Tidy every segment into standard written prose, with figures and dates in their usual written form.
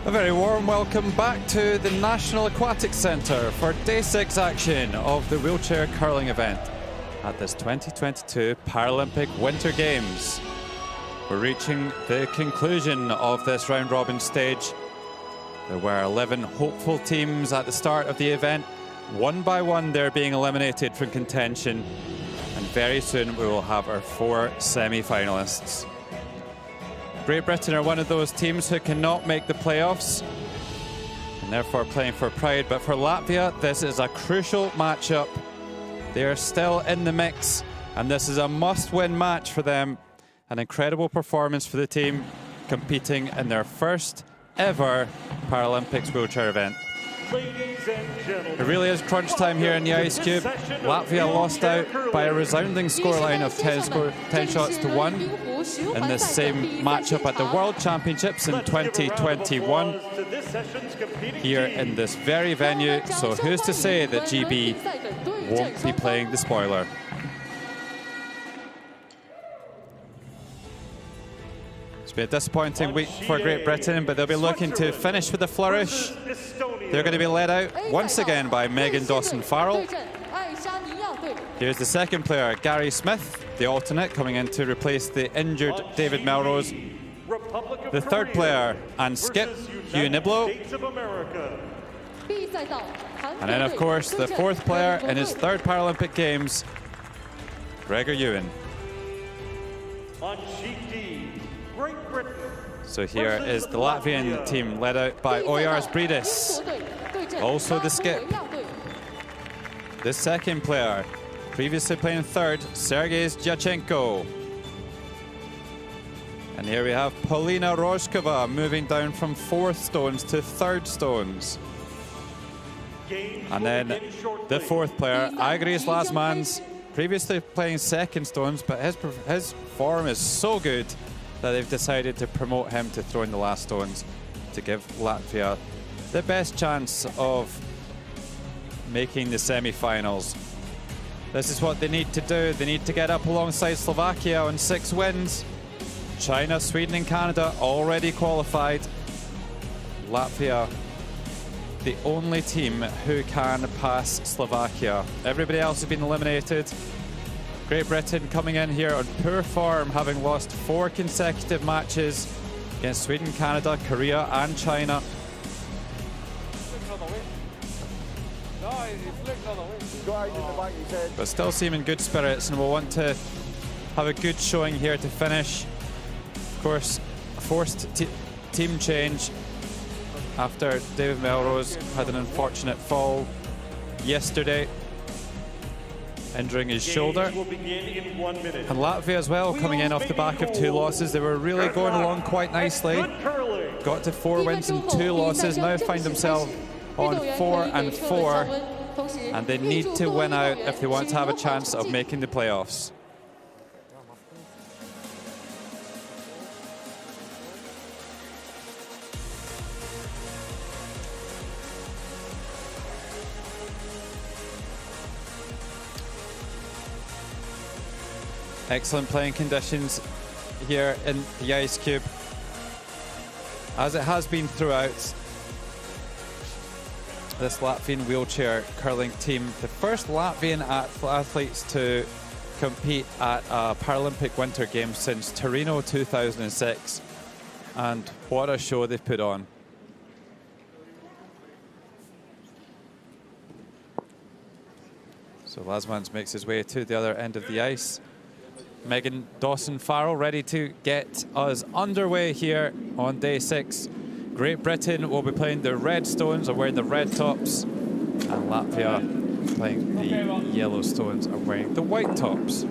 A very warm welcome back to the National Aquatic Centre for Day 6 action of the wheelchair curling event at this 2022 Paralympic Winter Games. We're reaching the conclusion of this round-robin stage. There were 11 hopeful teams at the start of the event. One by one, they're being eliminated from contention. And very soon, we will have our 4 semi-finalists. Great Britain are one of those teams who cannot make the playoffs and therefore playing for pride. But for Latvia, this is a crucial matchup. They are still in the mix, and this is a must-win match for them. An incredible performance for the team, competing in their first ever Paralympics wheelchair event. It really is crunch time here in the Ice Cube. Latvia lost out by a resounding scoreline of 10 shots to 1 in this same matchup at the World Championships in 2021 here in this very venue. So who's to say that GB won't be playing the spoiler? It's been a disappointing week for Great Britain, but they'll be looking to finish with a flourish. They're going to be led out once again by Megan Dawson-Farrell. Here's the second player, Gary Smith, the alternate, coming in to replace the injured David Melrose. The third player and skip, Hugh Niblo. And then, of course, the fourth player in his third Paralympic Games, Gregor Ewan. So here is the Latvian team led out by Ojārs Brīdis. Also the skip. The second player, previously playing third, Sergejs Djachenko. And here we have Paulina Rožkova moving down from 4th stones to 3rd stones. And then the fourth player, Agris Lasmans, previously playing 2nd stones, but his form is so good that they've decided to promote him to throwing the last stones to give Latvia the best chance of making the semi-finals. This is what they need to do. They need to get up alongside Slovakia on 6 wins. China, Sweden and Canada already qualified. Latvia, the only team who can pass Slovakia. Everybody else has been eliminated. Great Britain coming in here on poor form, having lost 4 consecutive matches against Sweden, Canada, Korea and China. But still seeming good spirits, and will want to have a good showing here to finish. Of course, a forced team change after David Melrose had an unfortunate fall yesterday, injuring his shoulder. And Latvia as well, coming in off the back of 2 losses. They were really going along quite nicely. Got to 4 wins and 2 losses. Now find themselves on 4 and 4. And they need to win out if they want to have a chance of making the playoffs. Excellent playing conditions here in the Ice Cube, as it has been throughout. This Latvian wheelchair curling team, the first Latvian athletes to compete at a Paralympic Winter Games since Torino 2006. And what a show they've put on. So Lasmans makes his way to the other end of the ice. Megan Dawson-Farrell ready to get us underway here on day 6. Great Britain will be playing the red stones, or wearing the red tops, and Latvia playing the yellow stones, are wearing the white tops.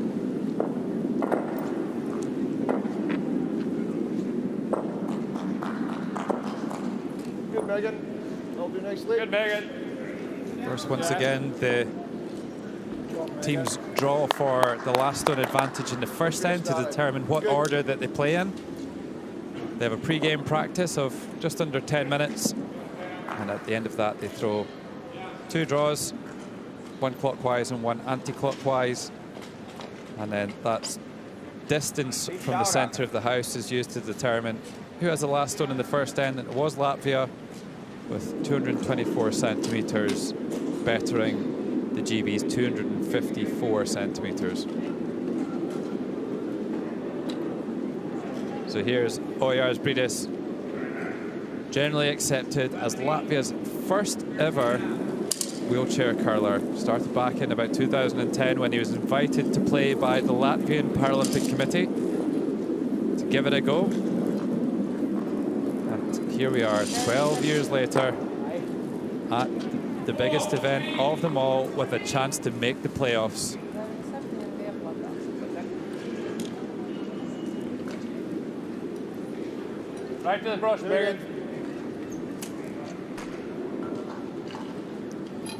Good, Megan. I'll do nicely. Good, Megan. First, once again, the teams draw for the last stone advantage in the first end to determine what order that they play in. They have a pre-game practice of just under 10 minutes, and at the end of that they throw 2 draws, 1 clockwise and 1 anti-clockwise, and then that's distance from the center of the house is used to determine who has the last stone in the first end, and it was Latvia with 224 centimetres, bettering the GB's 254 centimetres. So here's Ojārs Brīdis, generally accepted as Latvia's first ever wheelchair curler. Started back in about 2010 when he was invited to play by the Latvian Paralympic Committee to give it a go. And here we are 12 years later at the biggest event of them all with a chance to make the playoffs. Right to the brush, Megan.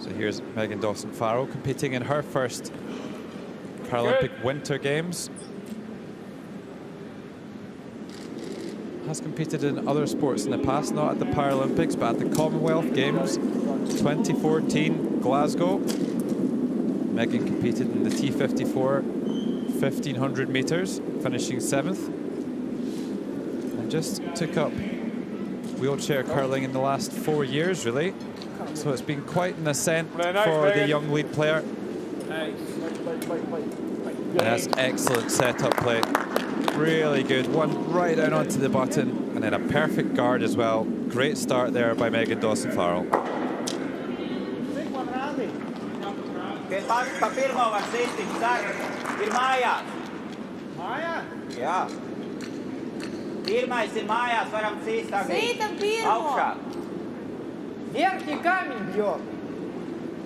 So here's Megan Dawson-Farrell competing in her first Paralympic Winter Games. Has competed in other sports in the past, not at the Paralympics, but at the Commonwealth Games 2014 Glasgow. Megan competed in the T54 1500 meters, finishing 7th. And just took up wheelchair curling in the last 4 years, really. So it's been quite an ascent for the young lead player. And that's excellent setup play. Really good. One right down onto the button, and then a perfect guard as well. Great start there by Megan Dawson-Farrell. Pirmais ir mājās, varam cīstāk. Cītam pirmo. Augšā. Ierķi kamiņ, jo.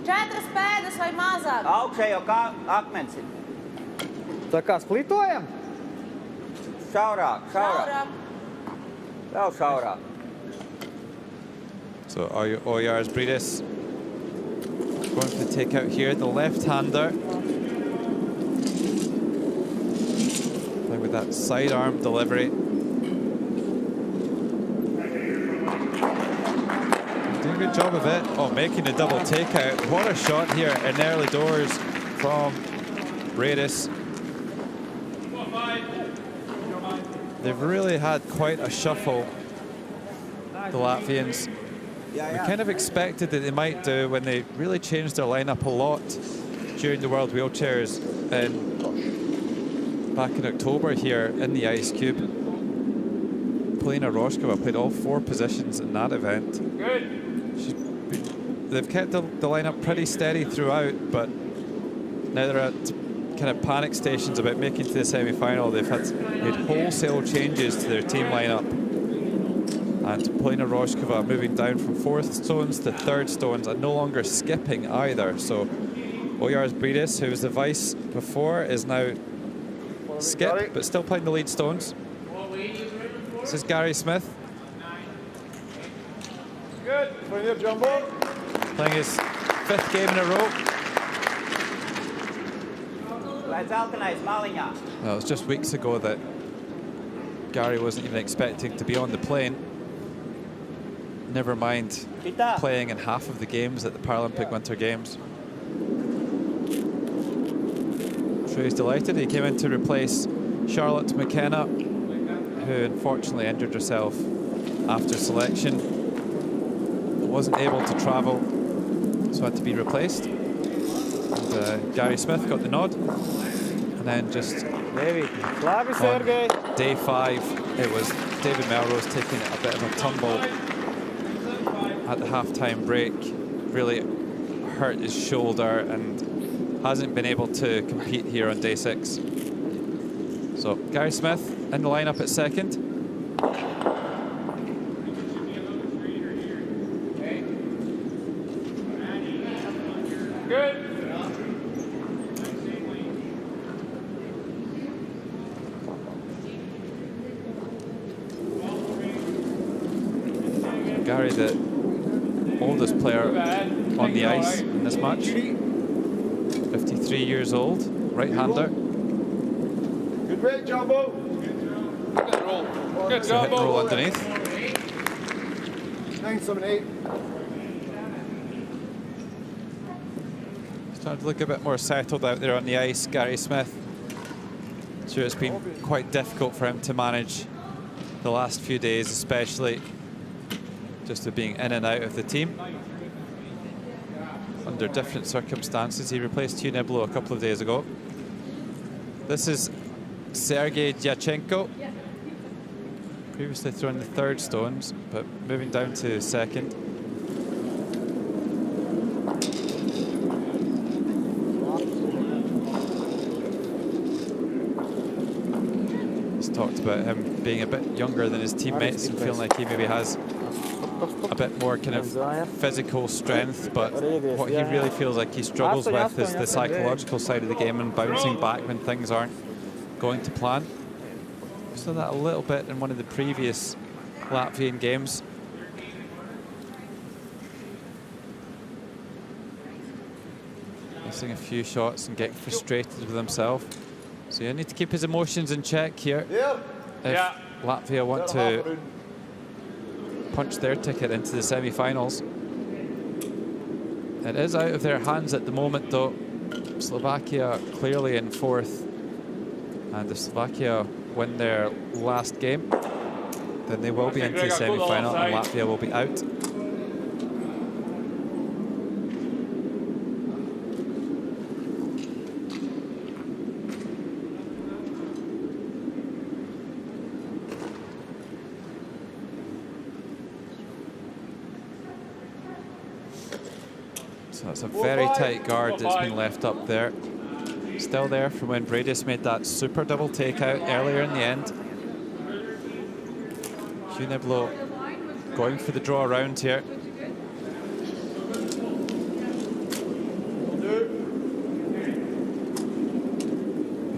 4 pēdas vai mazāk. Augšā jau kā akmens ir. Tā kā splitojam? Šaurāk, šaurāk. Vēl šaurāk. So Ojārs Brīdis going to take out here the left-hander. Playing with that sidearm delivery. Doing a good job of it. Oh, making a double takeout. What a shot here in early doors from Brīdis. They've really had quite a shuffle, the Latvians. We kind of expected that they might do when they really changed their lineup a lot during the World Wheelchairs back in October here in the Ice Cube. Polina Rožkova played all 4 positions in that event. They've kept the lineup pretty steady throughout, but now they're at kind of panic stations about making to the semi-final. They've made wholesale changes to their team lineup. And Polina Rožkova moving down from 4th stones to 3rd stones and no longer skipping either. So Ojārs Brīdis, who was the vice before, is now skip, but still playing the lead stones. This is Gary Smith. Good. Playing your jumbo. Playing his 5th game in a row. Well, it was just weeks ago that Gary wasn't even expecting to be on the plane. Never mind playing in half of the games at the Paralympic Winter Games. I'm sure he's delighted. He came in to replace Charlotte McKenna, who unfortunately injured herself after selection. Wasn't able to travel, so had to be replaced. And Gary Smith got the nod. And then just on day 5, it was David Melrose taking a bit of a tumble at the half-time break. Really hurt his shoulder and hasn't been able to compete here on day 6. So Gary Smith in the lineup at 2nd. Good. Gary, the oldest player on the ice in this match. 53 years old, right-hander. Good break, Jumbo. Good roll. Good So hit and roll underneath. 9, 7, 8. He's trying to look a bit more settled out there on the ice, Gary Smith. Sure, it's been quite difficult for him to manage the last few days, especially just with being in and out of the team under different circumstances. He replaced Hugh Niblo a couple of days ago. This is Sergei Dyachenko, previously throwing the third stones, but moving down to second. He's talked about him being a bit younger than his teammates and feeling like he maybe has a bit more kind of physical strength, but what he really feels like he struggles with is the psychological side of the game and bouncing back when things aren't going to plan. We saw that a little bit in one of the previous Latvian games. Missing a few shots and getting frustrated with himself. So you need to keep his emotions in check here if Latvia want to punch their ticket into the semi-finals. It is out of their hands at the moment, though. Slovakia clearly in fourth, and if Slovakia win their last game, then they will be into the semi-final and Latvia will be out. So that's a very tight guard that's been left up there. Still there from when Bradis made that super double takeout earlier in the end. Hugh Niblo going for the draw around here. Hugh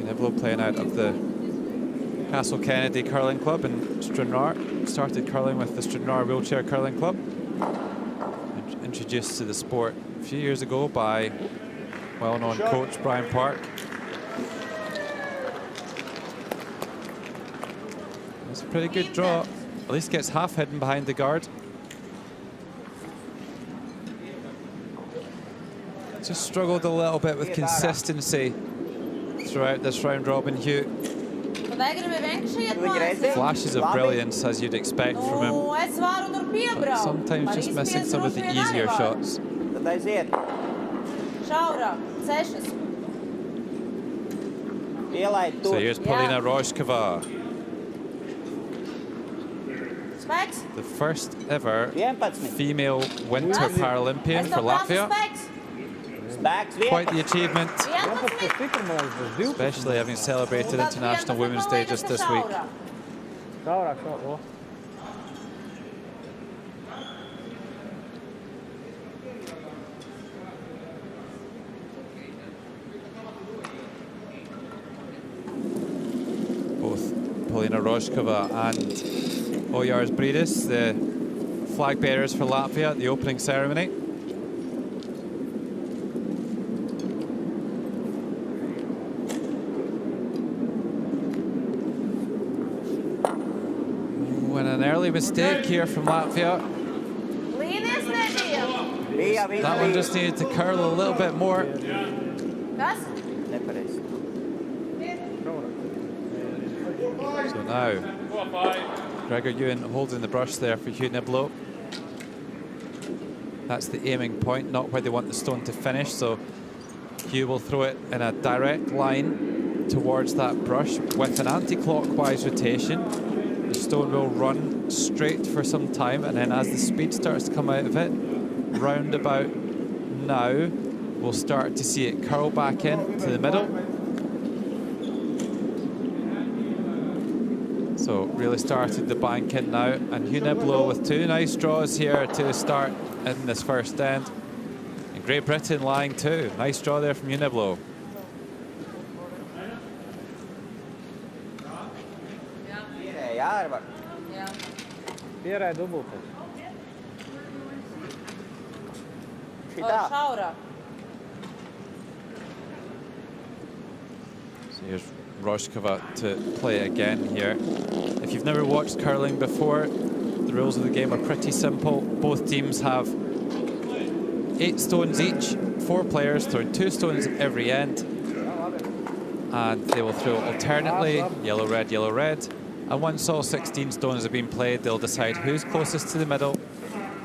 Niblo playing out of the Castle Kennedy Curling Club in Stranraer. Started curling with the Stranraer Wheelchair Curling Club. Introduced to the sport a few years ago by well-known coach Brian Park. That's a pretty good draw. At least gets half hidden behind the guard. Just struggled a little bit with consistency throughout this round robin, Hugh. Flashes of brilliance, as you'd expect from him, but sometimes just missing some of the easier shots. So here's Polina Rožková, the first ever female Winter Paralympian for Latvia. Quite the achievement, especially having celebrated International Women's Day just this week. Both Polina Rožková and Ojārs Bridis, the flag bearers for Latvia at the opening ceremony. An early mistake here from Latvia. That one just needed to curl a little bit more. So now, Gregor Ewan holding the brush there for Hugh Niblo. That's the aiming point, not where they want the stone to finish. So Hugh will throw it in a direct line towards that brush with an anti-clockwise rotation. The stone will run straight for some time, and then as the speed starts to come out of it, round about now, we'll start to see it curl back in to the middle. So really started the bank in now, and Hugh Niblo with two nice draws here to start in this first end. And Great Britain lying too. Nice draw there from Hugh Niblo. So here's Rožková to play again here. If you've never watched curling before, the rules of the game are pretty simple. Both teams have 8 stones each, 4 players throwing 2 stones at every end, and they will throw alternately, yellow, red, And once all 16 stones have been played, they'll decide who's closest to the middle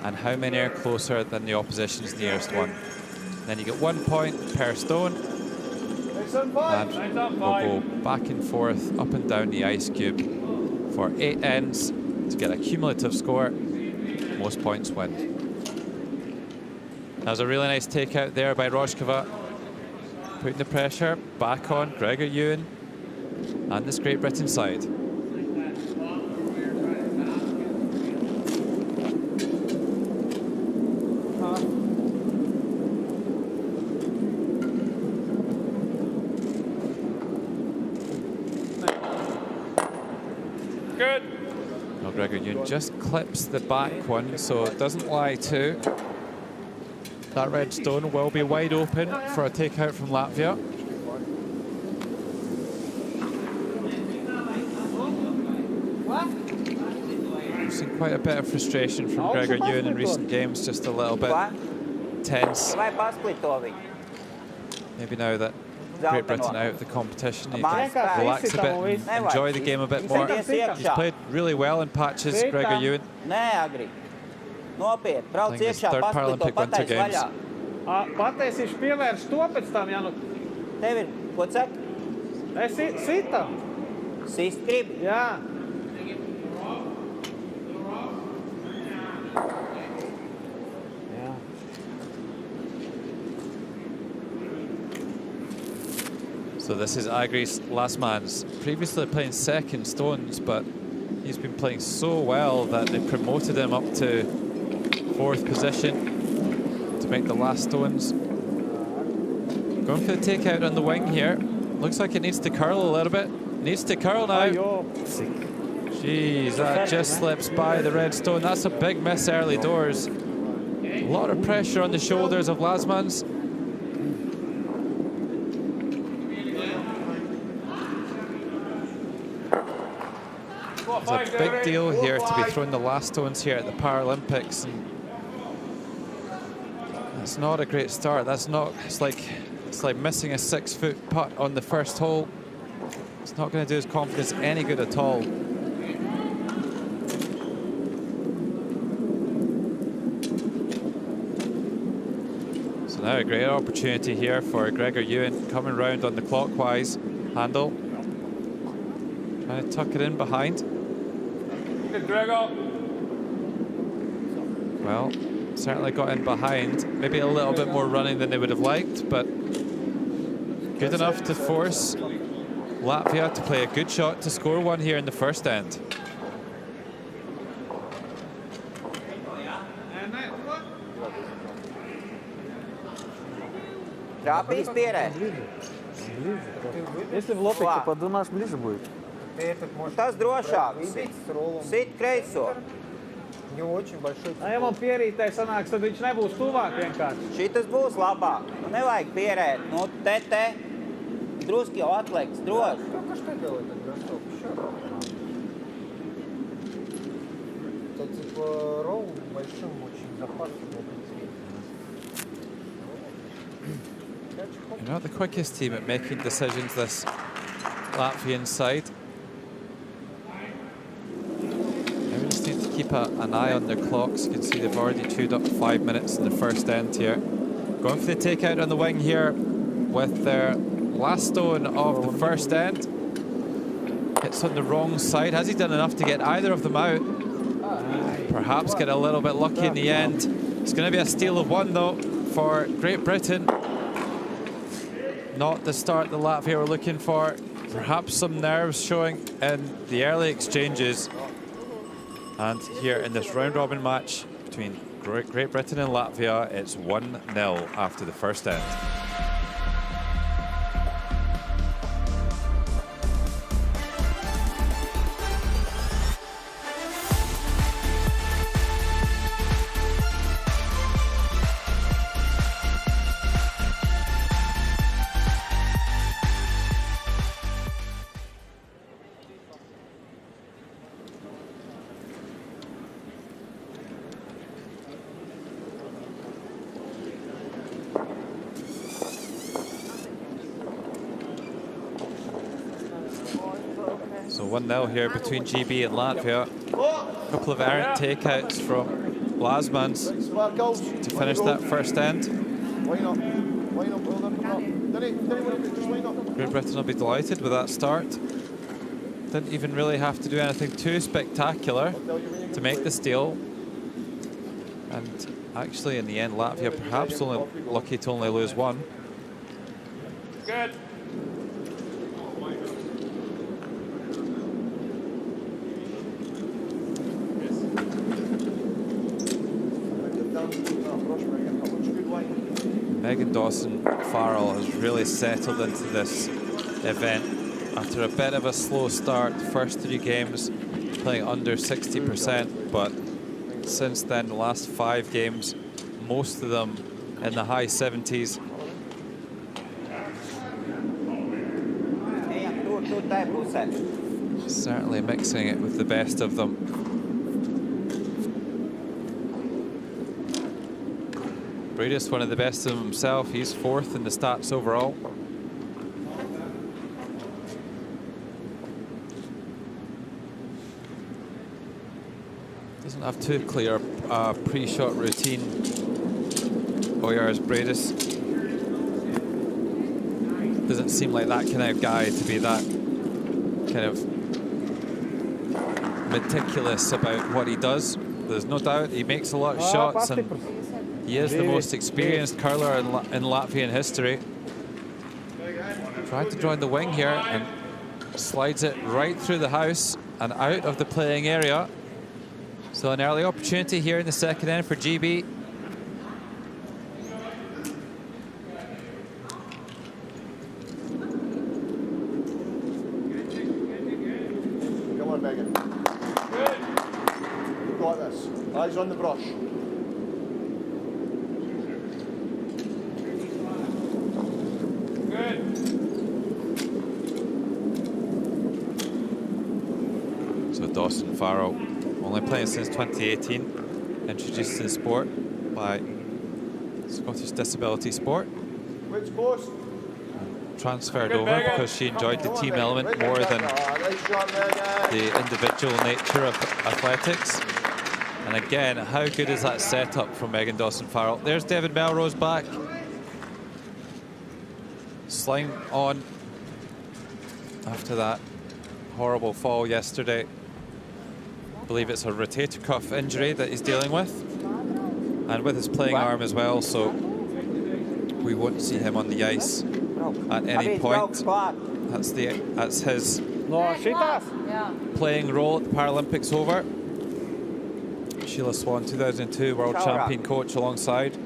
and how many are closer than the opposition's nearest one. Then you get 1 point per stone, and we'll go back and forth, up and down the ice cube for 8 ends to get a cumulative score. Most points win. That was a really nice takeout there by Roshkova, putting the pressure back on Gregor Ewan and this Great Britain side. Good. Well, Gregor Ewan just clips the back one, so it doesn't lie too. That red stone will be wide open for a takeout from Latvia. We've seen quite a bit of frustration from Gregor Ewan in recent games, just a little bit tense. Maybe now that Great Britain out of the competition, he can relax a bit and enjoy the game a bit more. He's played really well in patches, Gregor Ewan. Playing his third Paralympic Winter Games. Pataisīšu pievērst to pēc tam, ja nu... Tev ir, ko saka? Es sitam. Sist gribi? Jā. So this is Agris Lasmans, previously playing second stones, but he's been playing so well that they promoted him up to 4th position to make the last stones. Going for the takeout on the wing here. Looks like it needs to curl a little bit. Needs to curl now. Jeez, that just slips by the red stone. That's a big miss early doors. A lot of pressure on the shoulders of Lasmans. It's a big deal here to be throwing the last stones here at the Paralympics, and it's not a great start. That's not. It's like missing a 6-foot putt on the first hole. It's not going to do his confidence any good at all. So now a great opportunity here for Gregor Ewan, coming round on the clockwise handle, trying to tuck it in behind. Good, Gregor. Well, certainly got in behind. Maybe a little bit more running than they would have liked, but good enough to force Latvia to play a good shot to score one here in the first end. Trāpīs pierē. Если в лопик, то подумаешь, ближе будет. Tas drošāk. Sit kreiso. Ja man pierītē sanāks, tad viņš nebūs tuvāk vienkārši. Šitas būs labāk. Nu, nevajag pierēt. Nu, te. Druski jau atliks, droši. You're not the quickest team at making decisions, this Latvian side. They just need to keep an eye on their clocks. You can see they've already chewed up 5 minutes in the first end here. Going for the takeout on the wing here with their last stone of the first end. Hits on the wrong side. Has he done enough to get either of them out? Perhaps get a little bit lucky in the end. It's going to be a steal of one though for Great Britain. Not the start that Latvia were looking for. Perhaps some nerves showing in the early exchanges. And here in this round-robin match between Great Britain and Latvia, it's 1-0 after the first end. So 1-0 here between GB and Latvia. A couple of errant takeouts from Lasmans to finish that first end. Great Britain will be delighted with that start. Didn't even really have to do anything too spectacular to make the steal. And actually, in the end, Latvia perhaps only lucky to only lose one. Good. Megan Dawson-Farrell has really settled into this event after a bit of a slow start. First 3 games playing under 60%, but since then, the last 5 games, most of them in the high 70s. Certainly mixing it with the best of them. Bradis, one of the best of them himself. He's 4th in the stats overall. Doesn't have too clear pre-shot routine. Oyars Bradis doesn't seem like that kind of guy to be that kind of meticulous about what he does. There's no doubt he makes a lot of shots, and he is the most experienced curler in Latvian history. Trying to join the wing here and slides it right through the house and out of the playing area. So an early opportunity here in the second end for GB. Come on, Megan. Good. You've got this. Eyes on the brush. So Dawson-Farrell, only playing since 2018, introduced to the sport by Scottish Disability Sport. Transferred over because she enjoyed the team element more than the individual nature of athletics. And again, how good is that setup from Megan Dawson-Farrell? There's David Melrose back. Sling on after that horrible fall yesterday. I believe it's a rotator cuff injury that he's dealing with, and with his playing arm as well, so we won't see him on the ice at any point. That's his playing role at the Paralympics over. Sheila Swan, 2002 world champion coach alongside.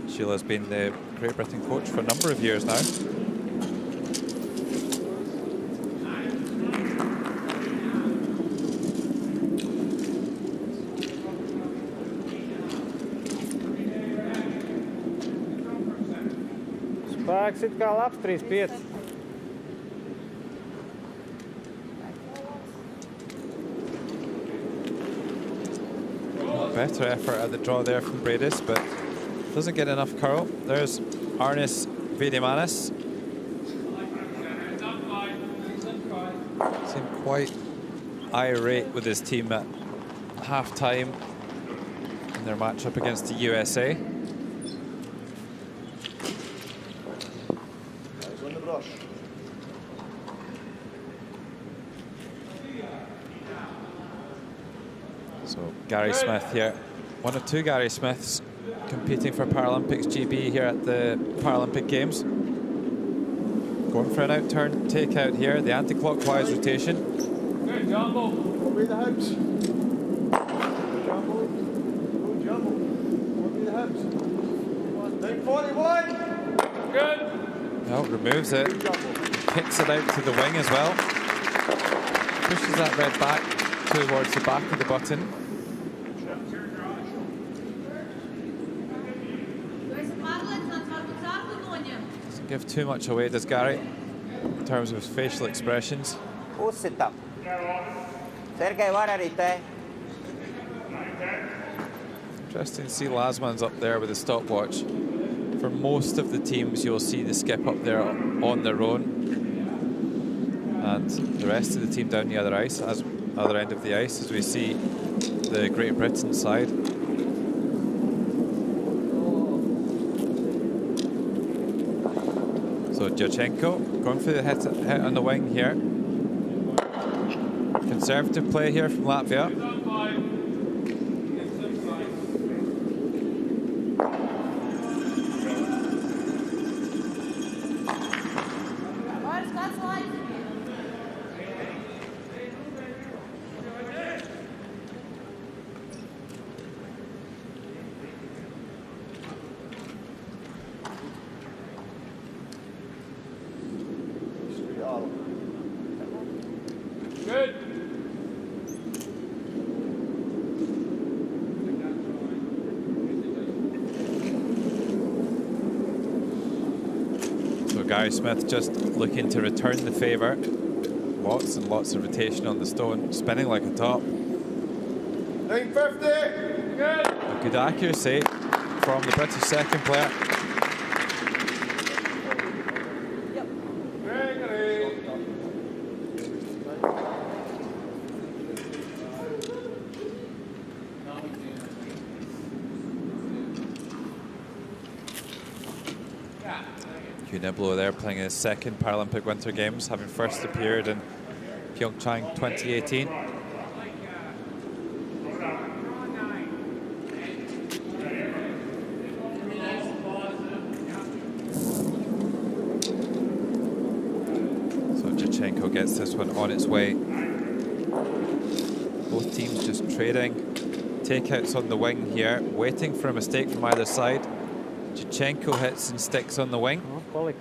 Sheila's been the Great Britain coach for a number of years now. Spēks it kā labs 3-5. Better effort at the draw there from Bradis, but doesn't get enough curl. There's Arnis Vedimanis. Seemed quite irate with his team at half-time in their matchup against the USA. So Gary Smith here, one of 2 Gary Smiths competing for Paralympics GB here at the Paralympic Games. Going for an out-turn take-out here, the anti-clockwise rotation. Good, Jumbo. Away the hibs. Jumbo. Go Jumbo. Away the hibs. 941. Good. No, removes it. Kicks it out to the wing as well. Pushes that red back towards the back of the button. Doesn't give too much away, does Gary, in terms of his facial expressions. Interesting to see Lasman's up there with his stopwatch. For most of the teams, you'll see the skip up there on their own, and the rest of the team down the other end of the ice, as we see the Great Britain side. So Jachenko going for the hit on the wing here. Conservative play here from Latvia. Good. So Gary Smith just looking to return the favour. Lots and lots of rotation on the stone, spinning like a top. 950. Good. A good accuracy from the British second player. Niblo there playing his second Paralympic Winter Games, having first appeared in Pyeongchang 2018. So Jachenko gets this one on its way. Both teams just trading takeouts on the wing here, waiting for a mistake from either side. Jachenko hits and sticks on the wing. Important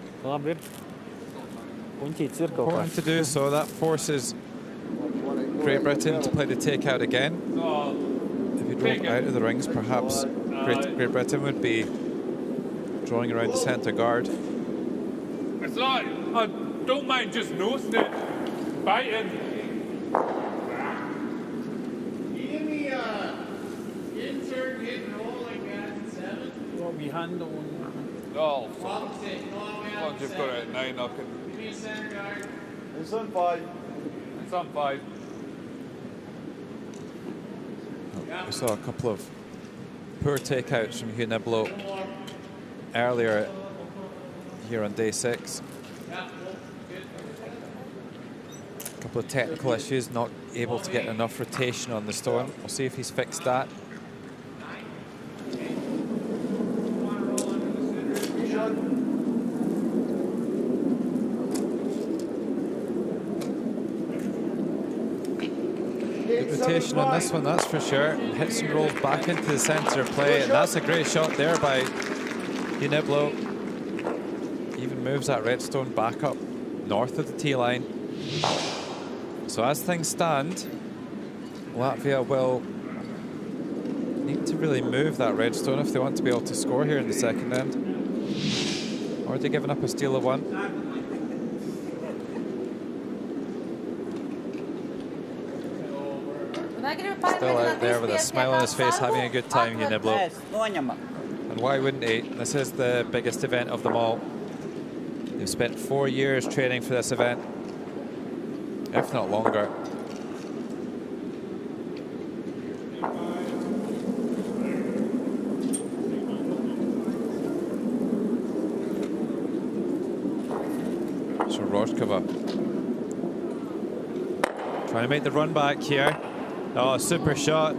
to do so. That forces Great Britain to play the takeout again. If you drove out of the rings, perhaps Great Britain would be drawing around the centre guard. It's like, I don't mind just nosing it, biting. Insert, hit, and roll like that in 7. Oh, once you've got it at 9, I can. Give me a center guard. It's on 5. It's on 5. We saw a couple of poor takeouts from Hugh Niblo earlier here on day 6. A couple of technical issues, not able to get enough rotation on the stone. We'll see if he's fixed that. Rotation on this one, that's for sure. Hits and rolls back into the centre of play, and that's a great shot there by Hugh Niblo. Even moves that redstone back up north of the tee line. So as things stand, Latvia will need to really move that redstone if they want to be able to score here in the second end. Or are they giving up a steal of 1? Still out there with a smile on his face, having a good time, Hugh Niblo. And why wouldn't he? This is the biggest event of them all. They've spent 4 years training for this event, if not longer. So Roshkova trying to make the run back here. Oh, super shot.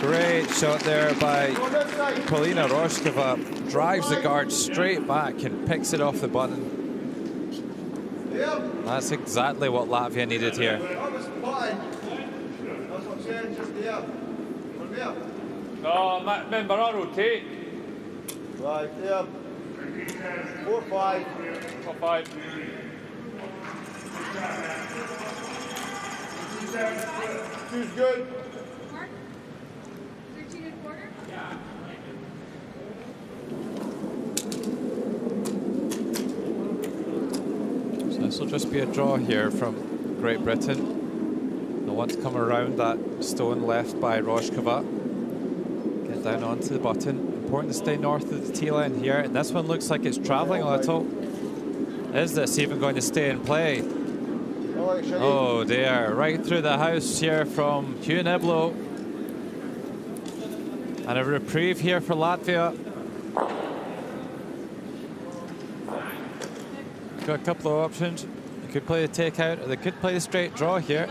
Great shot there by Polina Roshkova. Drives the guard straight back and picks it off the button. That's exactly what Latvia needed here. No, remember, I rotate. Right, yeah. 4-5. 4-5. Two's good. Mark? 13 and quarter? Yeah. So this will just be a draw here from Great Britain. They'll want to come around that stone left by Roshkova. Get down onto the button. important to stay north of the T-line here. And this one looks like it's traveling a little. Is this even going to stay in play? Oh dear, right through the house here from Hugh Niblo. And a reprieve here for Latvia. Got a couple of options. They could play the takeout, or they could play the straight draw here.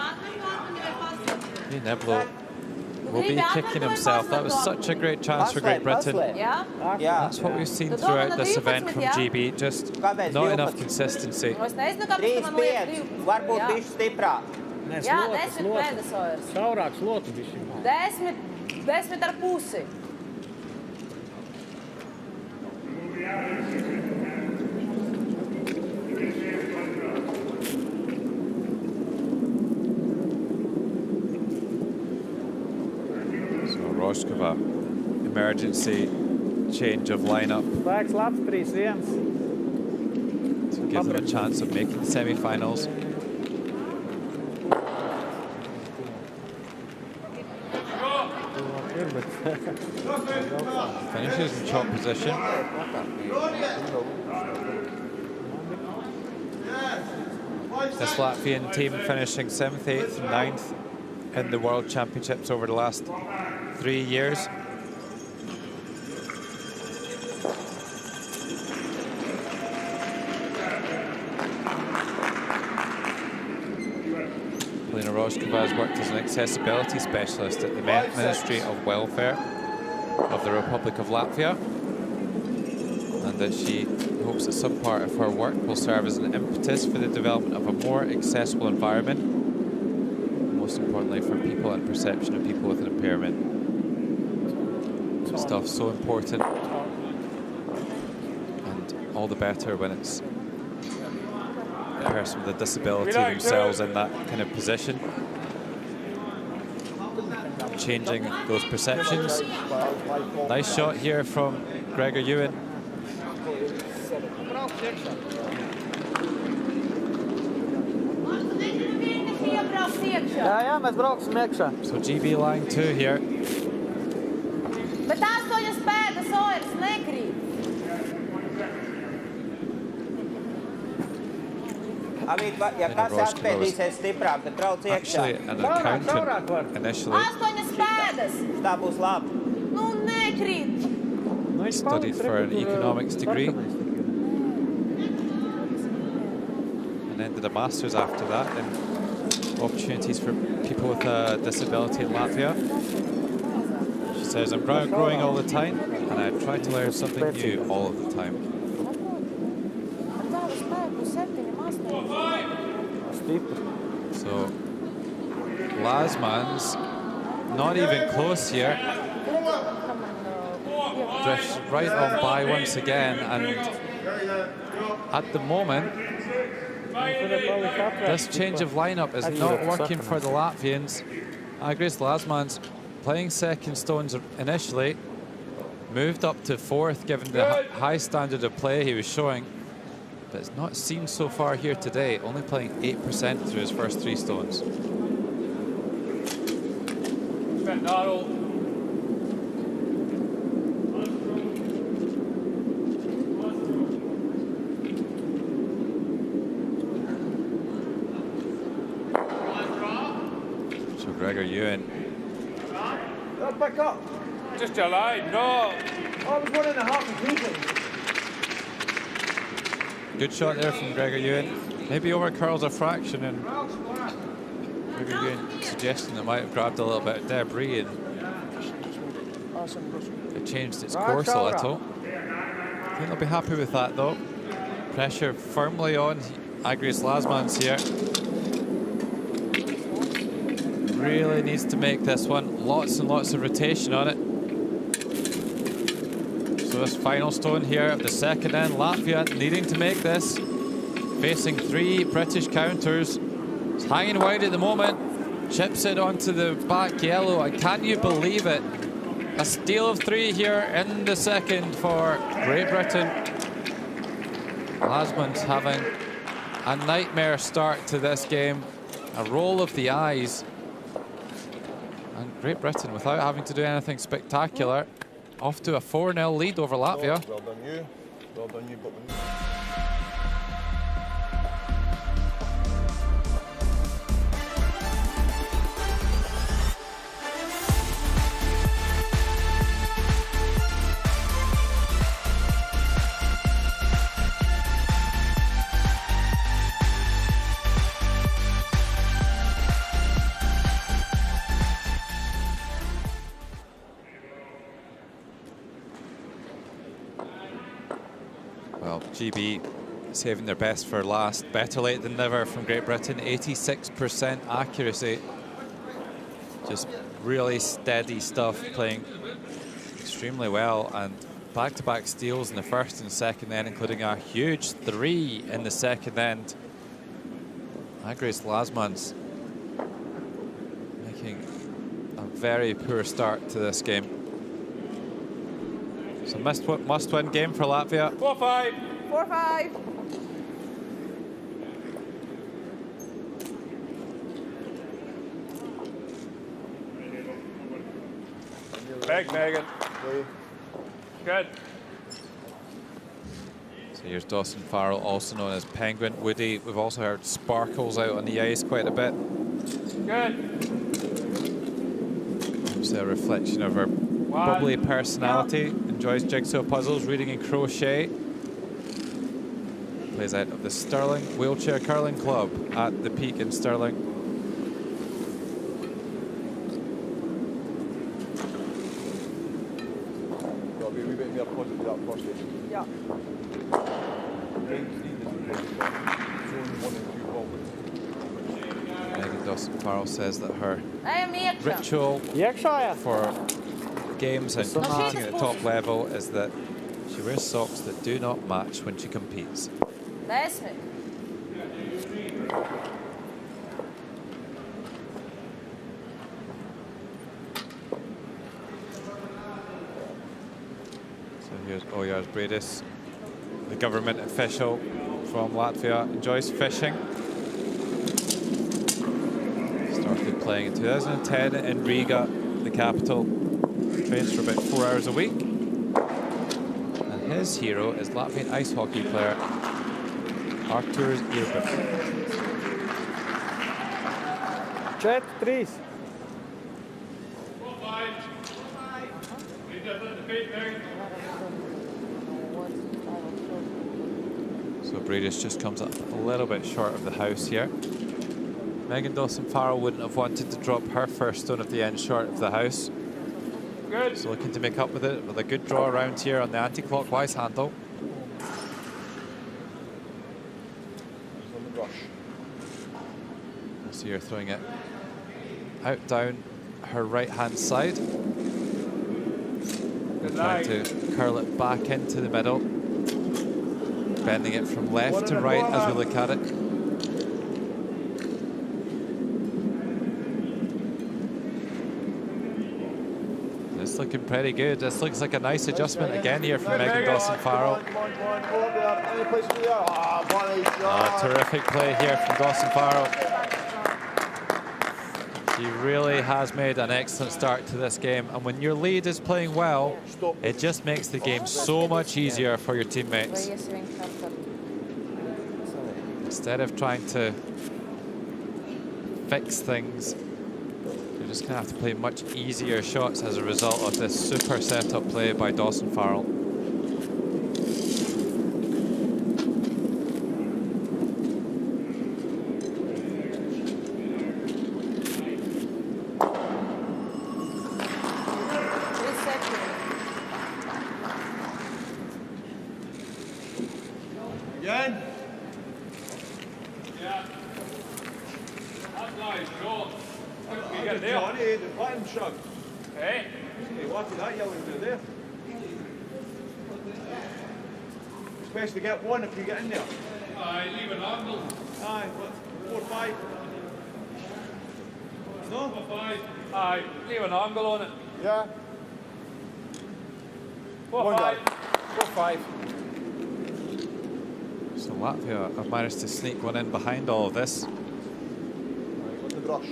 Hugh Niblo will be kicking himself. That was such a great chance for Great Britain. Yeah. That's what we've seen throughout this event from GB. Just not enough consistency. 3-5, varbūt bišķi stiprāk. Jā, 10 pēdas vairs. Šaurāk slotu bišķi. 10,5. So Roškova, emergency change of lineup Spēks labs 3-1. to give them a chance of making the semi-finals. Finishes in top position. This Latvian team finishing 7th, 8th and 9th in the World Championships over the last 3 years. Polina Roškova has worked as an accessibility specialist at the Ministry of Welfare of the Republic of Latvia, and that she hopes that some part of her work will serve as an impetus for the development of a more accessible environment, most importantly for people and perception of people with an impairment. Stuff so important, and all the better when it's a person with a disability themselves in that kind of position, changing those perceptions. Nice shot here from Gregor Ewan. Jā, mēs brauksim iekšā. So GB line 2 here. Bet 8 pēdas vairs nekrīt. Avīt, ja kas atpēdīsies stiprāk, tad trauc iekšā. Actually, an accountant initially 8 pēdas. Tā būs labi. Nu, nekrīt. studied for an economics degree and then did a master's after that in opportunities for people with a disability in Latvia. She says, I'm growing all the time and I try to learn something new all of the time. So Lasman's not even close here. Drifts right on by once again, and at the moment this change of lineup is not working for the Latvians. Agris Lasmans playing second stones initially, moved up to fourth given the high standard of play he was showing, but it's not seen so far here today, only playing 8% through his first 3 stones. So Gregor Ewan. Back up. Just a line, no. I was going in the half completely. Good shot there from Gregor Ewan. Maybe over curls a fraction, and Gregor Ewan suggesting it might have grabbed a little bit of debris and it changed its course a little. I think they'll be happy with that though. Pressure firmly on Agris Lasmans here. Really needs to make this one. Lots and lots of rotation on it. So this final stone here of the second end, Latvia needing to make this. Facing 3 British counters. It's hanging wide at the moment. Chips it onto the back yellow. And can you believe it? A steal of 3 here in the second for Great Britain. Lasman's having a nightmare start to this game. A roll of the eyes. And Great Britain, without having to do anything spectacular, off to a 4-0 lead over Latvia. Well done you. Well done you, Butman. Well, GB saving their best for last. Better late than never from Great Britain. 86% accuracy. Just really steady stuff, playing extremely well. And back-to-back steals in the first and second end, including a huge 3 in the second end. Agris Lasmans making a very poor start to this game. So must-win game for Latvia. 4-5. 4-5. Back, Megan. Good. So here's Dawson Farrell, also known as Penguin. Woody, we've also heard sparkles out on the ice quite a bit. Good. It's a reflection of her bubbly personality. Enjoys jigsaw puzzles, reading and crochet. Plays out of the Stirling Wheelchair Curling Club at the Peak in Stirling. Got to be a wee bit more positive to that first stage. Yeah. Megan Dawson Farrell says that her Ejam iekšā. ritual Iekšā, jā. for games and competing at the top level is that she wears socks that do not match when she competes. 10. So here's Ojars Bredis, the government official from Latvia, enjoys fishing. Started playing in 2010 in Riga, the capital. Trains for about 4 hours a week. And his hero is Latvian ice hockey player Arturs Irbis. 4-3. 4-5. So Bredis just comes up a little bit short of the house here. Megan Dawson Farrell wouldn't have wanted to drop her first stone of the end short of the house. Good. So looking to make up with it with a good draw around here on the anti-clockwise handle. So you're throwing it out down her right-hand side. And trying to curl it back into the middle. Bending it from left to right as we look at it. It's looking pretty good. This looks like a nice adjustment again here from Megan Dawson Farrell. Terrific play here from Dawson Farrell. She really has made an excellent start to this game, and when your lead is playing well, it just makes the game so much easier for your teammates. Instead of trying to fix things, you're just going to have to play much easier shots as a result of this super setup play by Dawson Farrell. Again? Yeah. That's nice, short. Get there. Johnny, the bottom shot. Hey. Hey, what did that yellow do there? It's best to get one if you get in there. Aye, leave an angle. Aye, what, 4-5? No? 4-5. Aye, leave an angle on it. Yeah. 4-5. 4-5. So Latvia have managed to sneak one in behind all of this. Right, with the brush.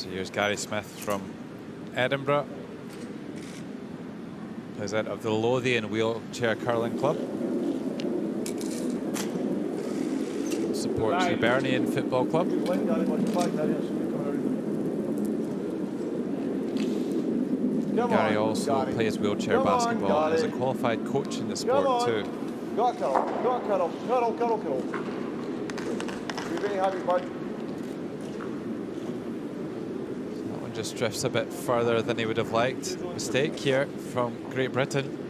So here's Gary Smith from Edinburgh, president of the Lothian Wheelchair Curling Club. Supports the Hibernian Football Club. Gary also plays wheelchair basketball and is a qualified coach in the sport too. Go on, Carol. Go on, Carol. Carol. Be very happy, bud. That one just drifts a bit further than he would have liked. Mistake here from Great Britain.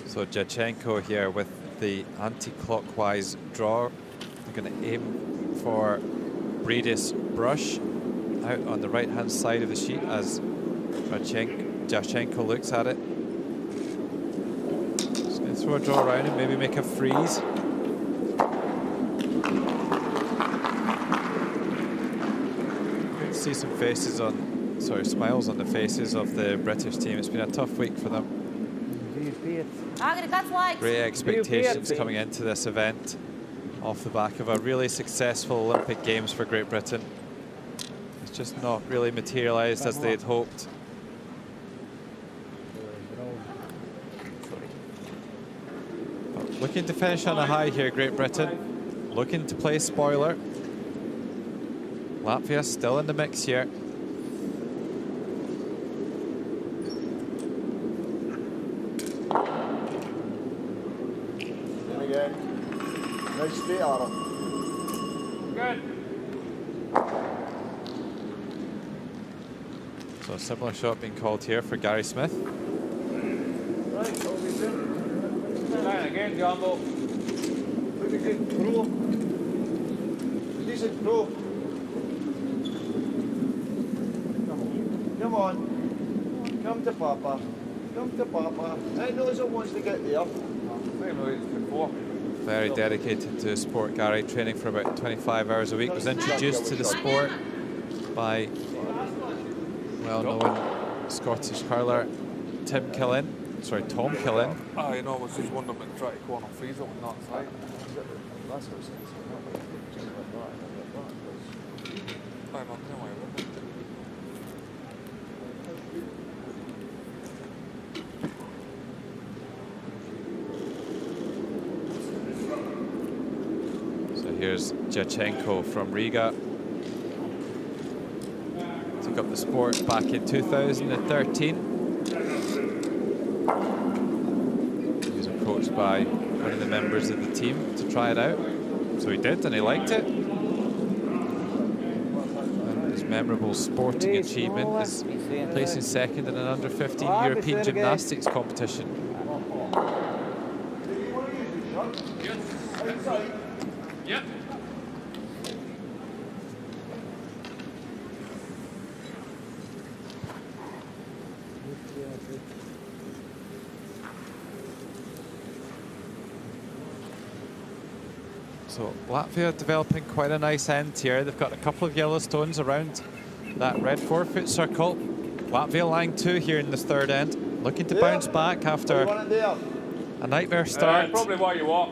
So Jachenko here with the anti-clockwise draw. They're going to aim for Breedis brush out on the right-hand side of the sheet as Jachenko looks at it. Just going to throw a draw around and maybe make a freeze. Good to see some faces on, smiles on the faces of the British team. It's been a tough week for them. Great expectations coming into this event off the back of a really successful Olympic Games for Great Britain. It's just not really materialised as they'd hoped. But looking to finish on a high here, Great Britain. Looking to play spoiler. Latvia still in the mix here. Nice straight arm. Good. So a similar shot being called here for Gary Smith. Right, all be good. Line again, Jumbo. Pretty good throw. Decent throw. Come on. Come to Papa. Come to Papa. I know he wants to get there. Same way as before. Very dedicated to sport, Gary, training for about 25 hours a week. Was introduced to the sport by well-known Scottish curler Tom Killen. Oh, you know, I was just wondering about trying to go on a freeze up on that side. I'm on the way. Here's Jachenko from Riga. Took up the sport back in 2013. He was approached by one of the members of the team to try it out. So he did, and he liked it. And his memorable sporting achievement is placing second in an under-15 European gymnastics competition. Yep. So Latvia developing quite a nice end here. They've got a couple of yellow stones around that red forfeit circle. Latvia line 2 here in this third end. Looking to bounce back after a nightmare start. Probably why you walk.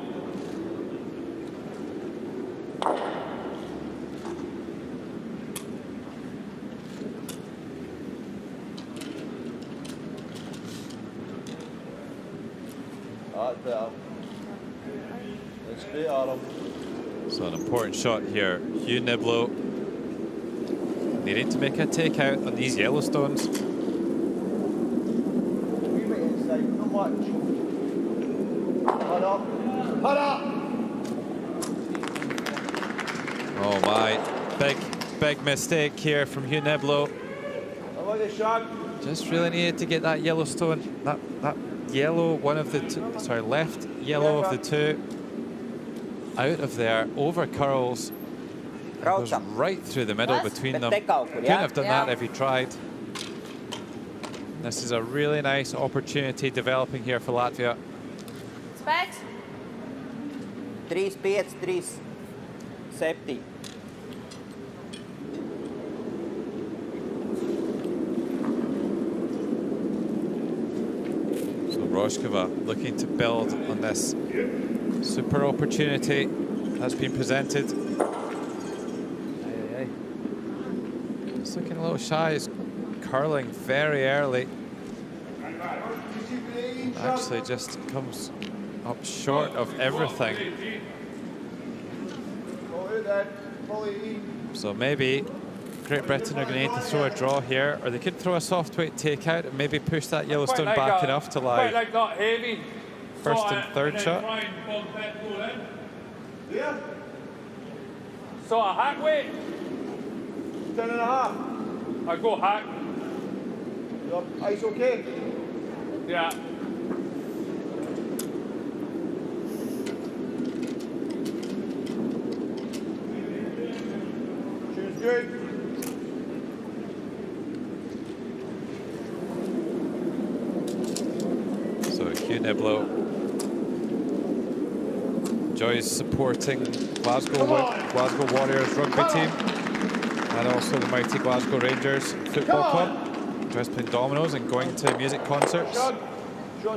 So an important shot here. Hugh Niblo needing to make a takeout on these yellow stones. Oh my, big mistake here from Hugh Niblo. Just really needed to get that yellow stone, that yellow, one of the two, sorry, left yellow of the two, out of there, over curls, goes right through the middle between them. Couldn't have done that if he tried. This is a really nice opportunity developing here for Latvia. Spēks. 3-5, 3-7. Roshkova looking to build on this super opportunity that's been presented. It's looking a little shy. It's curling very early. Actually just comes up short of everything. So maybe Great Britain are going to need to throw a draw here, or they could throw a soft weight takeout and maybe push that Yellowstone back enough to lie. Like that heavy. First and third shot. Yeah. So a hack weight. 10.5. I go hack. Your eyes okay? Yeah. Choose good. So Hugh Niblo enjoys supporting Glasgow Warriors rugby team and also the mighty Glasgow Rangers football club. Enjoys playing dominoes and going to music concerts. Shot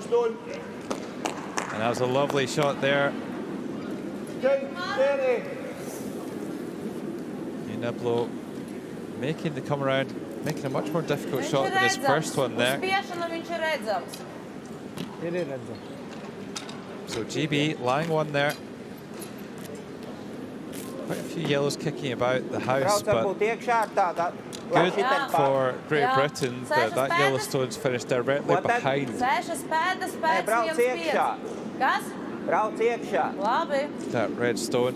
stone. And that was a lovely shot there. King, steady. Hugh Niblo making the come around, making a much more difficult shot than his first one there. So GB lying one there. Quite a few yellows kicking about the house, but good for Great Britain that that Yellowstone's finished directly behind that red stone.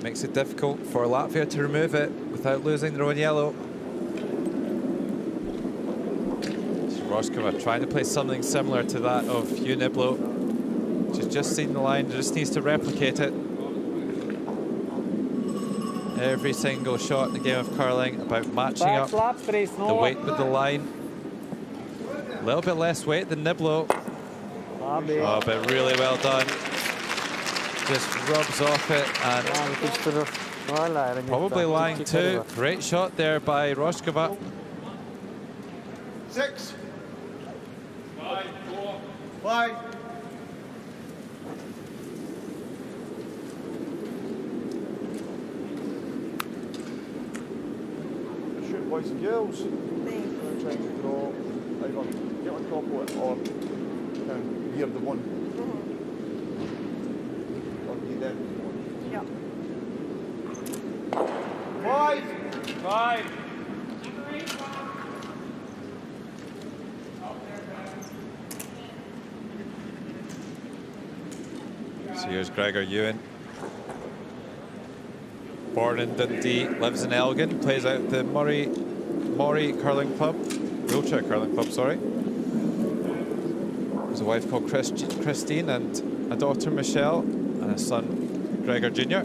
Makes it difficult for Latvia to remove it without losing their own yellow. Roshkova trying to play something similar to that of Hugh Niblo. She's just seen the line, just needs to replicate it. Every single shot in the game of curling about matching up the weight with the line. A little bit less weight than Niblo. Oh, but really well done. Just rubs off it and probably lying too. Great shot there by Roshkova. 6. 5. Shoot, boys and girls. I'm trying to draw either get on top of it or kind of gear the one. Or be there. Yeah. 5. 5. So here's Gregor Ewan. Born in Dundee, lives in Elgin, plays out the Maury Curling Club, Wheelchair Curling Club, sorry. There's a wife called Christine and a daughter Michelle and a son Gregor Jr.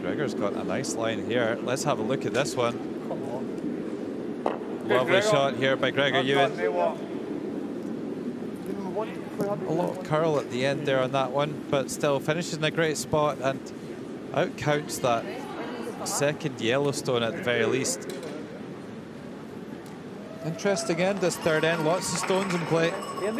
Gregor's got a nice line here. Let's have a look at this one. Lovely shot here by Gregor Ewan. A lot of curl at the end there on that one, but still finishes in a great spot and outcounts that second Yellowstone at the very least. Interesting end, this third end, lots of stones in play. Yeah.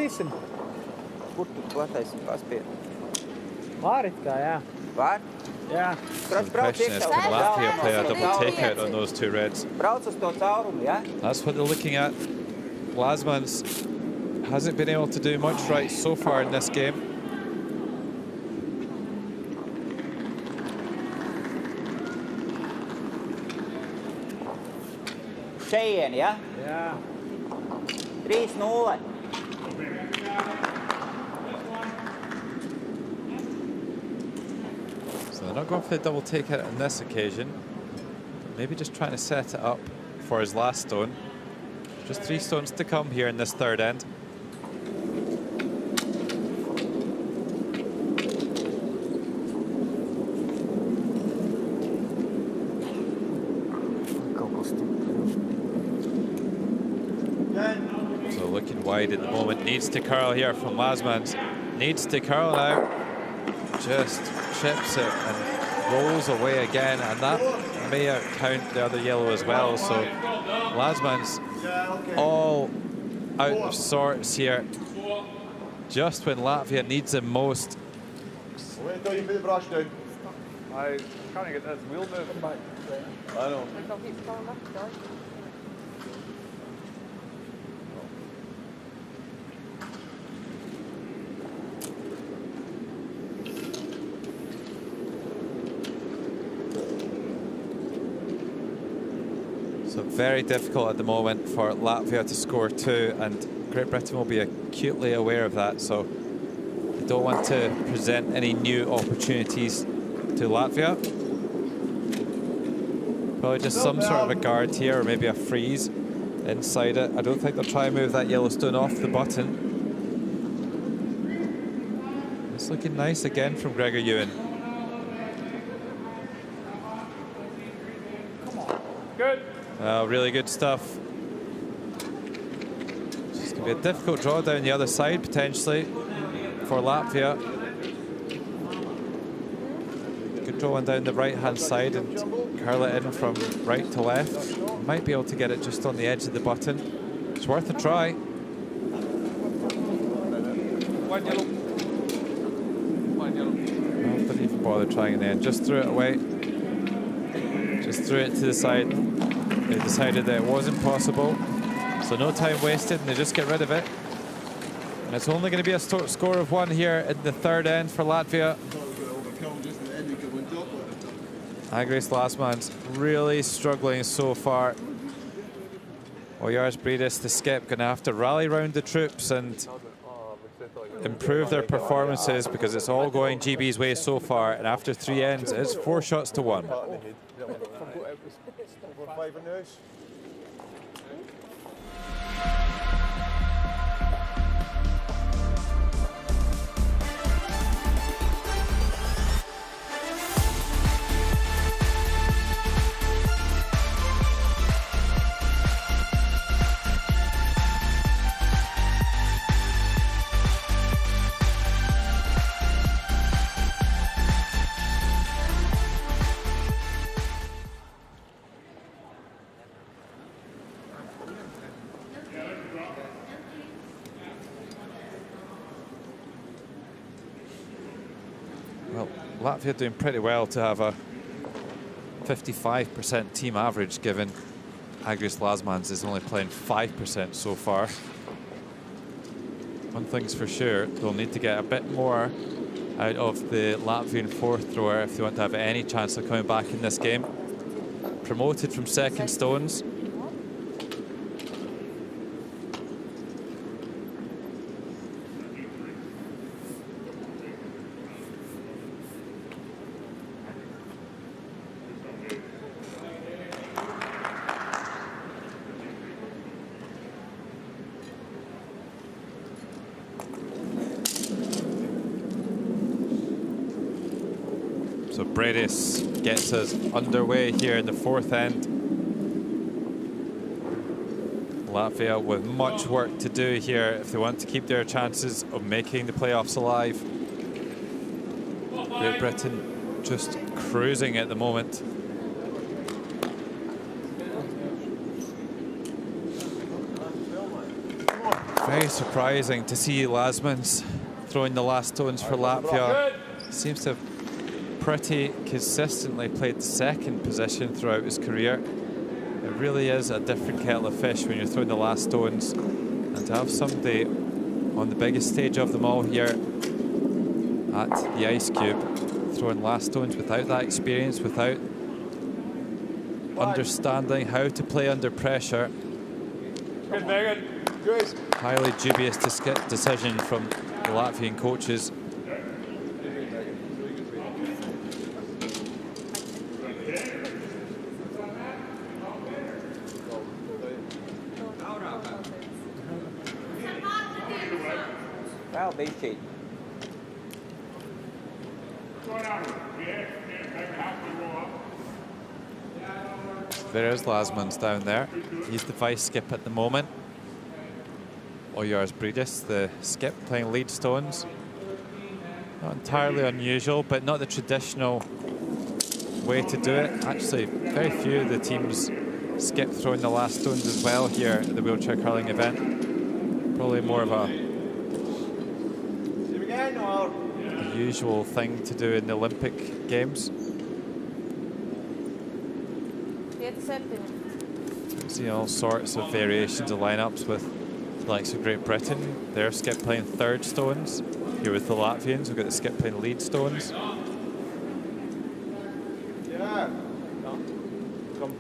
The question is, can Latvia play a double takeout on those two reds? That's what they're looking at. Lasmans hasn't been able to do much right so far in this game. Cheyenne, yeah? Yeah. 3-0. So they're not going for the double takeout on this occasion. Maybe just trying to set it up for his last stone. Just 3 stones to come here in this third end. So looking wide at the moment, needs to curl here from Lasmans. Needs to curl now. Just chips it and rolls away again, and that may count the other yellow as well. So Lasman's all out of sorts here. Just when Latvia needs him most. Wait until you put the brush down. I can't get this wheel moving back. I know. So very difficult at the moment for Latvia to score 2, and Great Britain will be acutely aware of that. So they don't want to present any new opportunities to Latvia. Probably just some sort of a guard here, or maybe a freeze inside it. I don't think they'll try and move that yellow stone off the button. It's looking nice again from Gregor Ewan. Good. Really good stuff. It's going to be a difficult draw down the other side, potentially, for Latvia. Good draw one down the right-hand side and curl it in from right to left. Might be able to get it just on the edge of the button. It's worth a try. One yellow. One yellow. No, didn't even bother trying in the end. Just threw it away. Just threw it to the side. They decided that it wasn't possible. So no time wasted, and they just get rid of it. And it's only going to be a score of 1 here in the third end for Latvia. Agris Lasman's really struggling so far. Ojārs Brīdis, the skip, going to have to rally round the troops and improve their performances, because it's all going GB's way so far. And after 3 ends, it's 4 shots to 1. Well, Latvia doing pretty well to have a 55% team average, given Agris Lasmans is only playing 5% so far. One thing's for sure, they'll need to get a bit more out of the Latvian fourth thrower if they want to have any chance of coming back in this game. Promoted from second stones. So Brīdis gets us underway here in the fourth end. Latvia with much work to do here if they want to keep their chances of making the playoffs alive. Great Britain just cruising at the moment. Very surprising to see Lasmans throwing the last stones for Latvia. Seems to have pretty consistently played the second position throughout his career. It really is a different kettle of fish when you're throwing the last stones, and to have somebody on the biggest stage of them all here at the Ice Cube throwing last stones without that experience, without understanding how to play under pressure. Good, Megan. Good. Highly dubious decision from the Latvian coaches. Well, they cheat. There is Lasmans down there. He's the vice skip at the moment. Ojārs Brīdis, the skip, playing lead stones. Not entirely unusual, but not the traditional way to do it. Actually, very few of the teams skip throwing the last stones as well here at the wheelchair curling event. Probably more of a usual thing to do in the Olympic Games. See all sorts of variations of lineups with the likes of Great Britain. They're skip playing third stones. Here with the Latvians, we've got the skip playing lead stones.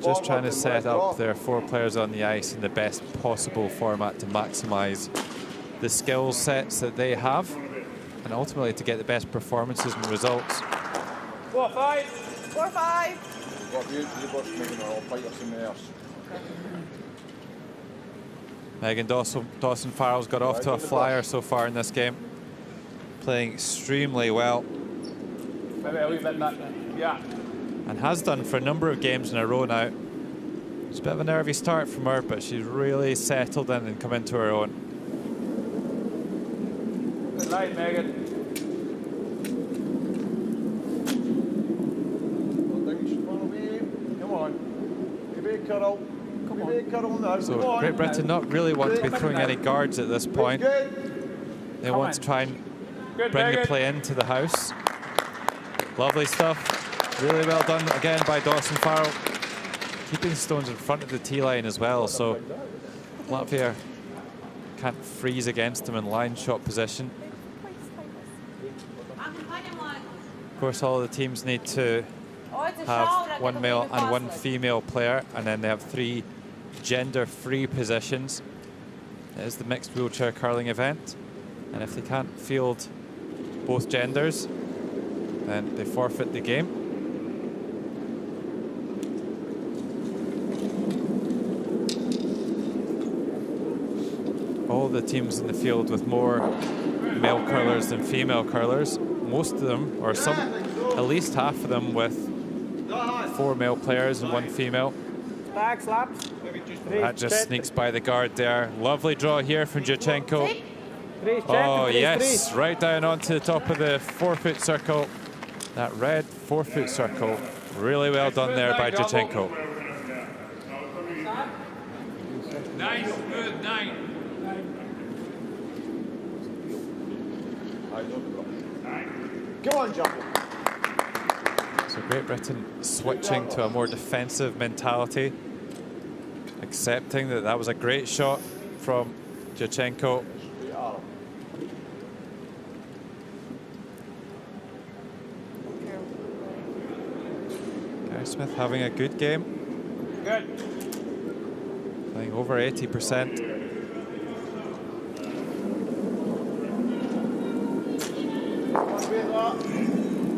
Just trying to set up their 4 players on the ice in the best possible format to maximise the skill sets that they have and ultimately to get the best performances and results. 4-5. 4-5. Megan Dawson-Farrell's got off to a flyer so far in this game. Playing extremely well. Maybe a wee bit back there. Yeah. And has done for a number of games in a row now. It's a bit of a nervy start from her, but she's really settled in and come into her own. Good night, Megan. Come on. Maybe Carol. So Great Britain not really want to be throwing any guards at this point. They want to try and bring the play into the house. Lovely stuff. Really well done again by Dawson-Farrell. Keeping the stones in front of the tee line as well, so Latvia can't freeze against them in line shot position. Of course, all the teams need to have 1 male and 1 female player, and then they have 3 gender-free positions. It is the mixed wheelchair curling event, and if they can't field both genders, then they forfeit the game. All the teams in the field with more male curlers than female curlers, most of them, or some, at least half of them with 4 male players and 1 female. Back slaps. That just sneaks by the guard there. Lovely draw here from Jachenko. Oh yes, right down onto the top of the 4-foot circle. That red 4-foot circle. Really well done there by Jachenko. Nice, good, 9. Come on, Jumbo. So Great Britain switching to a more defensive mentality, accepting that that was a great shot from Jachenko. Gary Smith having a good game. Good. Playing over 80%.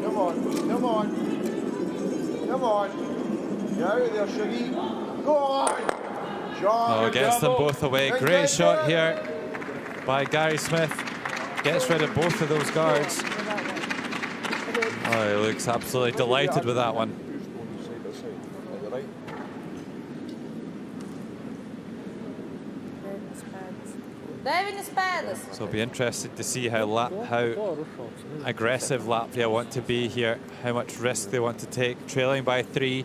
Come on, come on. Come on. Get out of there, Shaggy. Go on. Oh, gets them both away. Great shot here by Gary Smith. Gets rid of both of those guards. Oh, he looks absolutely delighted with that one. So it'll be interesting to see how aggressive Latvia want to be here, how much risk they want to take. Trailing by 3.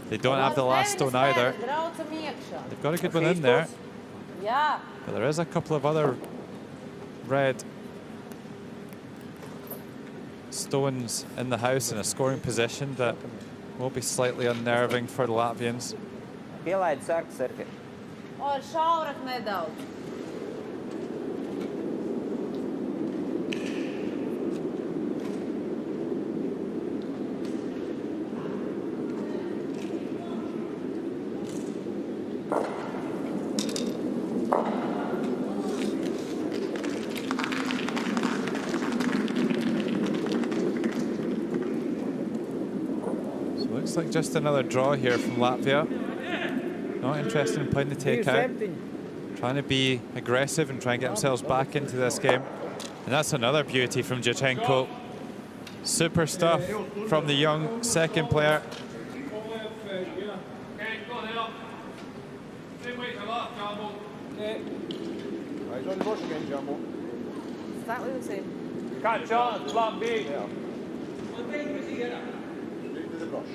They don't have the last stone either. They've got a good one in there. But there is a couple of other red stones in the house in a scoring position that will be slightly unnerving for the Latvians. Like just another draw here from Latvia. Not interested in playing the takeout. Trying to be aggressive and try and get themselves back into this game. And that's another beauty from Jachenko. Super stuff from the young second player. Exactly the same. Catch on, block B. Yeah. The brush.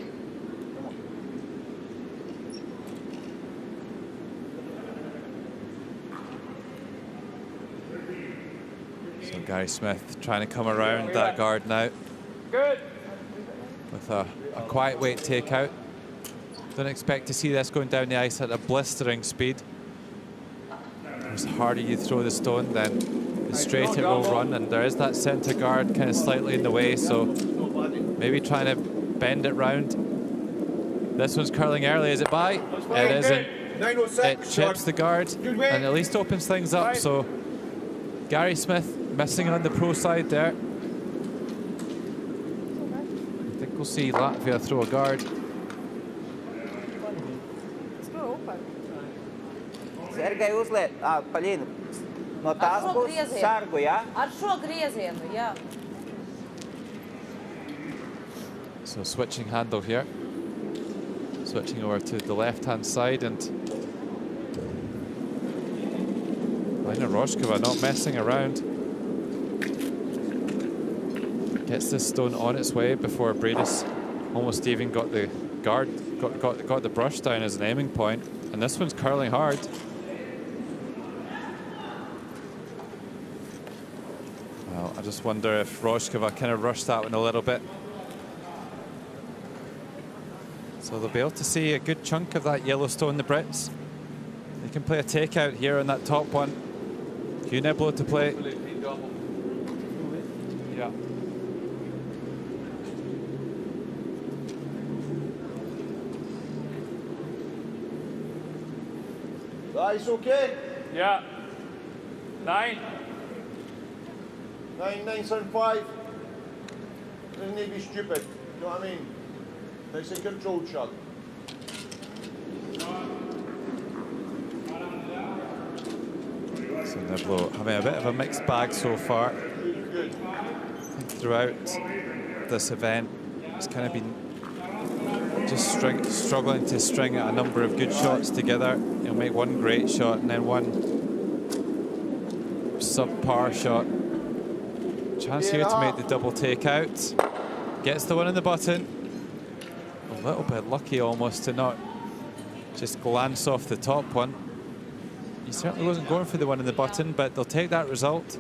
Gary Smith trying to come around that guard now. Good. With a quiet weight takeout. Don't expect to see this going down the ice at a blistering speed. The harder you throw the stone, then the straight it will run, and there is that centre guard kind of slightly in the way, so maybe trying to bend it round. This one's curling early, is it by? It isn't. It chips the guard and at least opens things up, so Gary Smith missing on the pro side there. I think we'll see Latvia throw a guard. Sergei, uzliek, Paļina, no tās puses sargu, jā? Ar šo griezienu, jā. So switching handle here. Switching over to the left-hand side, and Lina Roshkova not messing around. Gets this stone on its way before Bredis almost even got the guard, got the brush down as an aiming point, and this one's curling hard. Well, I just wonder if Roshkova kind of rushed that one a little bit. So they'll be able to see a good chunk of that Yellowstone, the Brits. They can play a takeout here on that top one. Huneblo to play. Yeah. Guys, okay? Yeah. 9. 9.975. Doesn't need to be stupid. You know what I mean? Nice and controlled shot. So Niblo having a bit of a mixed bag so far. Good. I think throughout this event, it's kind of been just struggling to string a number of good shots together. He'll make one great shot and then one subpar shot. Chance here to make the double takeout. Gets the one in the button. A little bit lucky almost to not just glance off the top one. He certainly wasn't going for the one in the button, but they'll take that result.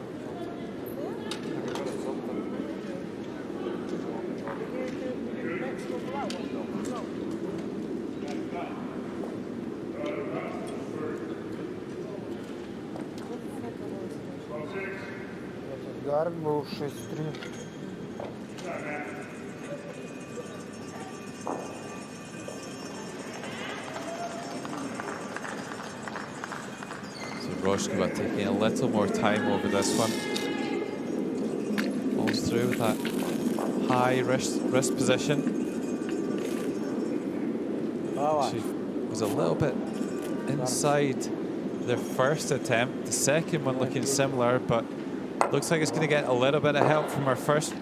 Guard был 6-3. Roshkova taking a little more time over this one. Falls through with that high wrist position. She was a little bit inside their first attempt. The second one looking similar, but looks like it's going to get a little bit of help from our first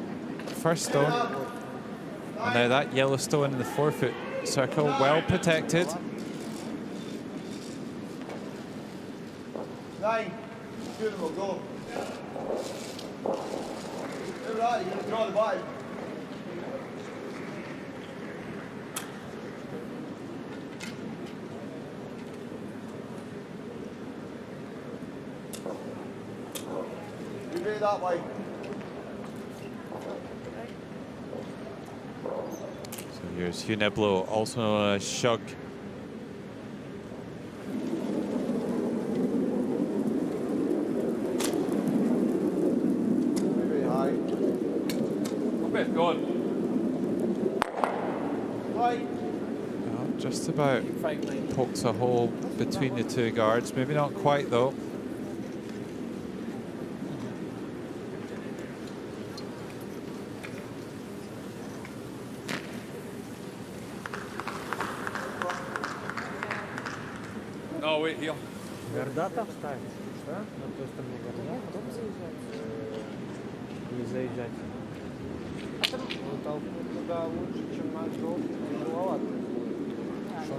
stone. And now that yellow stone in the forefoot circle, well protected. 9. Beautiful, go. You're right, you're going to draw the body. You be that way. So here's Huneblo, also known as Shug. Just about pokes a hole between the two guards. Maybe not quite though. No, wait here. Горда там ставить? Что? На той стороне горда? Нет, потом заезжать. Не заезжать. Ну, толкнуть туда лучше, чем на желтый. Тяжеловато.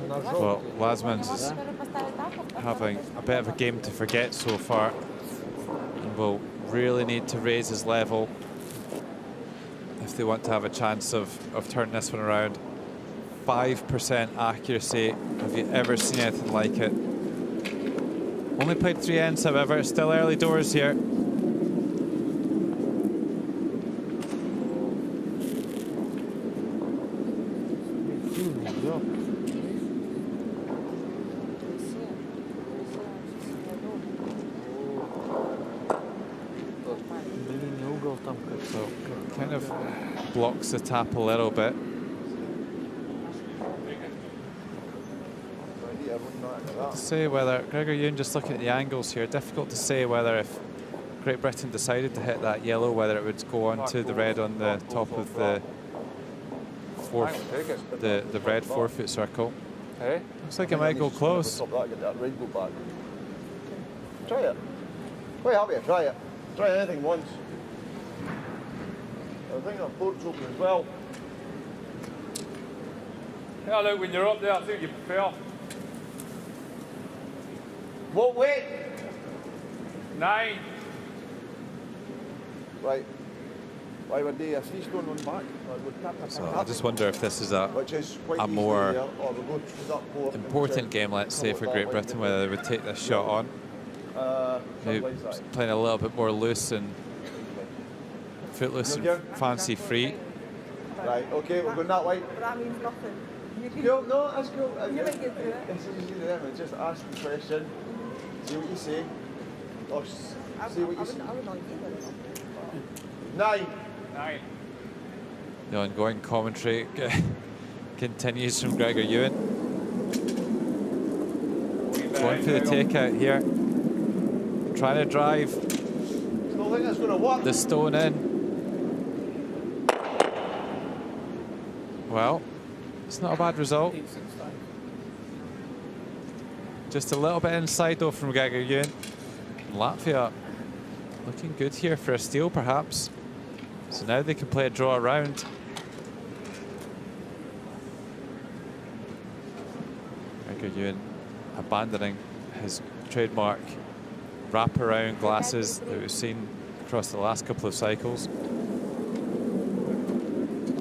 Well, Lasmans is having a bit of a game to forget so far, and will really need to raise his level if they want to have a chance of turning this one around. 5% accuracy. Have you ever seen anything like it? Only played 3 ends, however. Still early doors here. job. So kind of blocks the tap a little bit. To say whether Gregor Ewan, just looking at the angles here, difficult to say whether if Great Britain decided to hit that yellow, whether it would go on to the red on the top of the the red forfeit circle. Hey? Looks like it might go close. Try it. Quite happy to try it. Try anything once. I think that port's open as well. Yeah, look, when you're up there, I think you prefer. What weight? 9. Right. Why would they a 3-stone one back? So I just wonder if this is a more important game, let's say, for Great Britain, whether they would take this shot on. Maybe playing a little bit more loose and footloose and fancy free. Right, okay, we're going that way. But that means nothing. Cool, no, that's cool. You might get through it. It's easy to them, just ask the question, see what you say, or see what you say. I would not either. 9. 9. The ongoing commentary continues from Gregor Ewan. Going for the takeout here. Trying to drive Still think that's going to work. the stone in. Well, it's not a bad result. Just a little bit inside though from Gregor Ewan. Latvia looking good here for a steal perhaps. So now they can play a draw around. Gregor Ewan abandoning his trademark wrap-around glasses that we've seen across the last couple of cycles.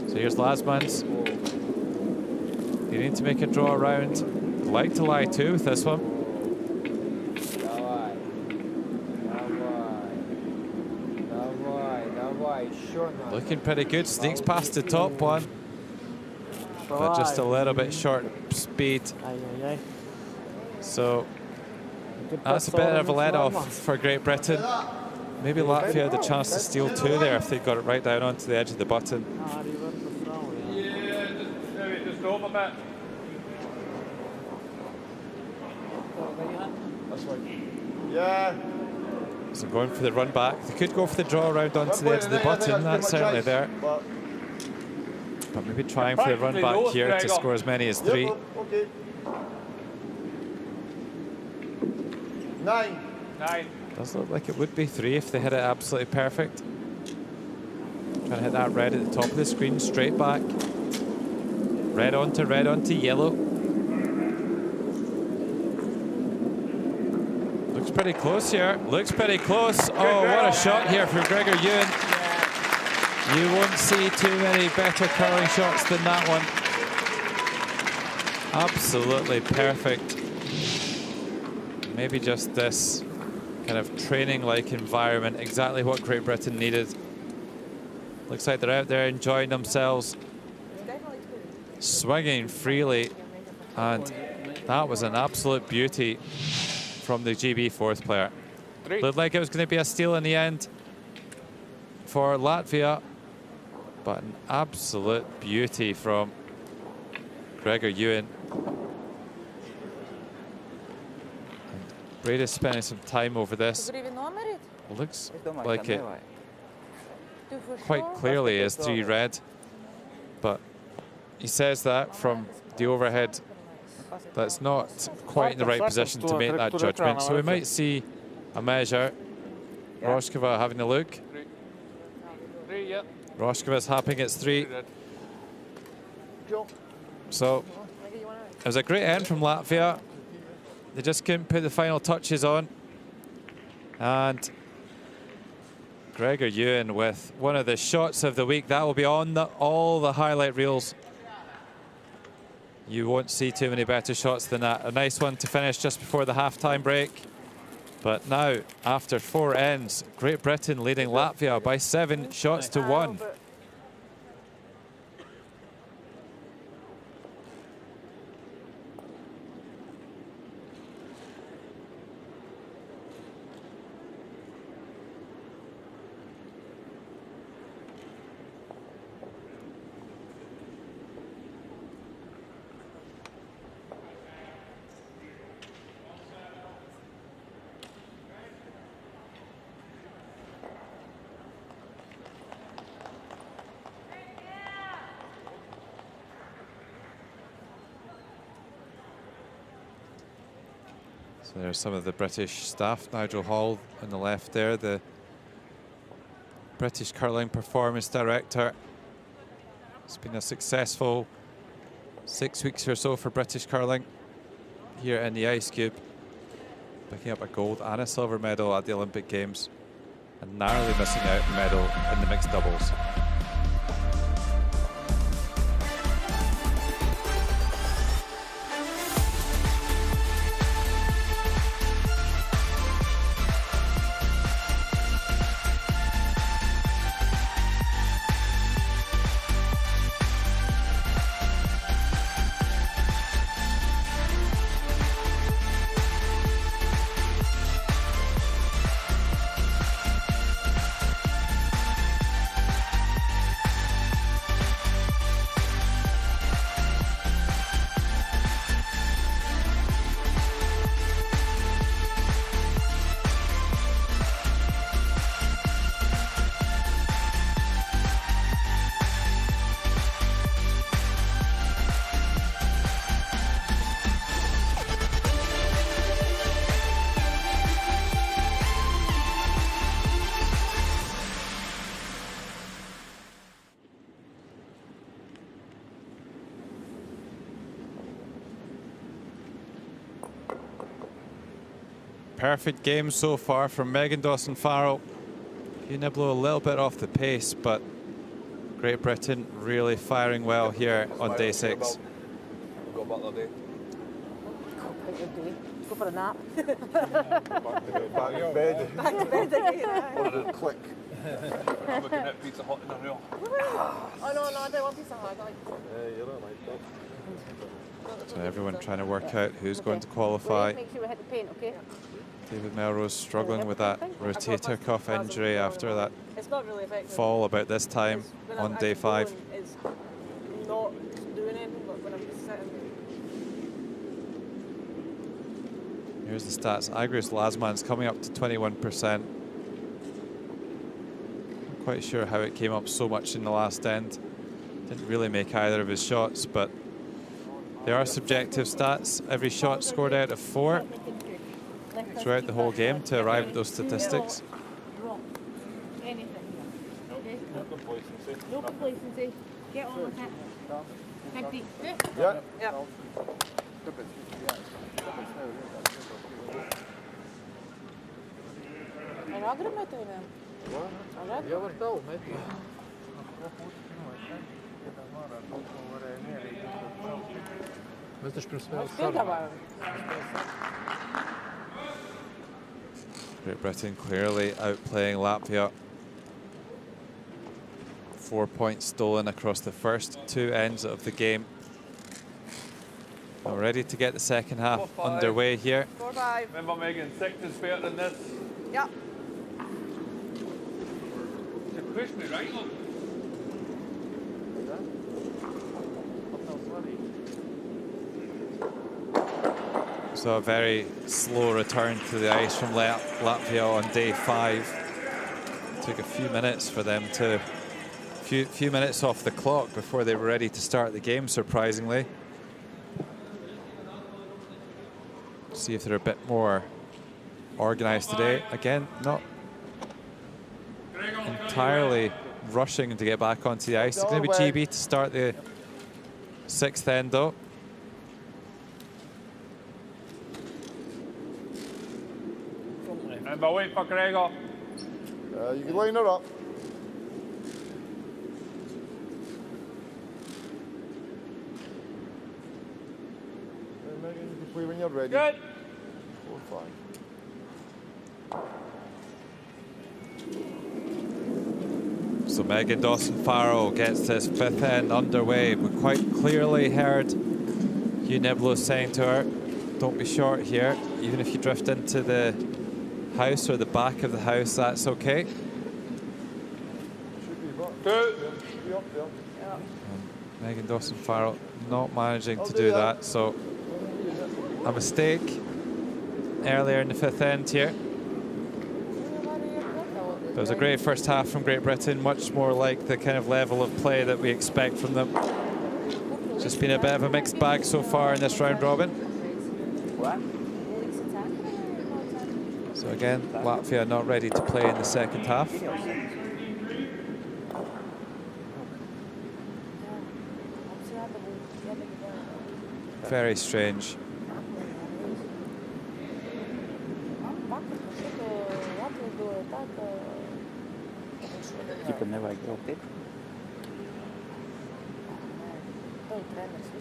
So here's Lasmans. You need to make a draw around. Like to lie too with this one. Looking pretty good, sneaks past the top one. But just a little bit short speed. So that's a bit of a let-off for Great Britain. Maybe Latvia had a chance to steal 2 there if they got it right down onto the edge of the button. Yeah, just over a bit. That's fine. Yeah. So going for the run back. They could go for the draw around onto the edge of the button, that's certainly there. But maybe trying for the run back here to score as many as 3. Okay. 9. 9. Does look like it would be 3 if they hit it absolutely perfect. Trying to hit that red at the top of the screen, straight back. Red onto yellow. Looks pretty close here. Looks pretty close. Oh, what a shot here from Gregor Ewan. You won't see too many better curling shots than that one. Absolutely perfect. Maybe just this kind of training-like environment, exactly what Great Britain needed. Looks like they're out there enjoying themselves, swinging freely, and that was an absolute beauty from the GB 4th player. Looked like it was going to be a steal in the end for Latvia, but an absolute beauty from Gregor Ewan. Brady's spending some time over this. Looks like it quite clearly is 3 red, but he says that from the overhead that's not quite in the right position to make that judgment. So we might see a measure. Roshkova having a look. Roshkova's happy it's 3. So it was a great end from Latvia. They just couldn't put the final touches on. And Gregor Ewan with one of the shots of the week. That will be on all the highlight reels. You won't see too many better shots than that. A nice one to finish just before the halftime break. But now, after 4 ends, Great Britain leading Latvia by 7 shots to 1. So there's some of the British staff. Nigel Hall on the left there, the British Curling Performance Director. It's been a successful 6 weeks or so for British curling here in the Ice Cube, picking up a gold and a silver medal at the Olympic Games and narrowly missing out a medal in the mixed doubles. Perfect game so far from Megan Dawson-Farrell. Niblo a little bit off the pace, but Great Britain really firing well here on day 6. Go back that day. Go for a nap. Back in bed. Back to bed again. Or click. I'm looking at pizza hot in a real. Oh no, I don't want pizza hot. You don't like that. So everyone trying to work out who's going to qualify. Make sure we hit the paint, okay? David Melrose struggling with that rotator cuff injury after that fall about this time on day 5. It's not doing anything, but when I'm just sitting. Here's the stats. Agrius Lasman's coming up to 21%. Not quite sure how it came up so much in the last end. Didn't really make either of his shots, but there are subjective stats. Every shot scored out of 4 throughout the whole game to arrive at those statistics. No complacency. Get on with it. Dig deep. Yeah. Yeah. En agora met hem. Ja, maar wel, met die. Mas das principais. Great Britain clearly outplaying Latvia. 4 points stolen across the first 2 ends of the game. Now ready to get the second half underway here. 4-5. Remember, Megan, 6 is better than this. Yeah. You pushed me right on. So a very slow return to the ice from Latvia on day 5. Took a few minutes for them to, few minutes off the clock before they were ready to start the game, surprisingly. See if they're a bit more organized today. Again, not entirely rushing to get back onto the ice. It's going to be GB to start the 6th end, though. And wait for Gregor. You can line her up. Megan, you can play when you're ready. Good. 4-5. So Megan Dawson-Farrell gets this 5th end underway. We quite clearly heard Hugh Niblo saying to her, don't be short here. Even if you drift into the house or the back of the house, that's okay. Megan Dawson-Farrell not managing to do that, so a mistake earlier in the 5th end here. It was a great first half from Great Britain, much more like the kind of level of play that we expect from them. Just been a bit of a mixed bag so far in this round robin. So again, Latvia not ready to play in the second half. Very strange.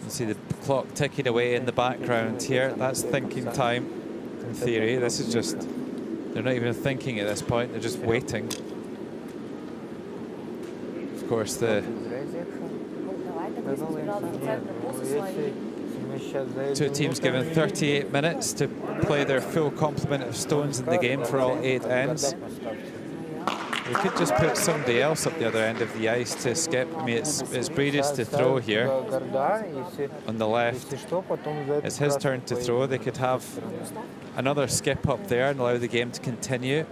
You see the clock ticking away in the background here. That's thinking time, in theory. This is just, they're not even thinking at this point, they're just waiting. Of course, the two teams given 38 minutes to play their full complement of stones in the game for all 8 ends. We could just put somebody else up the other end of the ice to skip. I mean, it's Breedis to throw here on the left. It's his turn to throw. They could have another skip up there and allow the game to continue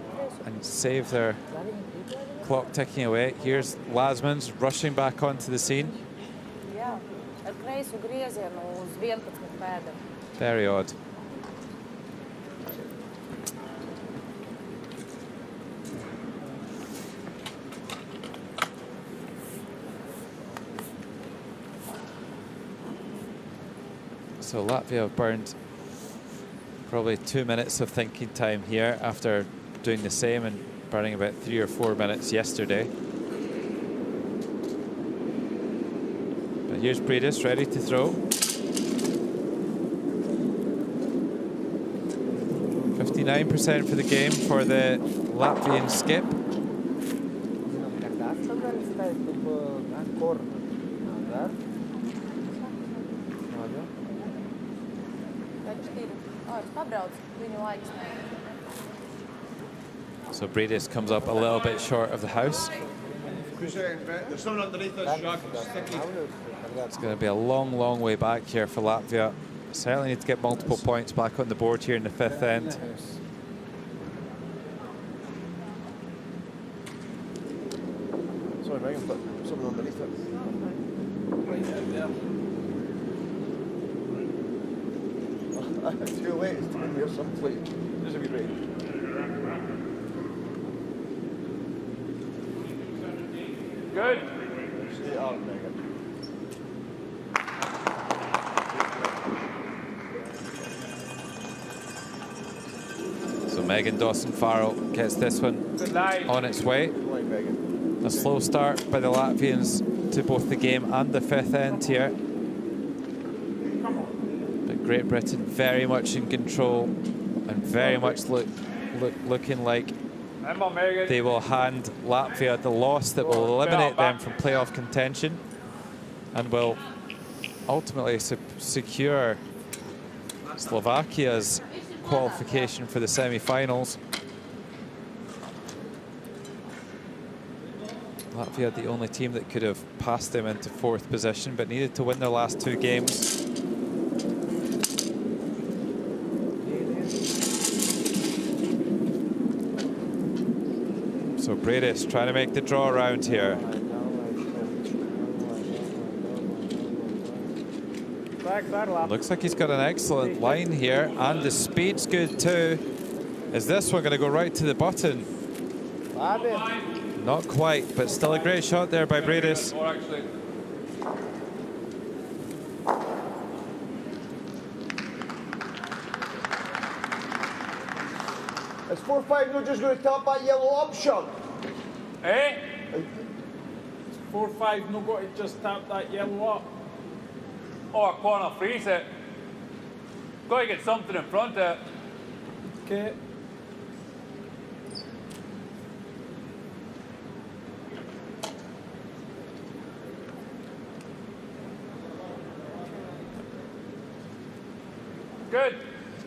and save their clock ticking away. Here's Lasmans rushing back onto the scene. Very odd. So Latvia have burned probably 2 minutes of thinking time here after doing the same and burning about 3 or 4 minutes yesterday. But here's Breedis ready to throw. 59% for the game for the Latvian skip. So Breedis comes up a little bit short of the house. It's going to be a long, long way back here for Latvia. Certainly need to get multiple points back on the board here in the 5th end. Sorry, Megan, but someone underneath it. Too late, it's time here, some plate. Just a wee break. Good. Stay up, Megan. So Megan Dawson-Farrell gets this one on its way. A slow start by the Latvians to both the game and the 5th end here. But Great Britain very much in control and very much looking like they will hand Latvia the loss that will eliminate them from playoff contention and will ultimately secure Slovakia's qualification for the semi-finals. Latvia, the only team that could have passed them into 4th position, but needed to win their last 2 games. So Breedis trying to make the draw around here. Looks like he's got an excellent line here, and the speed's good too. Is this one going to go right to the button? Not quite, but still a great shot there by Breedis. It's 4-5, no, just going to tap that yellow option. Eh? It's 4-5, no got to just tap that yellow up. Or corner freeze it. Got to get something in front of it. Okay. Good.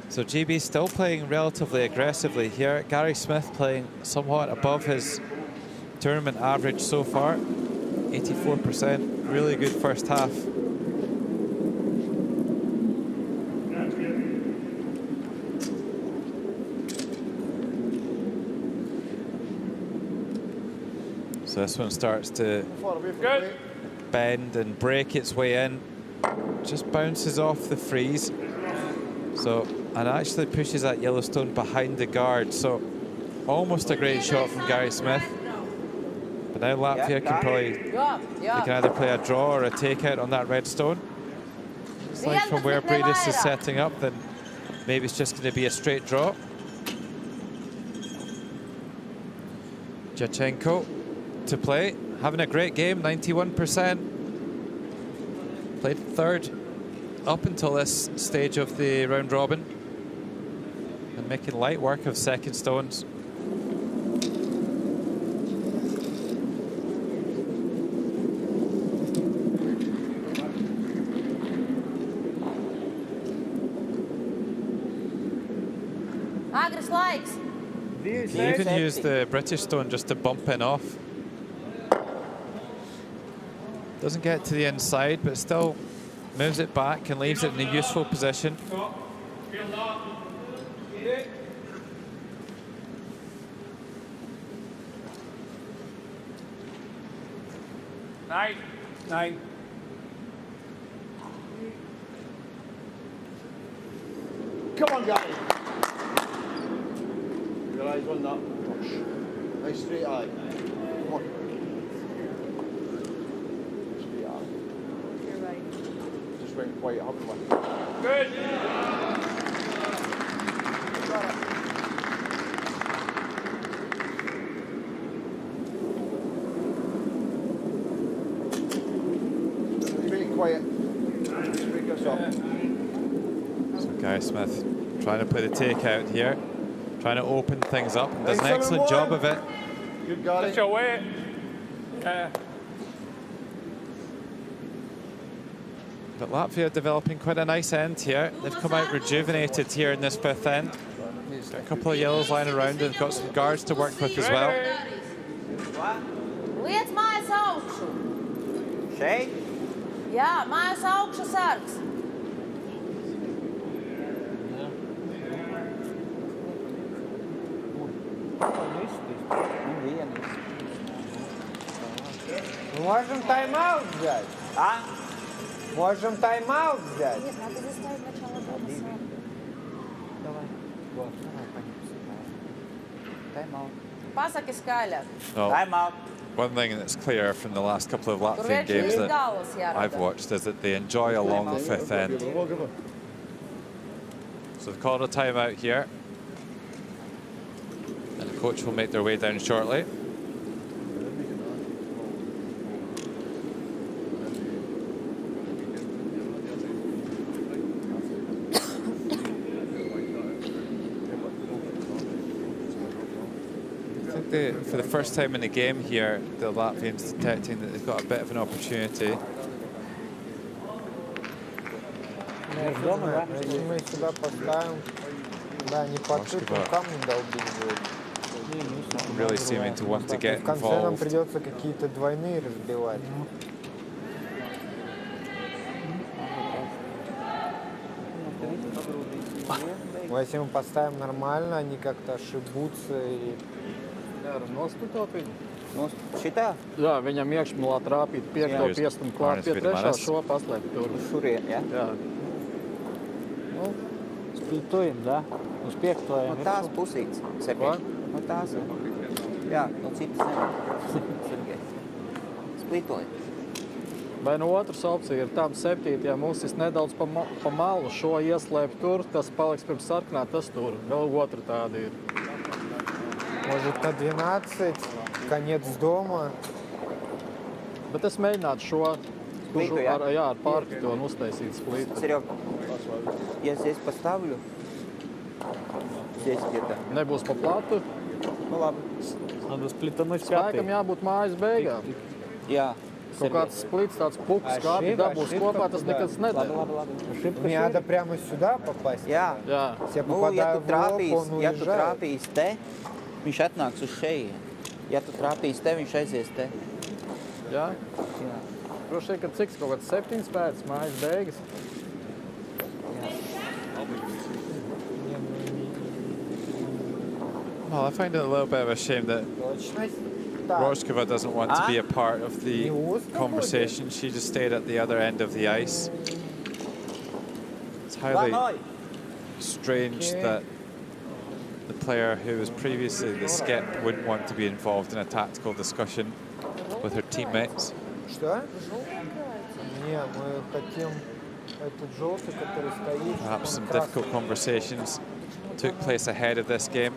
So GB still playing relatively aggressively here. Gary Smith playing somewhat above his tournament average so far. 84%, really good first half. So this one starts to bend and break its way in. Just bounces off the freeze. So and actually pushes that yellow stone behind the guard. So almost a great shot from Gary Smith. But now Latvia can probably, they can either play a draw or a takeout on that red stone. It's like from where Bredis is setting up, then maybe it's just going to be a straight draw. Jachenko to play, having a great game, 91%. Played third up until this stage of the round robin, and making light work of second stones. He even used the British stone just to bump in off. Doesn't get to the inside, but still moves it back and leaves it in a useful position. Nine. Come on, guys. Realise on that. Nice straight eye. Come on. Straight eye. You're right. Just went quiet, haven't we? Good. Really quiet. Break us up. So Gary Smith trying to play the takeout here, trying to open things up, and does an excellent job of it. Good, Gary. That's your way. But Latvia developing quite a nice end here. They've come out rejuvenated here in this fifth end. Got a couple of yellows lying around, and got some guards to work with as well. Liec mājas augšu. Šeit? Jā, mājas augšu sargs. Можем тайм-аут взять? А? Можем тайм-аут взять? Нет, надо заставить начало дома сам. Давай. Вот, давай, Time-out. Pasaki skaļāk. Time-out. One thing that's clear from the last couple of Latvian games that I've watched is that they enjoy a long fifth end. So they've called a timeout here, and the coach will make their way down shortly. For the first time in the game here, the Latvians detecting that they've got a bit of an opportunity. Если мы сюда поставим, да, не под тыком камнем долбить будет. Really seeming to want to get В конце нам involved. придется какие-то двойные разбивать. Но если мы поставим нормально, они как-то ошибутся и... Nostutot viņu. Šitā? Jā, viņam iekšmalā trāpīt piekto piestumu klāt pie trešā, šo paslēpt tur. Šurien, ja? Jā. Nu, splitujam, da? Uz piektojam. No tās pusītes, Sergej. No tās, jā, no citas nevar. Sergej. Splitujam. Vai no otras opcija ir tam septītajam uzsist nedaudz pa malu, šo ieslēpt tur, tas paliks pirms sarkanā, tas tur. Vēl otra tāda ir. Может, на 12, конец дома. Bet es mēģinātu šo ar pārki to uztaisīt splītu. Серег, я здесь поставлю. Здесь где-то. Nebūs pa platu. Nu, labi. Spēkam jābūt mājas beigām. Jā. Kaut kāds splits, tāds puks, kāpi dabūs kopā, tas nekas nedara. Мне надо прямо сюда попасть? Jā. Jā. Я попадаю в лоб, он ja tu уезжает. trāpīs te, viņš atnāks uz šejieni. Ja tu trāpīs te, viņš aizies te. Jā? Jā. Droši vien, ka cik kaut kāds 7 pēc mājas beigas. Well, I find it a little bit of a shame that Roshkova doesn't want to be a part of the conversation. She just stayed at the other end of the ice. It's highly strange that the player who was previously the skip wouldn't want to be involved in a tactical discussion with her teammates. Что? Не, мы хотим этот желтый, который стоит. Perhaps some difficult conversations took place ahead of this game,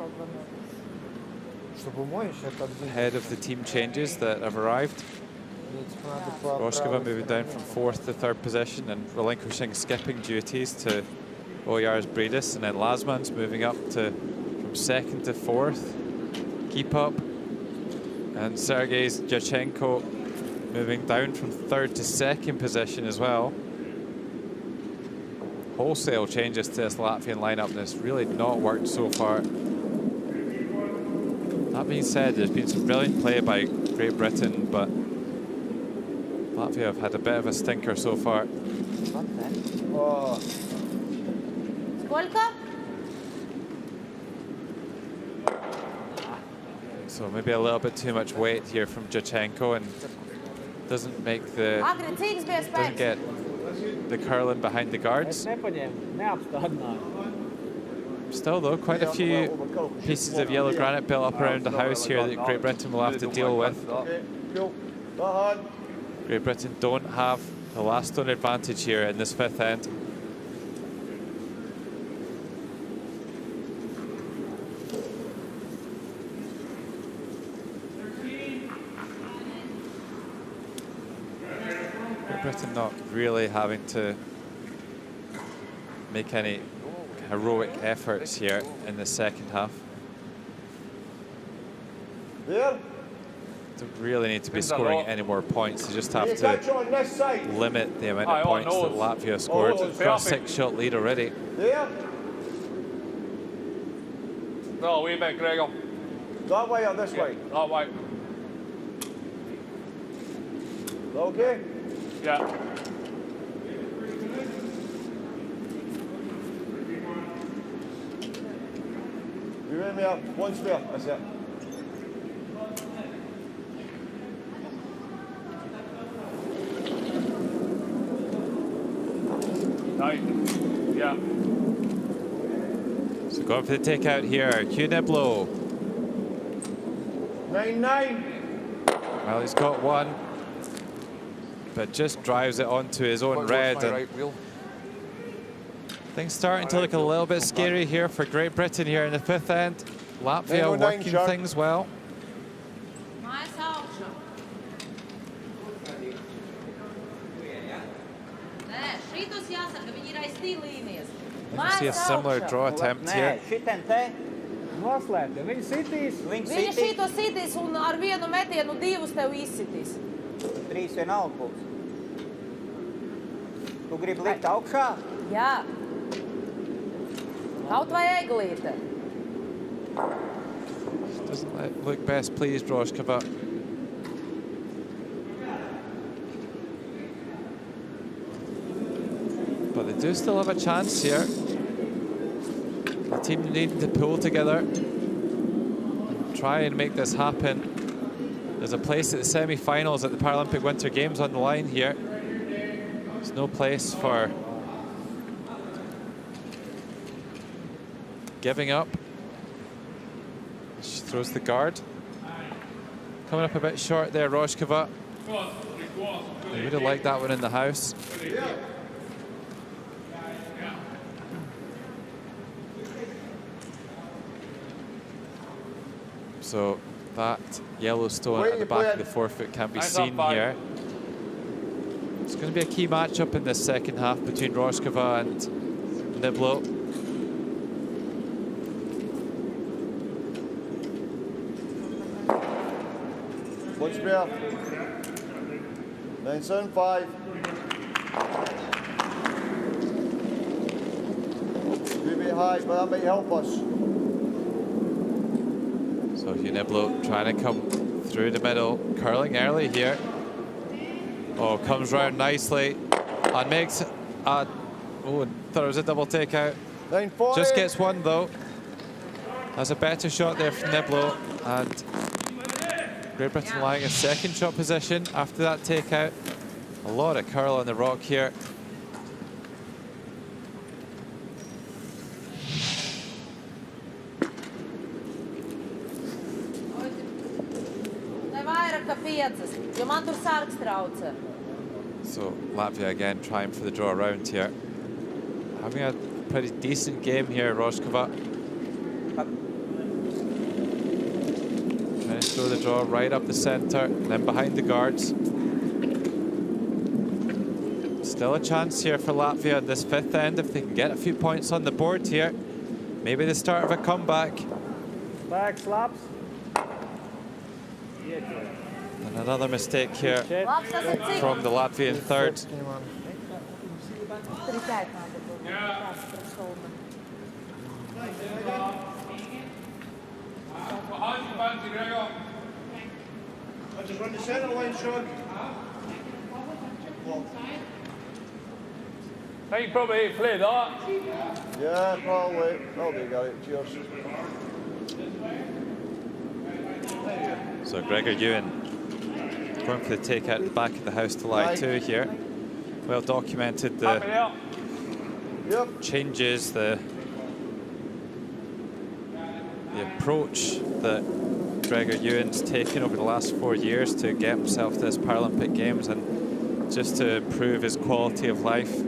ahead of the team changes that have arrived. Roshkova moving down from 4th to 3rd position and relinquishing skipping duties to Oyars Bredis, and then Lasmans moving up from 2nd to 4th. Keep up. And Sergei Jachenko moving down from 3rd to 2nd position as well. Wholesale changes to this Latvian lineup, and it's really not worked so far. That being said, there's been some brilliant play by Great Britain, but Latvia have had a bit of a stinker so far. So maybe a little bit too much weight here from Jachenko, and doesn't make the doesn't get the curling behind the guards. Still though, quite a few pieces of yellow granite built up around the house here that Great Britain will have to deal with. Great Britain don't have the last stone advantage here in this 5th end. Great Britain not really having to make any heroic efforts here in the 2nd half. Don't really need to be scoring any more points. You just have to limit the amount of points that Latvia scored. We've got a 6-shot lead already. No, way back, Gregor. That way or this way? That way. Okay? Yeah. You in there? One spare, that's it. Yeah. So going for the takeout here, Niblo. 9-9. Well, he's got one, but just drives it onto his own red. And things starting to look a little bit scary here for Great Britain here in the 5th end. Latvia working things well. I see a similar draw attempt here. Noslēpti. Viņi šito sitīs un ar vienu metienu 2 tev izsitīs. 3 vienalga būs. Tu gribi likt augšā? Jā. Kaut vai eglīte. Doesn't look best pleased, Roshkova. But they do still have a chance here. The team need to pull together and try and make this happen. There's a place at the semi-finals at the Paralympic Winter Games on the line here. There's no place for giving up. She throws the guard. Coming up a bit short there, Roshkova. I would have liked that one in the house. So that yellow stone at the back of the forefoot can be seen here. It's going to be a key matchup in this 2nd half between Roshkova and Niblo. One spare. 9-7-5. Be a bit high, but that might help us. So Niblo trying to come through the middle, curling early here. Oh, comes round nicely and makes a, oh, thought it was a double takeout. 9-40. Just gets one though. That's a better shot there from Niblo, and Great Britain lying in 2nd shot position after that takeout. A lot of curl on the rock here. So Latvia again trying for the draw around here. Having a pretty decent game here, Roskova. Trying to throw the draw right up the centre, and then behind the guards. Still a chance here for Latvia in this fifth end if they can get a few points on the board here. Maybe the start of a comeback. Back slaps. And another mistake here from the Latvian third. I just run the centre line, Sean. I think probably play that. Yeah, probably. That'll be great. Cheers. So Gregor Ewan going for the take out the back of the house to lie 2 here. Well documented the changes, the approach that Gregor Ewan's taken over the last 4 years to get himself to this Paralympic Games and just to improve his quality of life.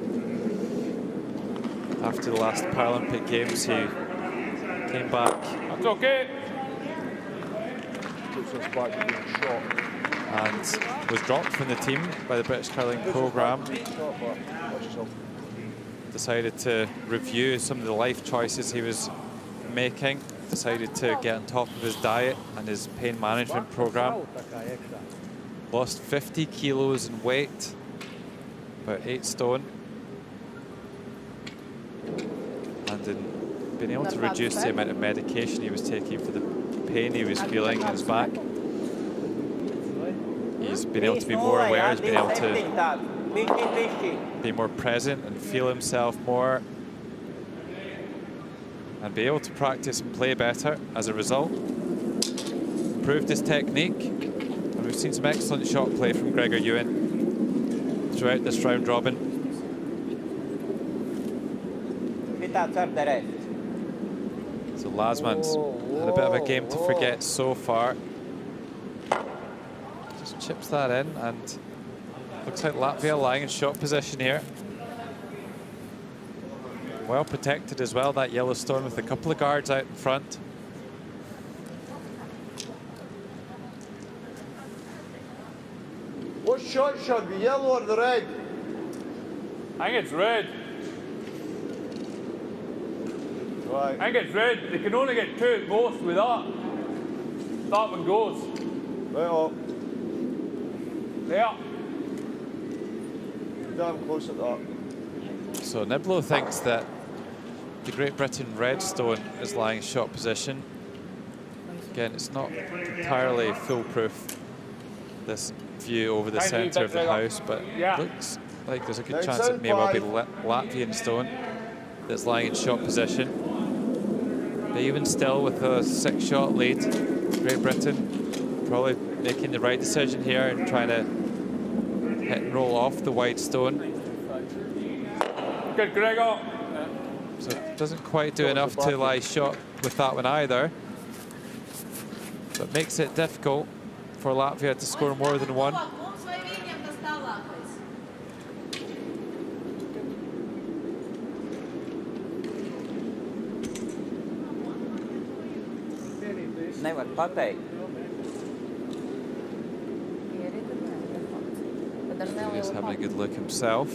After the last Paralympic Games, he came back. That's okay. And was dropped from the team by the British Curling Programme. Decided to review some of the life choices he was making. Decided to get on top of his diet and his pain management programme. Lost 50 kilos in weight, about 8 stone. And been able to reduce the amount of medication he was taking for the pain he was feeling in his back. He's been able to be more aware, he's been able to be more present and feel himself more and be able to practice and play better as a result. Improved his technique, and we've seen some excellent shot play from Gregor Ewan throughout this round robin. So Lasman's had a bit of a game to forget so far. Just chips that in, and looks like Latvia lying in shot position here. Well protected as well, that yellow stone, with a couple of guards out in front. What shot should be, yellow or the red? I think it's red. Right. I think it's red. They can only get 2 at most with that. That one goes. Right up. Yeah. Damn close at that. So Niblo thinks that the Great Britain red stone is lying in shot position. Again, it's not entirely foolproof, this view over the centre of the house, but it looks like there's a good chance it may well be Latvian stone that's lying in shot position. But even still, with a 6-shot lead, Great Britain probably making the right decision here and trying to hit and roll off the wide stone. Good, Gregor. So it doesn't quite do enough to lie shot with that one either. But makes it difficult for Latvia to score more than one. Nevar pateikt. He's having a good look himself.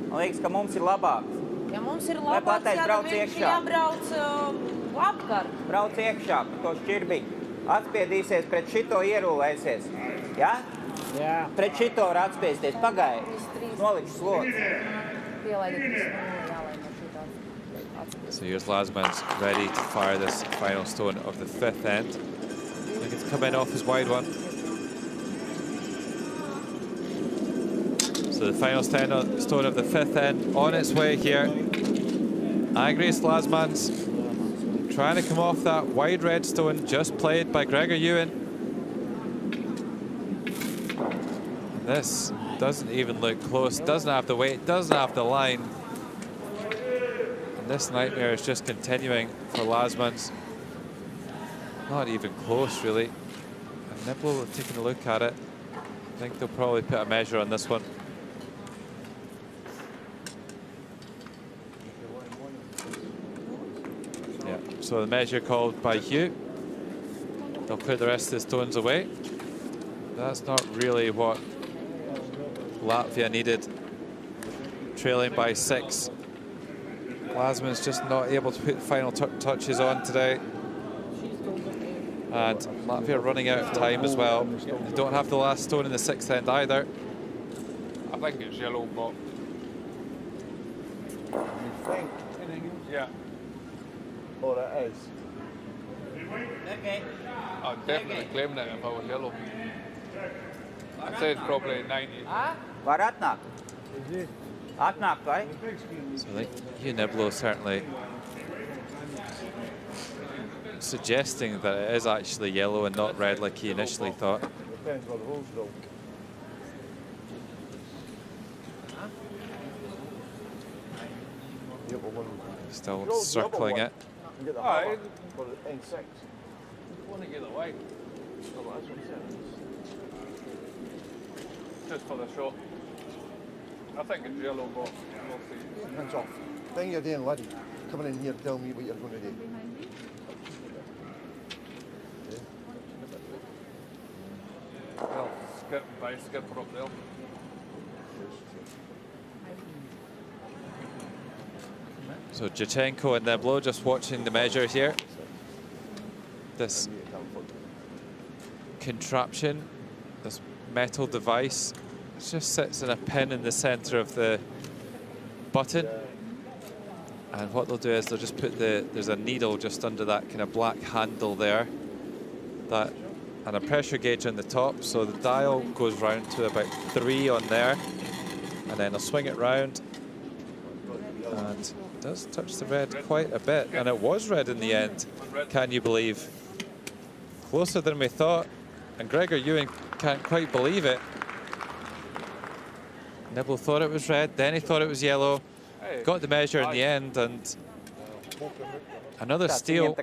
Man liekas, ka mums ir labāks. Ja mums ir labāks, tad vienkārši jābrauc apkārt. Brauc iekšā, pa to šķirbiņu. Atspiedīsies pret šito ierulēsies. Ja? Jā. Pret šito var atspiesties. Pagaidi. Noliks slots. So here's Lasman's ready to fire this final stone of the 5th end. Look, it's coming off his wide one. So the final stone of the 5th end on its way here. Agrius Lasman's trying to come off that wide red stone just played by Gregor Ewan. And this doesn't even look close, doesn't have the weight, doesn't have the line. And this nightmare is just continuing for Lasman's. Not even close, really. And Niblo taking a look at it. I think they'll probably put a measure on this one. Yeah, so the measure called by Hugh. They'll put the rest of the stones away. That's not really what Latvia needed. Trailing by 6. Glasman's just not able to put final touches on today. And Latvia running out of time as well. They don't have the last stone in the 6th end either. I think it's yellow, but... You think? Yeah. Oh, that is. Okay. I'd definitely claim that if I was yellow. I'd say it's probably 90. Var atnākt? Atnākt, vai? So I think Hugh Niblo certainly suggesting that it is actually yellow and not red like he initially thought. Depends where the holes go. Still circling it. Get the Alright. for the N6. I want to get away. Oh, well, that's what I'm saying. Just for the shot. I think it's yellow, but we'll see. Hands off. Thing you're doing, laddie. Coming in here, tell me what you're going to do. Well, skip her up there. So Jachenko and Niblo just watching the measure here. This contraption, this metal device, it just sits in a pin in the center of the button. And what they'll do is they'll just put there's a needle just under that kind of black handle there, and a pressure gauge on the top. So the dial goes round to about 3 on there, and then they'll swing it round, and it does touch the red quite a bit. And it was red in the end, can you believe? Closer than we thought, and Gregor Ewing can't quite believe it. Nibble thought it was red, then he thought it was yellow. Got the measure in the end, and another steal.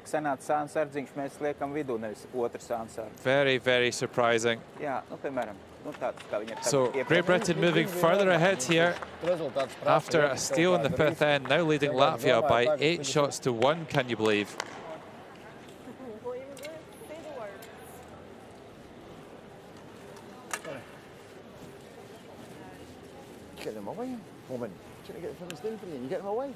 Very, very surprising. So Great Britain moving further ahead here after a steal in the 5th end, now leading Latvia by 8 shots to 1, can you believe? Get them away, woman. Trying to get from the steam for you. You get them away.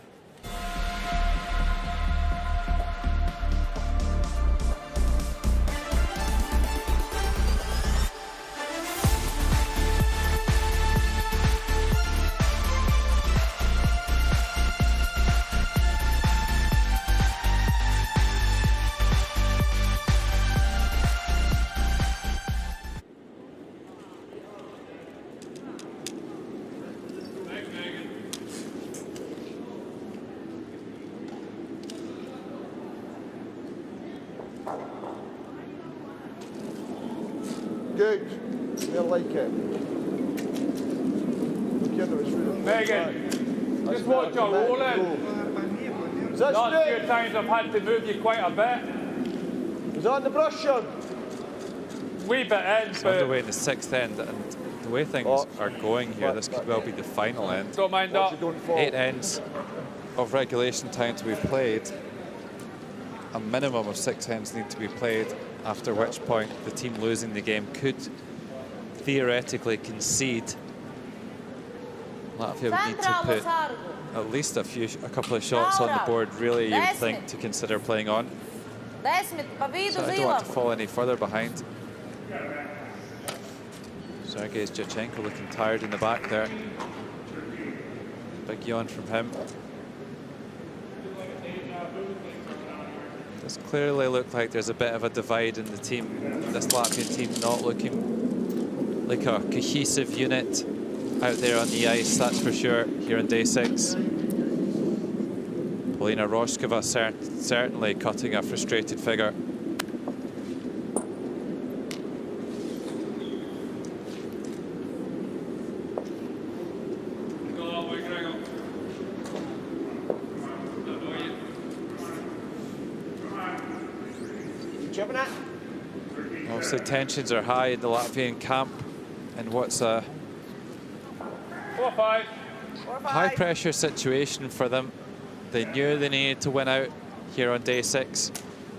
Good. They'll like it. Megan, just watch your rolling. Last few times I've had to move you quite a bit. Is that on the brush, Sean? Wee bit in, It's but... underway in the 6th end, and the way things are going here, this could well be the final end. Don't mind that. 8 ends of regulation time to be played. A minimum of 6 ends need to be played, after which point the team losing the game could theoretically concede. Latvia would need to put at least a couple of shots on the board, really, you would think, to consider playing on. So I don't want to fall any further behind. Sergei Jachenko looking tired in the back there. Big yawn from him. Does clearly look like there's a bit of a divide in the team. This Latvian team not looking like a cohesive unit out there on the ice, that's for sure, here on day 6. Polina Roshkova certainly cutting a frustrated figure. Obviously tensions are high in the Latvian camp in what's a 4-5. high-pressure situation for them. They knew they needed to win out here on day 6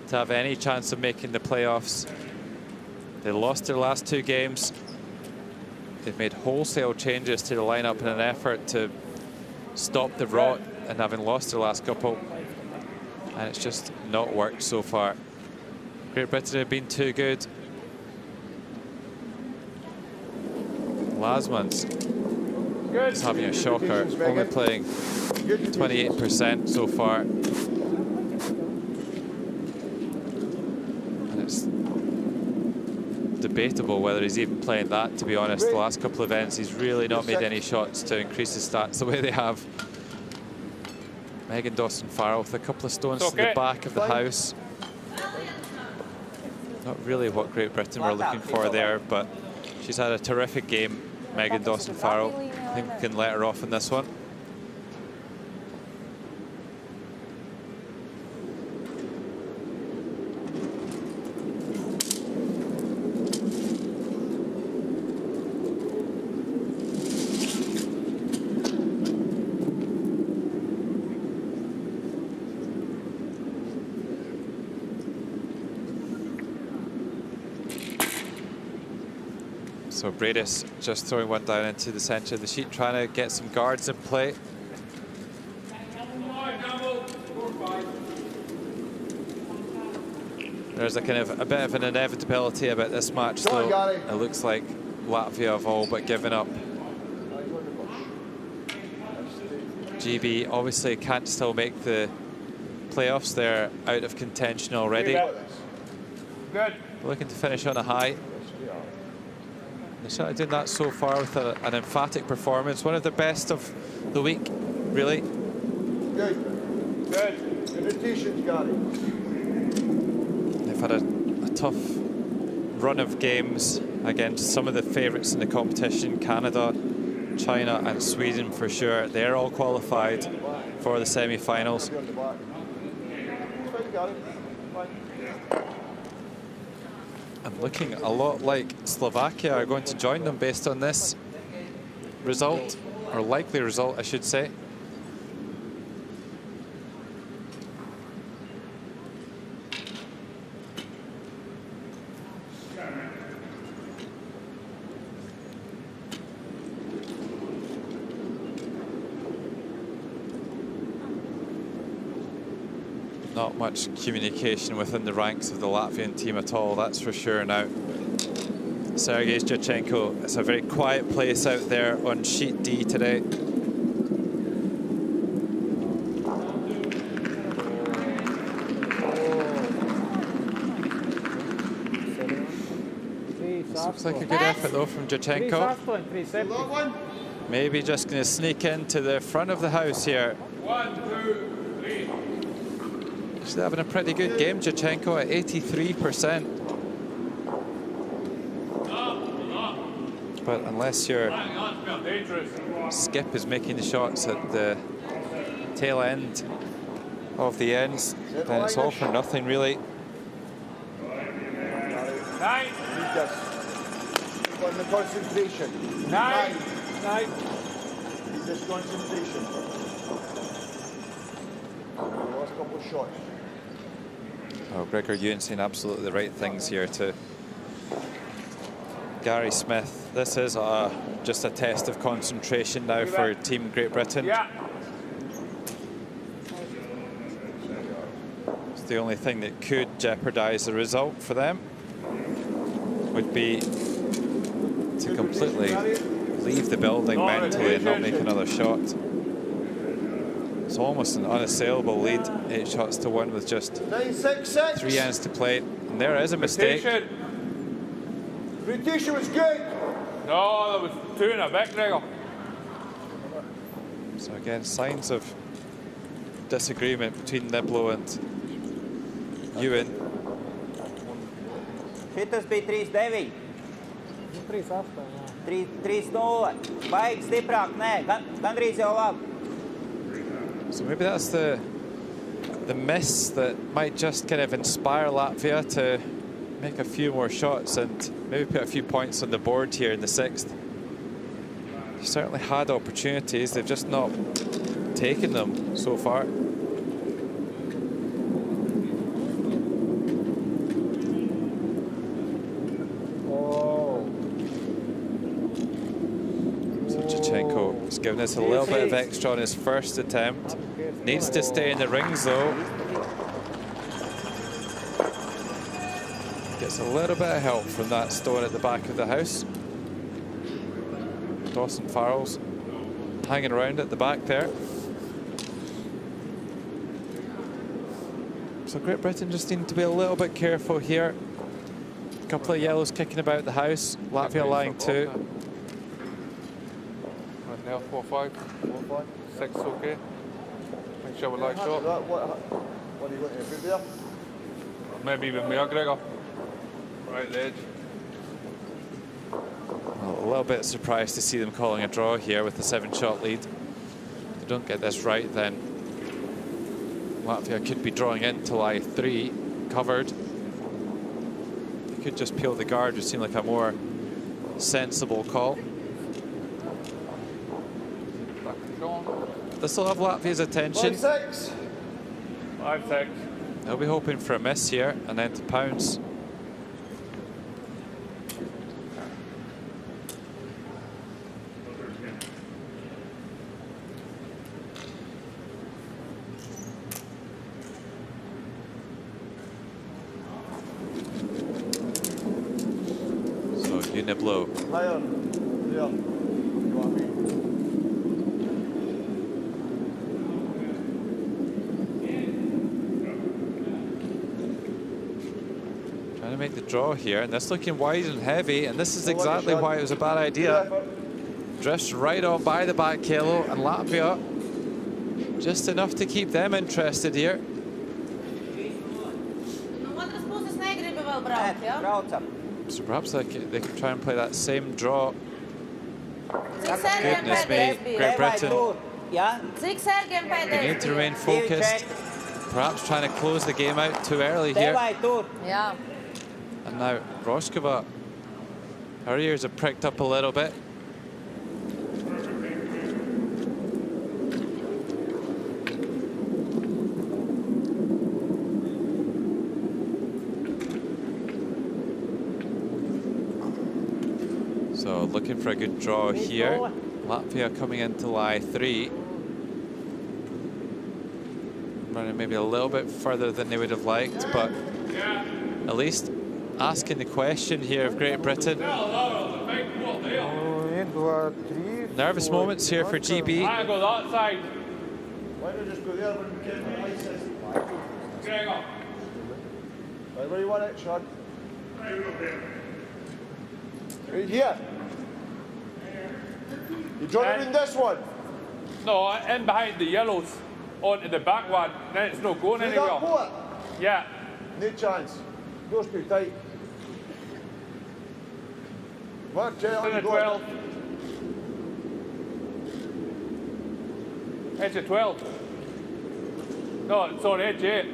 to have any chance of making the playoffs. They lost their last 2 games. They've made wholesale changes to the lineup in an effort to stop the rot, and having lost their last couple, and it's just not worked so far. Great Britain have been too good. Lasman's is having a shocker, only playing 28% so far. And it's debatable whether he's even playing that, to be honest. The last couple of events, he's really not made any shots to increase his stats the way they have. Megan Dawson-Farrell with a couple of stones to the back of the house. Not really what Great Britain were looking for there, but she's had a terrific game, Megan Dawson-Farrell. I think we can let her off in this one. So Bradis just throwing one down into the centre of the sheet, trying to get some guards in play. There's a kind of a bit of an inevitability about this match, though. It looks like Latvia have all but given up. GB obviously can't still make the playoffs. They're out of contention already. Good. Looking to finish on a high. They're certainly doing that so far with an emphatic performance. One of the best of the week, really. Good. Good. Invitations, got it. They've had a tough run of games against some of the favourites in the competition. Canada, China and Sweden for sure. They're all qualified for the semi-finals. And looking a lot like Slovakia are going to join them based on this result, or likely result, I should say. Not much communication within the ranks of the Latvian team at all, that's for sure now. Sergei Zhirchenko, it's a very quiet place out there on sheet D today. This looks like a good effort though from Zhirchenko. Maybe just going to sneak into the front of the house here. 1, 2, 3. She's having a pretty good game, Zhirchenko, at 83%. But unless your skip is making the shots at the tail end of the ends, then it's all for nothing, really. 9. On the concentration. 9. Just concentration. Last couple of shots. Oh, Gregor Ewan saying absolutely the right things here to Gary Smith. This is just a test of concentration now for Team Great Britain. Yeah. It's the only thing that could jeopardise the result for them would be to completely leave the building mentally and not make another shot. It's almost an unassailable lead, 8 shots to 1 with just 3 ends to play. And there is a mistake. Rotation was good. No, there was 2 and a bit, Gregor. So again, signs of disagreement between Niblo and Ewan. Šitas bija 3-9. 3-0. Baigi stiprāk, nē, gandrīz jau labi. So maybe that's the miss that might just kind of inspire Latvia to make a few more shots and maybe put a few points on the board here in the 6th. They've certainly had opportunities, they've just not taken them so far. He's given us a little bit of extra on his first attempt. Needs to stay in the rings though. Gets a little bit of help from that stone at the back of the house. Dawson Farrell's hanging around at the back there. So Great Britain just need to be a little bit careful here. A couple of yellows kicking about the house. Latvia lying 2. Now 4-5. 4-5. 6 okay. Make sure we like shot. What are you looking at there? Maybe even me, Gregor. Right at the edge. Well, a little bit surprised to see them calling a draw here with the 7-shot lead. If they don't get this right, then Latvia could be drawing into lie 3 covered. They could just peel the guard, which seemed like a more sensible call. This will have Latvia's attention. 5-6. 5-6. They'll be hoping for a miss here and then to pounce. So Uniblow. High on. Yeah. Make the draw here, and that's looking wide and heavy, and this is exactly why it was a bad idea. Drifts right on by the back yellow, and Latvia just enough to keep them interested here. So perhaps they could try and play that same draw. Goodness me, Great Britain. They need to remain focused. Perhaps trying to close the game out too early here. Yeah. And now Roskova, her ears have pricked up a little bit. So looking for a good draw here. Latvia coming into lie 3. Running maybe a little bit further than they would have liked, but at least asking the question here of Great Britain. Nervous moments here for GB. I go that side. Why don't you just go there when we get the light system? Right, where do you want it, Sean? Right here. You join in this one? No, in behind the yellows, onto the back one. Then it's not going anywhere. Yeah. No chance. Goes too tight. Come on, Jay, on you 12. Edge of 12. No, it's on edge 8.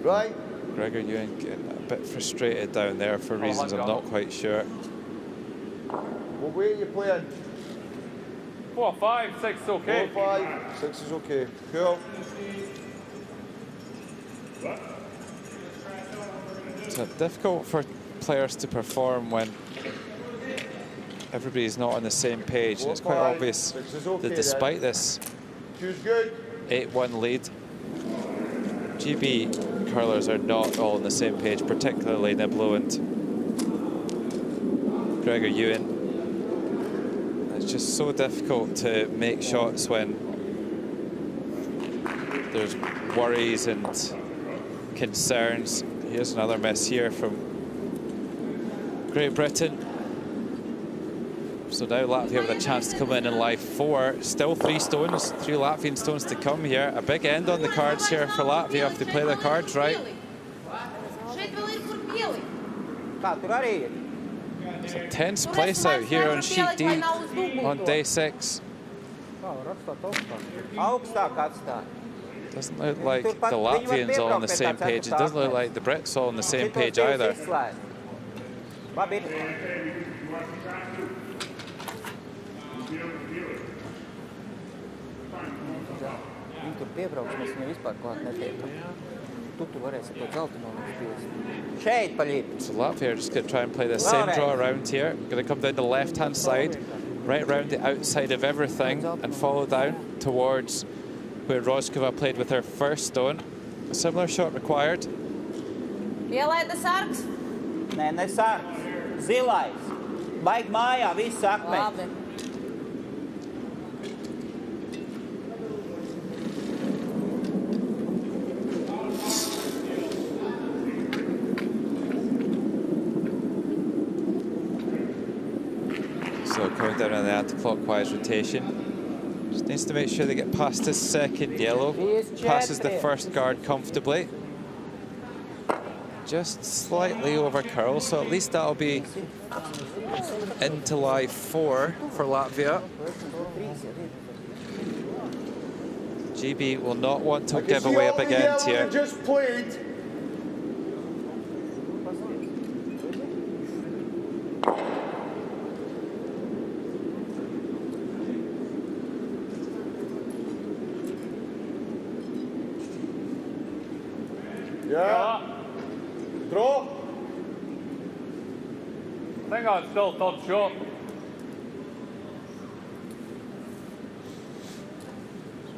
Right. Gregor Ewan getting a bit frustrated down there for reasons I'm not quite sure. What way are you playing? 4, 5, 6 is okay. 4, 5, 6 is okay. Cool. It's difficult for players to perform when everybody's not on the same page, and it's quite obvious that despite this 8-1 lead, GB curlers are not all on the same page, particularly Niblo and Gregor Ewan. It's just so difficult to make shots when there's worries and concerns. Here's another miss here from Great Britain. So now Latvia with a chance to come in lie 4. Still 3 stones, 3 Latvian stones to come here. A big end on the cards here for Latvia if they play their cards right. It's a tense place out here on sheet D on day 6. Doesn't look like the Latvians all on the same page. It doesn't look like the Brits all on the same page either. So Latvia are just going to try and play the same draw around here. Going to come down the left-hand side, right around the outside of everything, and follow down towards where Roskova played with her first stone. A similar shot required. Ielaida sargs? Nē, ne sargs. Zilais. Baig mājā, viss akmeņi. Labi. So coming down on the anti-clockwise rotation. Just needs to make sure they get past his second yellow. Passes the first guard comfortably. Just slightly over curl, so at least that'll be into lie 4 for Latvia. GB will not want to give away a big end here. Just played. Yeah. Draw. I think I'd still third shot.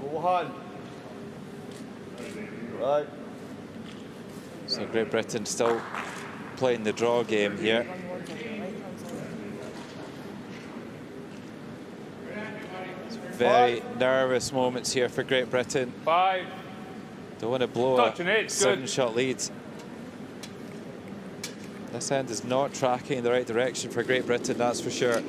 Go on. Right. So Great Britain still playing the draw game here. Very nervous moments here for Great Britain. 5. Don't want to blow a 7-shot lead. This end is not tracking in the right direction for Great Britain, that's for sure.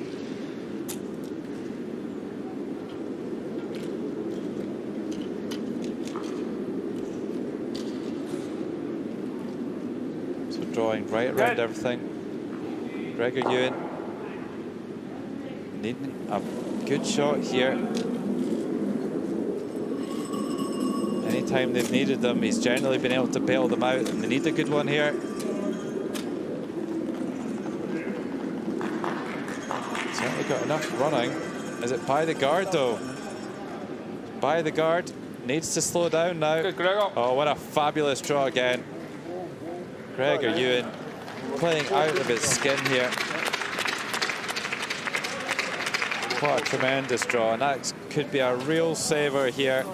So drawing right around everything. Gregor Ewan needing a good shot here. Anytime they've needed them, he's generally been able to bail them out, and they need a good one here. Certainly got enough running. Is it by the guard though? By the guard. Needs to slow down now. Good, Gregor. Oh, what a fabulous draw again. Gregor Ewan playing out of his skin here. What a tremendous draw, and that could be a real saver here.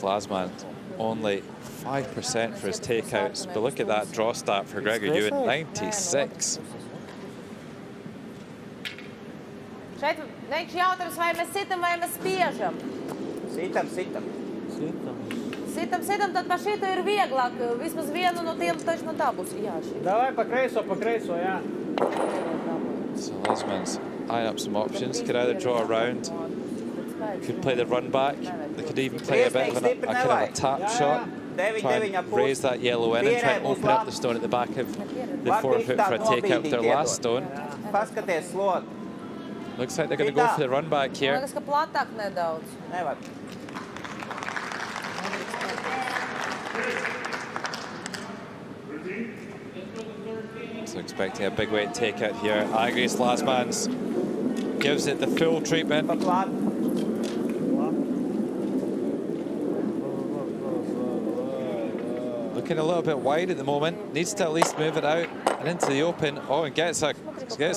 Lasman only 5% for his takeouts, but look at that draw stat for Gregor Ewan, 96. Šeit vienkārši jautājums, vai mēs sitam vai mēs spiežam? Sitam. Sitam, tad pa šito ir vieglāk. Vismaz vienu no tiem taču man tā būs. Jā, šī. Davai pa kreiso, jā. So Lasman's eyeing up some options. Could either draw around, could play the run back. They could even play a bit of a kind of a tap shot. Try and raise that yellow in and try and open up the stone at the back of the forefoot for a takeout with their last stone. Looks like they're going to go for the run back here. Man liekas, ka platāk nedaudz. Nevar. So expecting a big weight takeout here. Agris Lasmans gives it the full treatment. Looking a little bit wide at the moment. Needs to at least move it out and into the open. Oh, and gets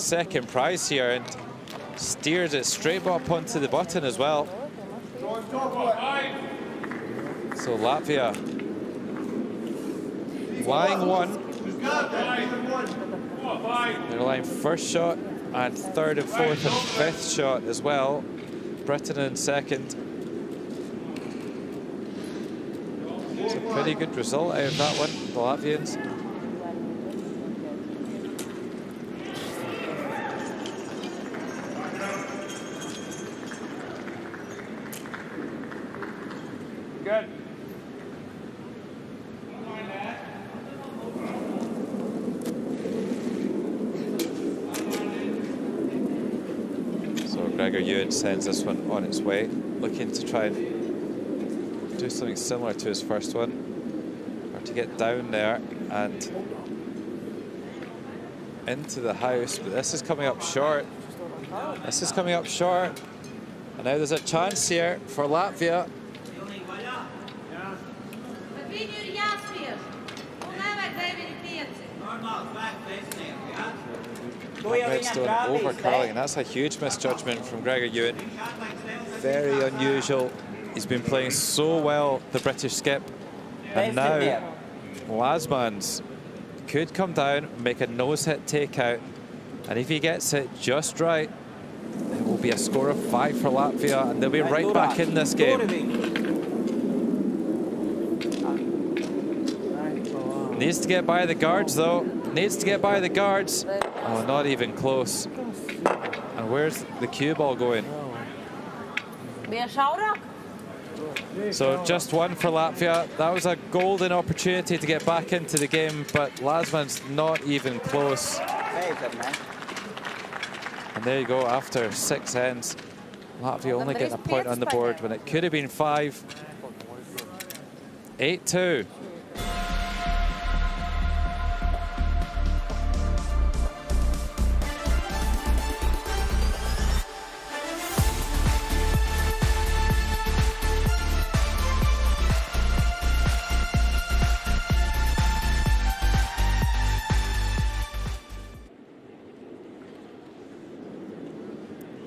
second prize here and steers it straight up onto the button as well. So Latvia lying 1. They're lying first shot and third and fourth and fifth shot as well. Britain in second. It's a pretty good result out of that one, the Latvians. Good. Gregor Ewan sends this one on its way, looking to try and do something similar to his first one, or to get down there and into the house, but this is coming up short. This is coming up short. And now there's a chance here for Latvia. Redstone over curling, and that's a huge misjudgment from Gregor Ewan. Very unusual. He's been playing so well, the British skip. And now Lasmans could come down, make a nose-hit takeout, and if he gets it just right, it will be a score of 5 for Latvia, and they'll be right back in this game. Needs to get by the guards, though. Needs to get by the guards. Oh, not even close. And where's the cue ball going? So just one for Latvia. That was a golden opportunity to get back into the game, but Lasman's not even close. And there you go, after 6 ends, Latvia only getting a point on the board when it could have been 5. 8-2.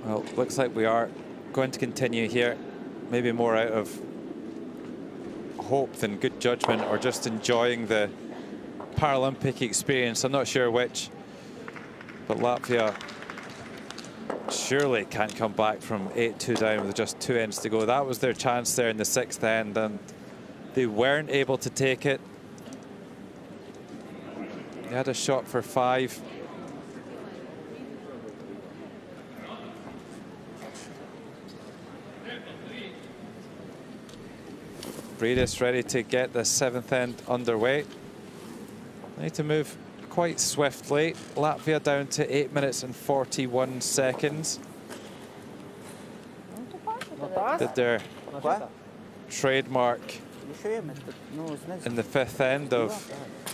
Well, looks like we are going to continue here, maybe more out of hope than good judgment, or just enjoying the Paralympic experience. I'm not sure which, but Latvia surely can't come back from 8-2 down with just 2 ends to go. That was their chance there in the 6th end, and they weren't able to take it. They had a shot for 5. Breedis ready to get the 7th end underway. They need to move quite swiftly. Latvia down to 8 minutes and 41 seconds. Did their trademark in the 5th end of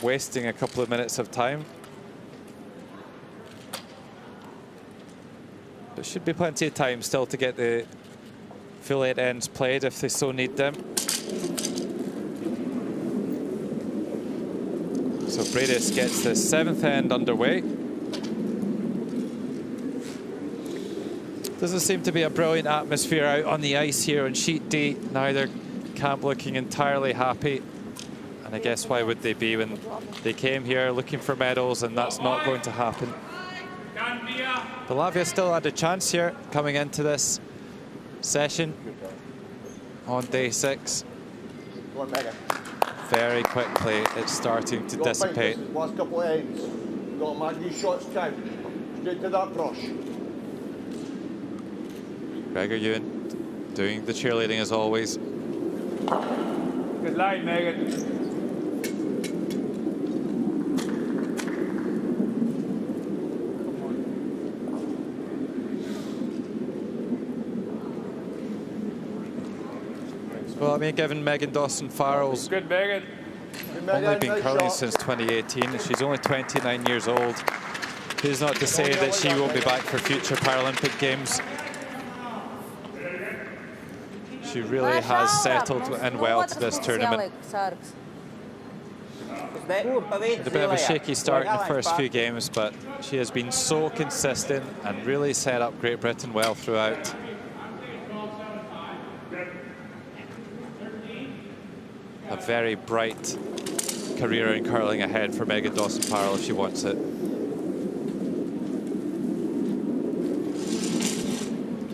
wasting a couple of minutes of time. There should be plenty of time still to get the full 8 ends played if they so need them. So Breidis gets the 7th end underway. Doesn't seem to be a brilliant atmosphere out on the ice here on sheet D. Neither camp looking entirely happy. And I guess why would they be when they came here looking for medals, and that's not going to happen. But Latvia still had a chance here coming into this session on day 6. Very quickly, it's starting to dissipate. Last couple of ends. Don't imagine these shots count. Straight to that brush. Gregor Ewan doing the cheerleading as always. Good line, Megan. Well, I mean, given Megan Dawson-Farrell's good, Megan. Only been curling since 2018. She's only 29 years old. Who's not to say that she won't be back for future Paralympic Games? She really has settled in well to this tournament. A bit of a shaky start in the first few games, but she has been so consistent and really set up Great Britain well throughout. A very bright career in curling ahead for Megan Dawson-Farrell if she wants it.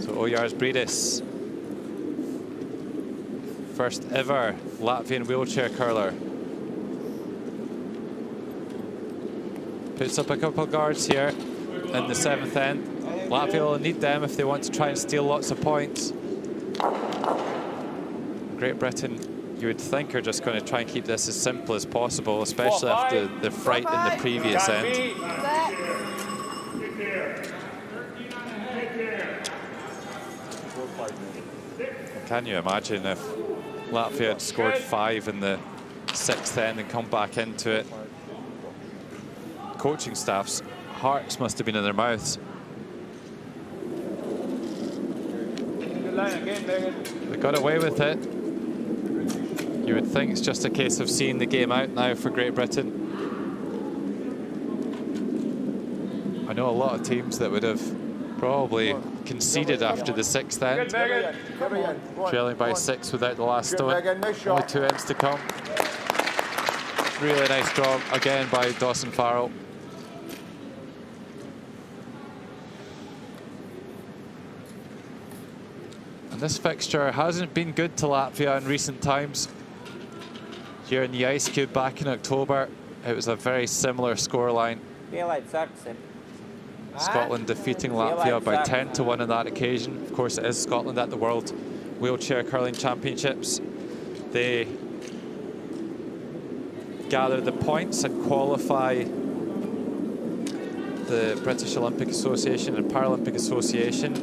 So Ojārs Breidis, first ever Latvian wheelchair curler, puts up a couple of guards here in the 7th end. Latvia will need them if they want to try and steal lots of points. Great Britain, you would think, are just going to try and keep this as simple as possible, especially after the fright in the previous end. Can you imagine if Latvia had scored 5 in the 6th end and come back into it? Coaching staff's hearts must have been in their mouths. They got away with it. You would think it's just a case of seeing the game out now for Great Britain. I know a lot of teams that would have probably conceded after the 6th end, trailing by 6 without the last stone. Only 2 ends to come. Really nice job again by Dawson Farrell. And this fixture hasn't been good to Latvia in recent times. Here in the Ice Cube back in October, it was a very similar scoreline. Scotland defeating Latvia by 10-1 on that occasion. Of course, it is Scotland at the World Wheelchair Curling Championships. They gather the points and qualify the British Olympic Association and Paralympic Association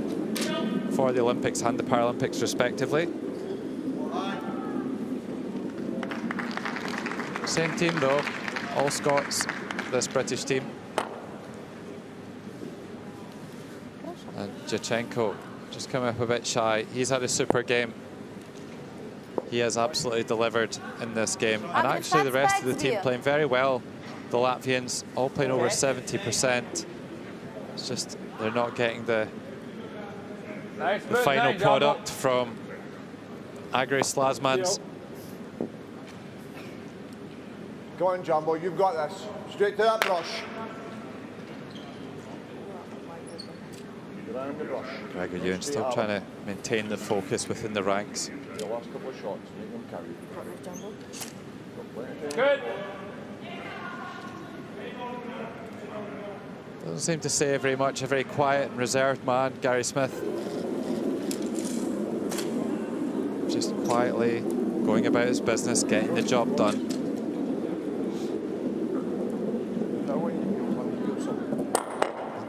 for the Olympics and the Paralympics respectively. Same team though, all Scots, this British team. And Jachenko just come up a bit shy. He's had a super game. He has absolutely delivered in this game. And actually the rest of the team playing very well. The Latvians all playing over 70%. It's just they're not getting the final product from Agri Slasmans. Go on, Jumbo, you've got this. Straight to that brush. Around the brush. Gregor Ewan still trying to maintain the focus within the ranks. The last couple of shots, make them carry. Good. Doesn't seem to say very much. A very quiet and reserved man, Gary Smith. Just quietly going about his business, getting the job done.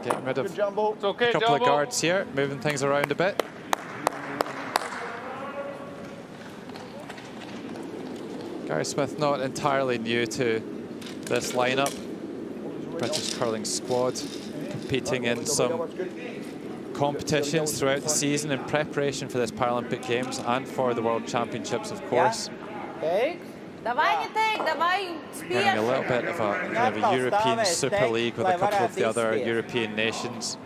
Getting rid of a couple of guards here, moving things around a bit. Gary Smith not entirely new to this lineup. British curling squad competing in some competitions throughout the season in preparation for this Paralympic Games and for the World Championships, of course. Getting a little bit of a kind of a European Super League with a couple of the other European nations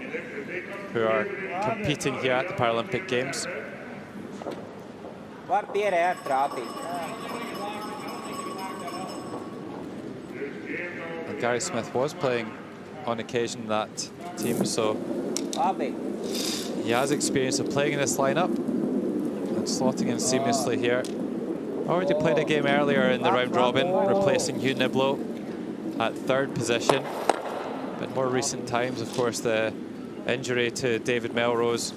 who are competing here at the Paralympic Games. And Gary Smith was playing on occasion that team, so he has experience of playing in this lineup and slotting in seamlessly here. Already played a game earlier in the round robin, replacing Hugh Niblo at 3rd position. But more recent times, of course, the injury to David Melrose,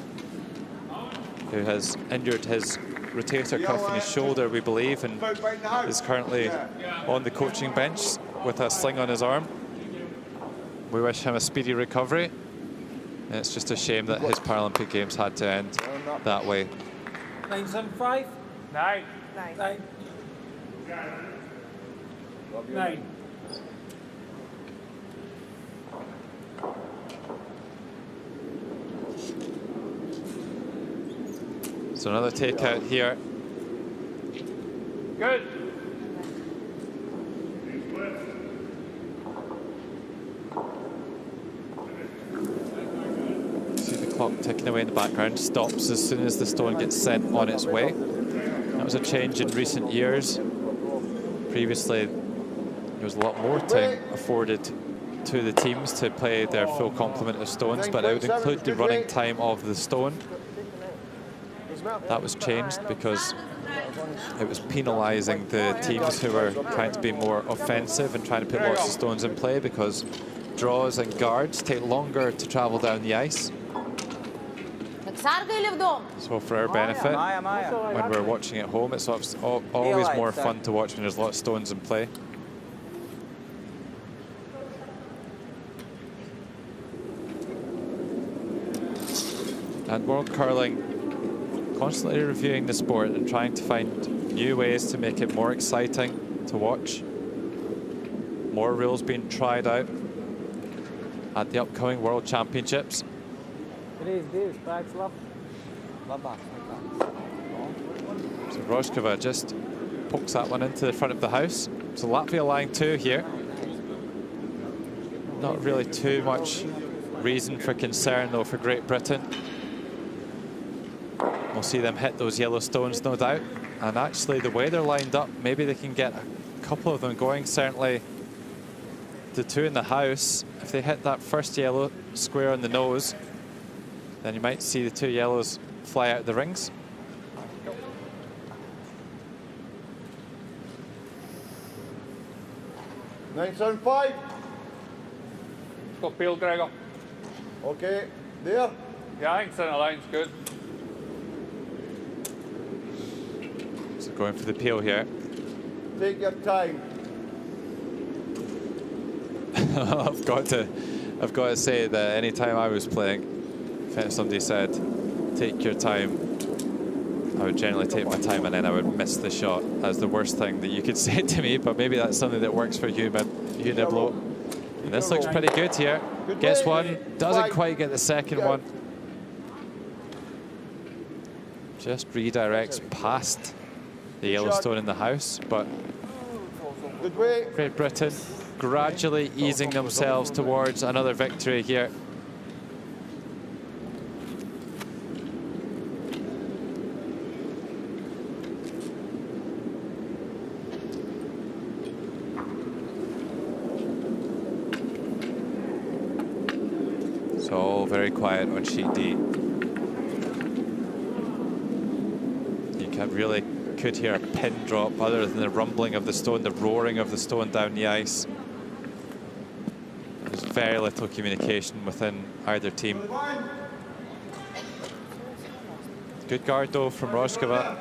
who has injured his rotator cuff in his shoulder, we believe, and is currently on the coaching bench with a sling on his arm. We wish him a speedy recovery. And it's just a shame that his Paralympic Games had to end that way. 975? 9. 9. 9. So another takeout here. Good. See the clock ticking away in the background. Stops as soon as the stone gets sent on its way. That was a change in recent years. Previously, there was a lot more time afforded to the teams to play their full complement of stones, but it would include the running time of the stone. That was changed because it was penalising the teams who were trying to be more offensive and trying to put lots of stones in play, because draws and guards take longer to travel down the ice. So for our benefit, when we're watching at home, it's always more fun to watch when there's lots of stones in play. And World Curling constantly reviewing the sport and trying to find new ways to make it more exciting to watch. More rules being tried out at the upcoming World Championships. So Rožkova just pokes that one into the front of the house. So Latvia line 2 here. Not really too much reason for concern though for Great Britain. We'll see them hit those yellow stones, no doubt. And actually the way they're lined up, maybe they can get a couple of them going. Certainly the 2 in the house, if they hit that first yellow square on the nose, then you might see the 2 yellows fly out the rings. Nine, 7, 5. Go peel, Gregor. Okay, there. Yeah, I think center line's good. So going for the peel here. Take your time. I've got to say that any time I was playing, if somebody said, take your time, I would generally take my time and then I would miss the shot as the worst thing that you could say to me, but maybe that's something that works for you, Niblo. And this looks pretty good here. Gets one, doesn't quite get the second one. Just redirects past the yellow stone in the house, but Great Britain gradually easing themselves towards another victory here. It's all very quiet on sheet D. You could hear a pin drop other than the rumbling of the stone, the roaring of the stone down the ice. There's very little communication within either team. Good guard though from Rožkova.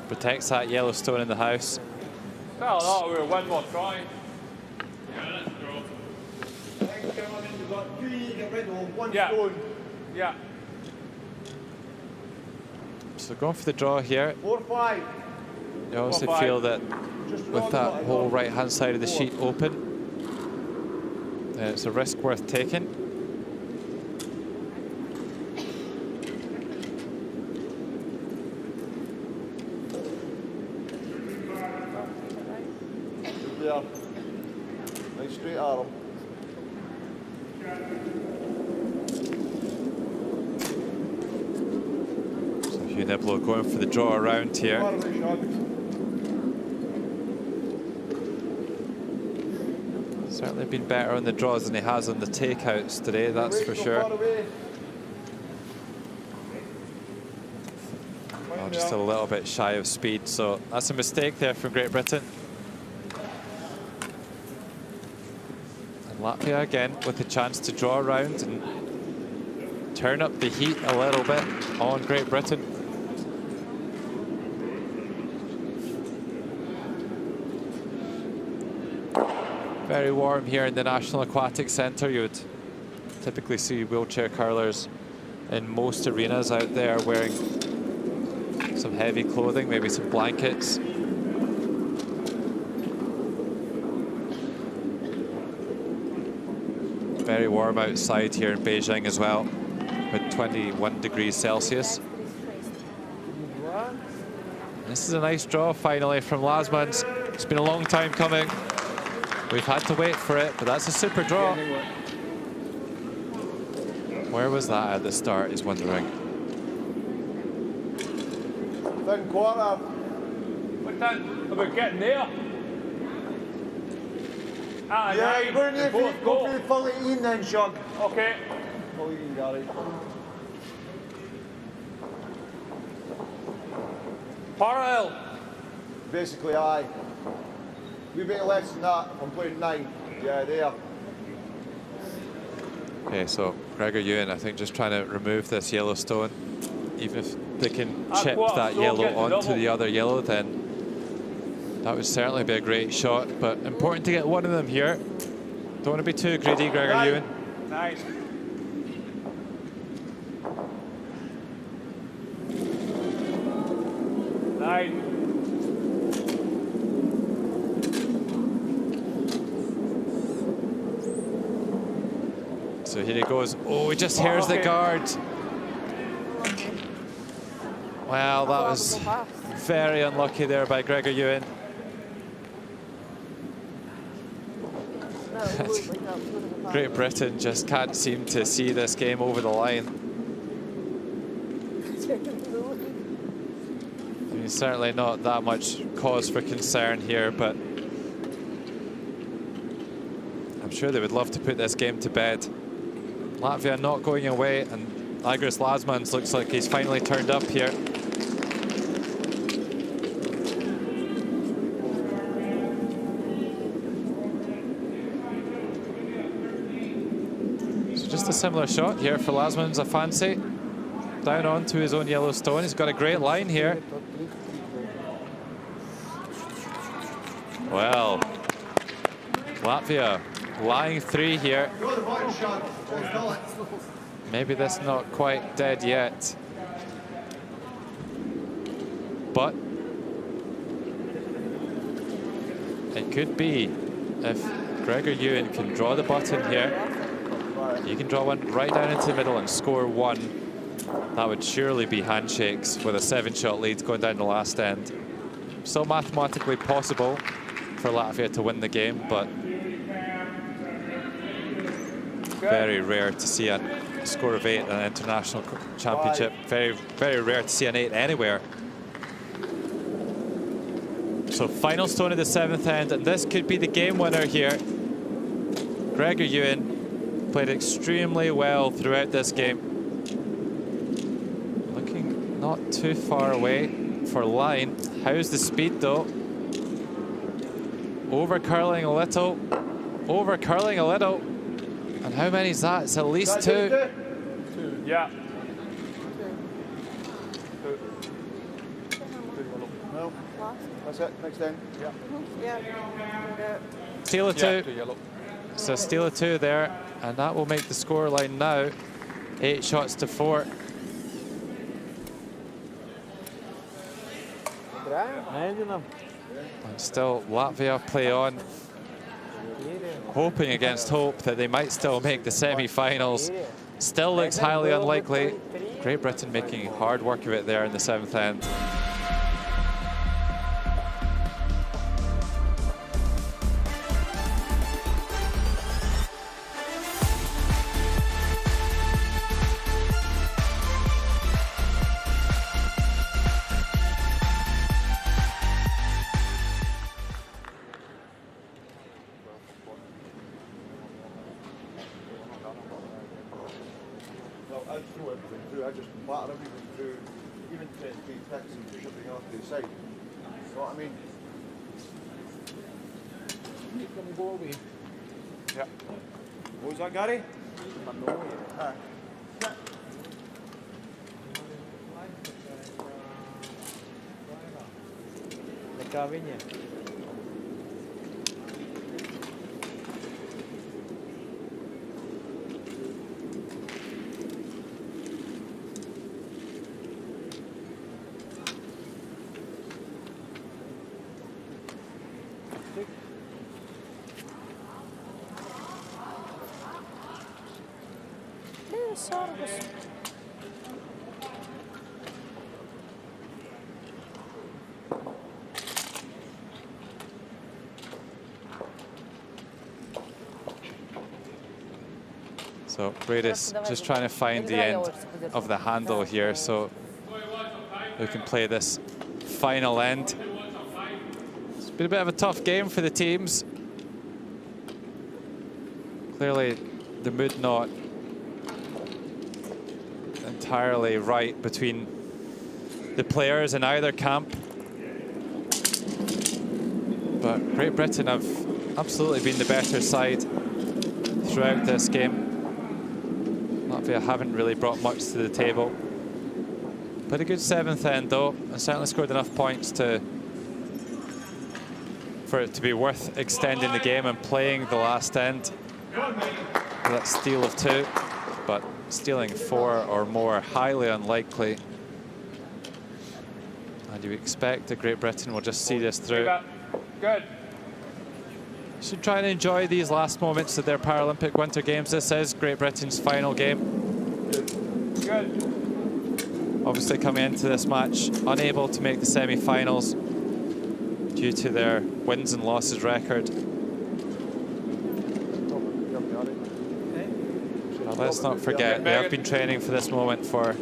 Protects that yellow stone in the house. Well, no, we're one more try. Yeah. Yeah. So going for the draw here. 4, 5. You also feel that with that whole right-hand side of the sheet open, it's a risk worth taking. Good there. Nice straight arm. Niblo going for the draw around here. Certainly been better on the draws than he has on the takeouts today, that's for sure. Oh, just a little bit shy of speed, so that's a mistake there from Great Britain. And Latvia again with a chance to draw around and turn up the heat a little bit on Great Britain. Very warm here in the National Aquatic Centre. You would typically see wheelchair curlers in most arenas out there wearing some heavy clothing, maybe some blankets. Very warm outside here in Beijing as well, with 21 degrees Celsius. This is a nice draw finally from Lasmans. It's been a long time coming. We've had to wait for it, but that's a super draw. Where was that at the start, he's wondering. Thin quarter. What time? Are we getting there? Ah, yeah, you're going to go for the full 18 then, Sean. Okay. Full 18, Gary. Parallel. Basically, aye. We bit less than that. I'm playing 9. Yeah, there. Okay, so Gregor Ewan, I think, just trying to remove this yellow stone. Even if they can chip that yellow onto the other yellow, then that would certainly be a great shot. But important to get one of them here. Don't want to be too greedy, Gregor Ewan. Nice. 9. So here he goes. Oh, he just hears the guard. Well, that was very unlucky there by Gregor Ewan. Great Britain just can't seem to see this game over the line. I mean, certainly not that much cause for concern here, but I'm sure they would love to put this game to bed. Latvia not going away, and Agris Lasmans looks like he's finally turned up here. So just a similar shot here for Lasmans, a fancy. Down onto his own yellow stone. He's got a great line here. Well, Latvia lying 3 here. Maybe that's not quite dead yet. But it could be if Gregor Ewan can draw the button here. You can draw one right down into the middle and score 1. That would surely be handshakes with a 7-shot lead going down the last end. Still mathematically possible for Latvia to win the game, but very rare to see a score of 8 in an international championship. Very, very rare to see an 8 anywhere. So final stone of the 7th end, and this could be the game winner here. Gregor Ewan played extremely well throughout this game. Looking not too far away for line. How's the speed though? Over curling a little. Over curling a little. And how many is that? It's at least 2. 2. Yeah. No. That's it. Next end. Yeah. Steal a 2. So steal a 2 there, and that will make the score line now 8 shots to 4. And still Latvia play on, hoping against hope that they might still make the semi-finals. Still looks highly unlikely. Great Britain making hard work of it there in the 7th end. I just batter everything through, even to the text and push everything off to the side. You know what I mean? Yeah. What was that, Gary? So Bradis just trying to find the end of the handle here, so we can play this final end. It's been a bit of a tough game for the teams. Clearly the mood not entirely right between the players in either camp. But Great Britain have absolutely been the better side throughout this game. Latvia haven't really brought much to the table. But a good 7th end though, and certainly scored enough points for it to be worth extending the game and playing the last end. That steal of 2, but stealing 4 or more, highly unlikely. And you expect that Great Britain will just see this through. Good. Should try and enjoy these last moments of their Paralympic Winter Games. This is Great Britain's final game. Good. Obviously coming into this match unable to make the semi-finals due to their wins and losses record. But let's not forget, they have been training for this moment for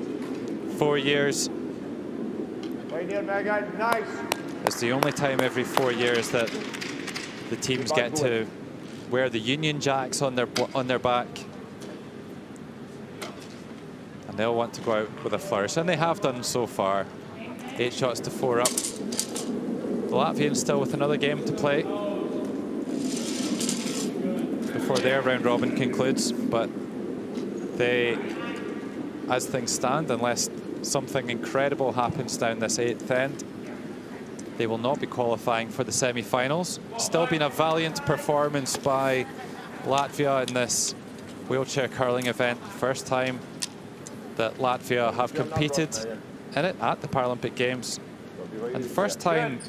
4 years. It's the only time every 4 years that the teams get to wear the Union Jacks on their back. And they'll want to go out with a flourish, and they have done so far. 8 shots to 4 up. The Latvians still with another game to play before their round robin concludes, but they, as things stand, unless something incredible happens down this 8th end, they will not be qualifying for the semi-finals. Still been a valiant performance by Latvia in this wheelchair curling event. First time that Latvia have competed in it at the Paralympic Games. And the first time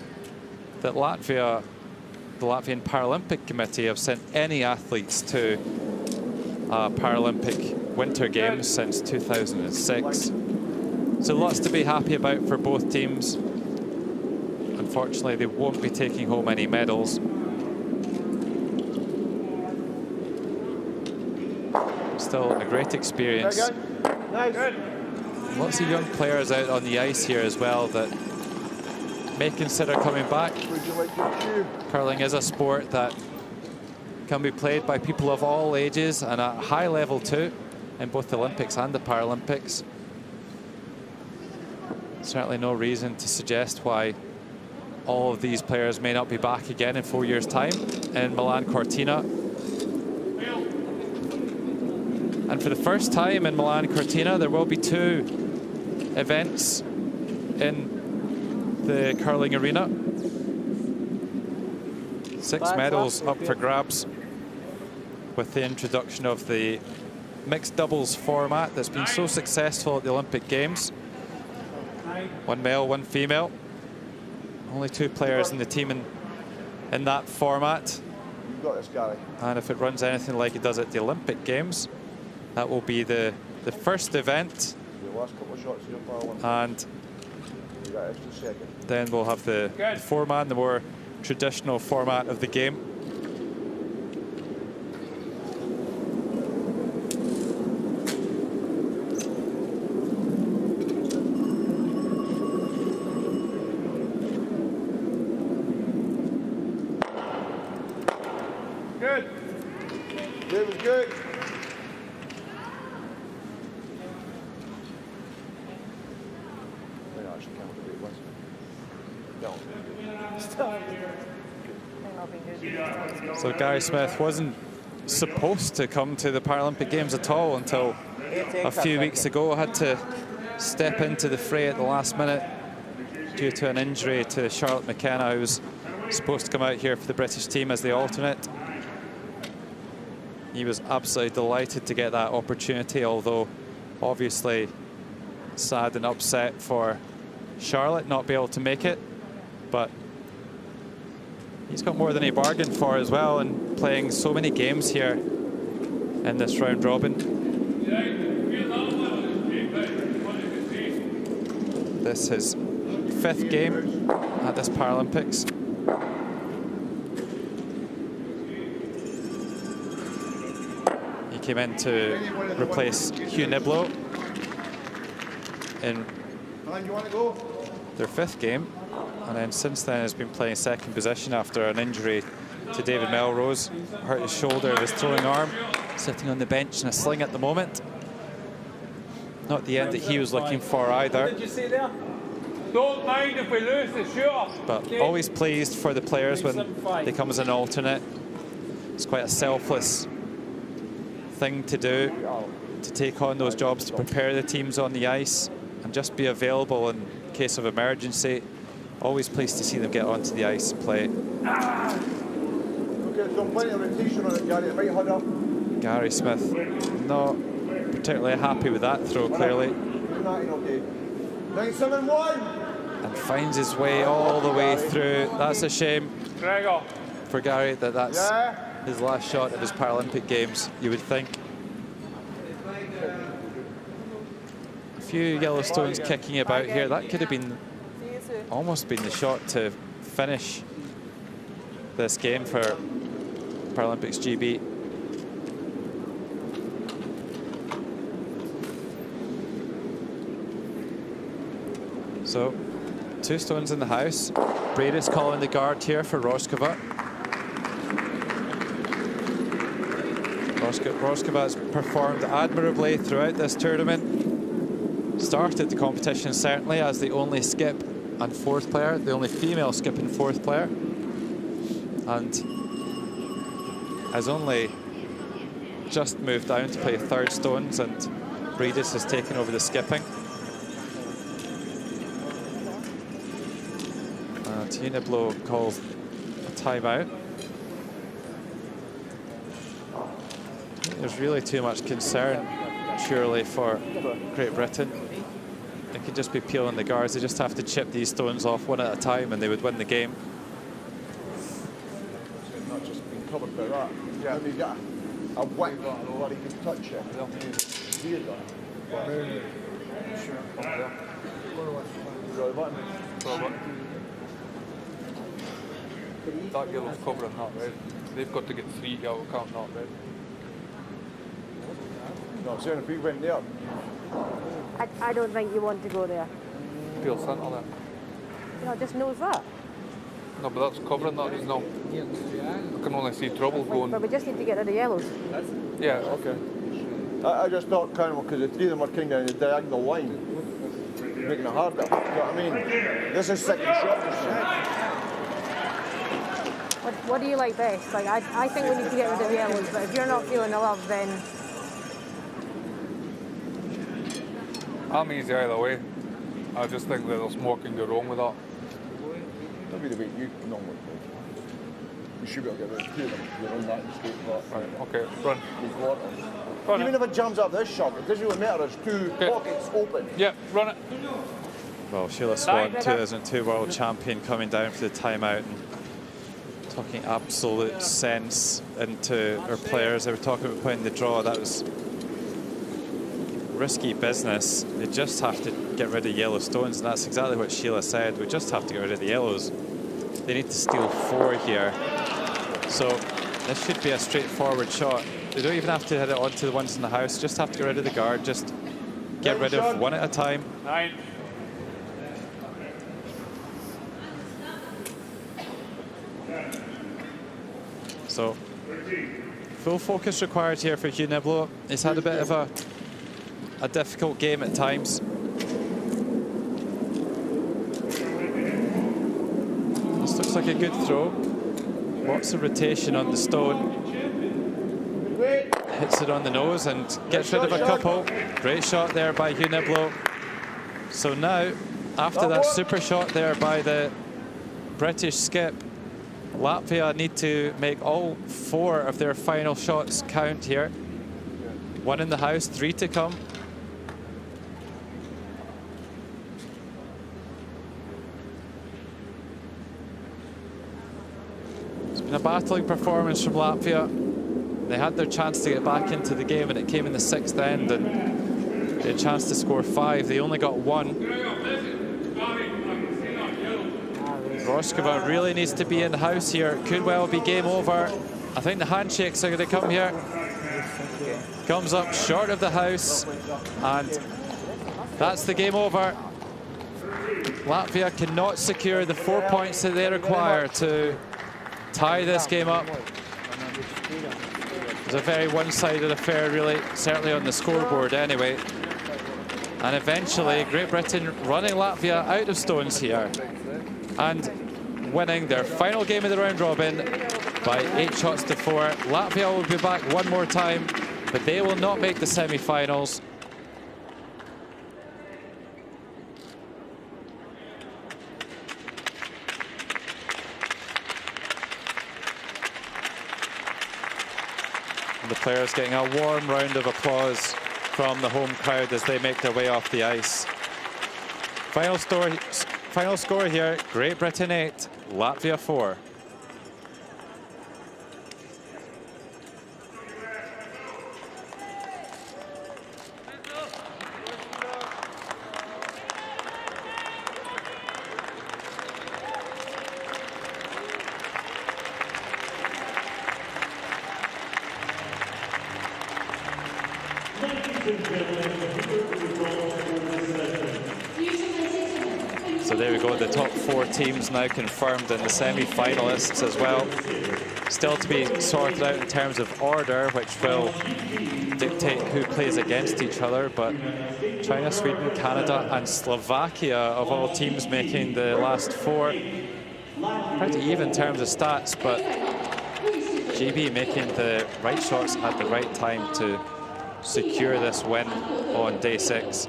that the Latvian Paralympic Committee have sent any athletes to Paralympic Winter Games since 2006. So lots to be happy about for both teams. Unfortunately, they won't be taking home any medals. Still a great experience. Lots of young players out on the ice here as well that may consider coming back. Curling is a sport that can be played by people of all ages and at high level too, in both the Olympics and the Paralympics. Certainly no reason to suggest why all of these players may not be back again in 4 years' time in Milan Cortina. And for the first time in Milan Cortina, there will be 2 events in the curling arena. 6 medals up for grabs with the introduction of the mixed doubles format that's been so successful at the Olympic Games. 1 male, 1 female. Only 2 players in the team in that format. You got this, Gary. And if it runs anything like it does at the Olympic Games, that will be the first event. Your last couple of shots in your Paralympics. And you got extra second. Then we'll have the 4-man, the more traditional format of the game. Good. It was good. So Gary Smith wasn't supposed to come to the Paralympic Games at all until a few weeks ago. Had to step into the fray at the last minute due to an injury to Charlotte McKenna, who was supposed to come out here for the British team as the alternate. He was absolutely delighted to get that opportunity, although obviously sad and upset for Charlotte not be able to make it. But he's got more than he bargained for as well, and playing so many games here in this round robin. This is his 5th game at this Paralympics. He came in to replace Hugh Niblo in their 5th game, and then since then has been playing second position after an injury to David Melrose. Hurt his shoulder of his throwing arm, sitting on the bench in a sling at the moment. Not the end that he was looking for either. Did you see there? Don't mind if we lose the shooter. But always pleased for the players when they come as an alternate. It's quite a selfless thing to do, to take on those jobs, to prepare the teams on the ice and just be available in case of emergency. Always pleased to see them get onto the ice and play. Gary Smith not particularly happy with that throw, clearly. 9-7-1. and finds his way all the way through. That's a shame for Gary that that's his last shot of his Paralympic Games, you would think. A few yellow stones kicking about here. That could have been almost been the shot to finish this game for Paralympics GB. So, 2 stones in the house. Brady's calling the guard here for Roskova. Roskova has performed admirably throughout this tournament. Started the competition certainly as the only skip and 4th player, the only female skip and 4th player. And has only just moved down to play 3rd stones, and Brady's has taken over the skipping. Uniblo calls a timeout. There's really too much concern, surely, for Great Britain. They could just be peeling the guards. They just have to chip these stones off one at a time and they would win the game. Not just being covered by that. Yeah, I mean, you got a whack where he can touch it. That yellow's covering that red. They've got to get 3 yellow cards, not red. No, saying if we went there. I don't think you want to go there. Peel centre there. No, just knows that. No, but that's covering that. There's no. I can only see trouble going. But we just need to get rid of yellows. Yeah. Okay. I just thought kind of because the 3 of them are kind of in the diagonal line, making it harder. You know what I mean? This is second shot. What do you like best? Like I think we need to get rid of yellows, but if you're not feeling the love, then I'm easy either way. I just think that there's more can go wrong with that. That'll be the way you normally play. You should be able to get rid of 2 of them. You're on that mistake. Right, okay, run. Even if it jams up this shot, it doesn't really matter. There's 2 pockets open. Yeah, run it. Well, Sheila Swan, 2002 world champion, coming down for the timeout and talking absolute sense into her players. They were talking about playing the draw. That was risky business. They just have to get rid of yellow stones, and that's exactly what Sheila said. We just have to get rid of the yellows. They need to steal 4 here. So this should be a straightforward shot. They don't even have to hit it onto the ones in the house. Just have to get rid of the guard. Just get rid of 1 at a time. 9. So full focus required here for Hugh Niblo. He's had a bit of a difficult game at times. This looks like a good throw. Lots of rotation on the stone. Hits it on the nose and gets rid of a couple. Great shot there by Hugh Niblo. So now, after that super shot there by the British skip, Latvia need to make all 4 of their final shots count here. 1 in the house, 3 to come. It's been a battling performance from Latvia. They had their chance to get back into the game, and it came in the 6th end, and they had a chance to score 5. They only got 1. Roskova really needs to be in the house here. It could well be game over. I think the handshakes are going to come here. Comes up short of the house, and that's the game over. Latvia cannot secure the 4 points that they require to tie this game up. It was a very one-sided affair, really, certainly on the scoreboard anyway. And eventually, Great Britain running Latvia out of stones here and winning their final game of the round robin by 8 shots to 4. Latvia will be back one more time, but they will not make the semi-finals. The players getting a warm round of applause from the home crowd as they make their way off the ice. Final Final score here, Great Britain 8, Latvia 4. So there we go, the top 4 teams now confirmed and the semi-finalists as well. Still to be sorted out in terms of order, which will dictate who plays against each other, but China, Sweden, Canada and Slovakia, of all teams, making the last 4. Pretty even in terms of stats, but GB making the right shots at the right time to secure this win on day 6.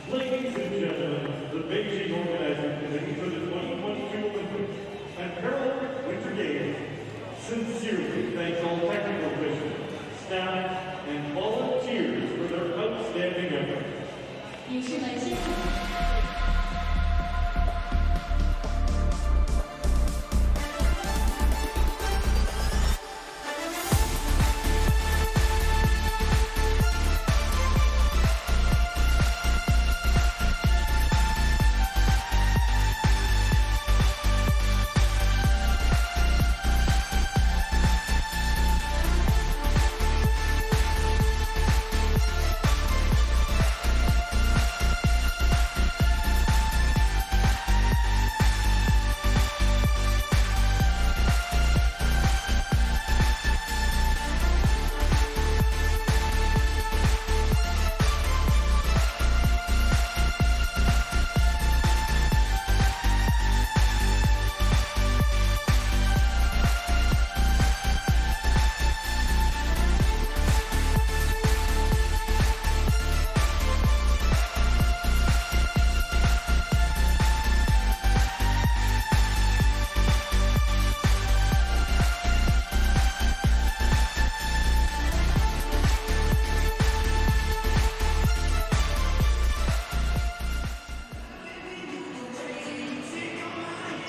Ladies and gentlemen, the Beijing Organizing Committee for the 2022 Olympic and Paralympic Winter Games sincerely thanks all technical officials, staff, and volunteers for their outstanding effort.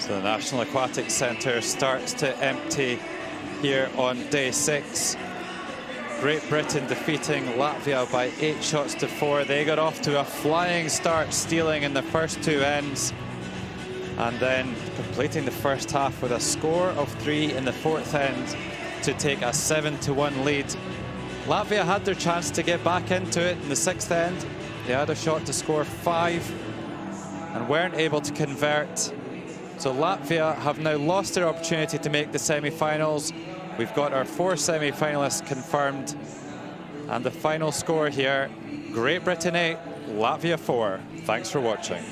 So the National Aquatics Centre starts to empty here on day 6. Great Britain defeating Latvia by 8 shots to 4. They got off to a flying start, stealing in the first 2 ends, and then completing the first half with a score of 3 in the 4th end to take a 7-1 lead. Latvia had their chance to get back into it in the 6th end. They had a shot to score 5 and weren't able to convert. So Latvia have now lost their opportunity to make the semi-finals. We've got our 4 semi-finalists confirmed. And the final score here, Great Britain 8, Latvia 4. Thanks for watching.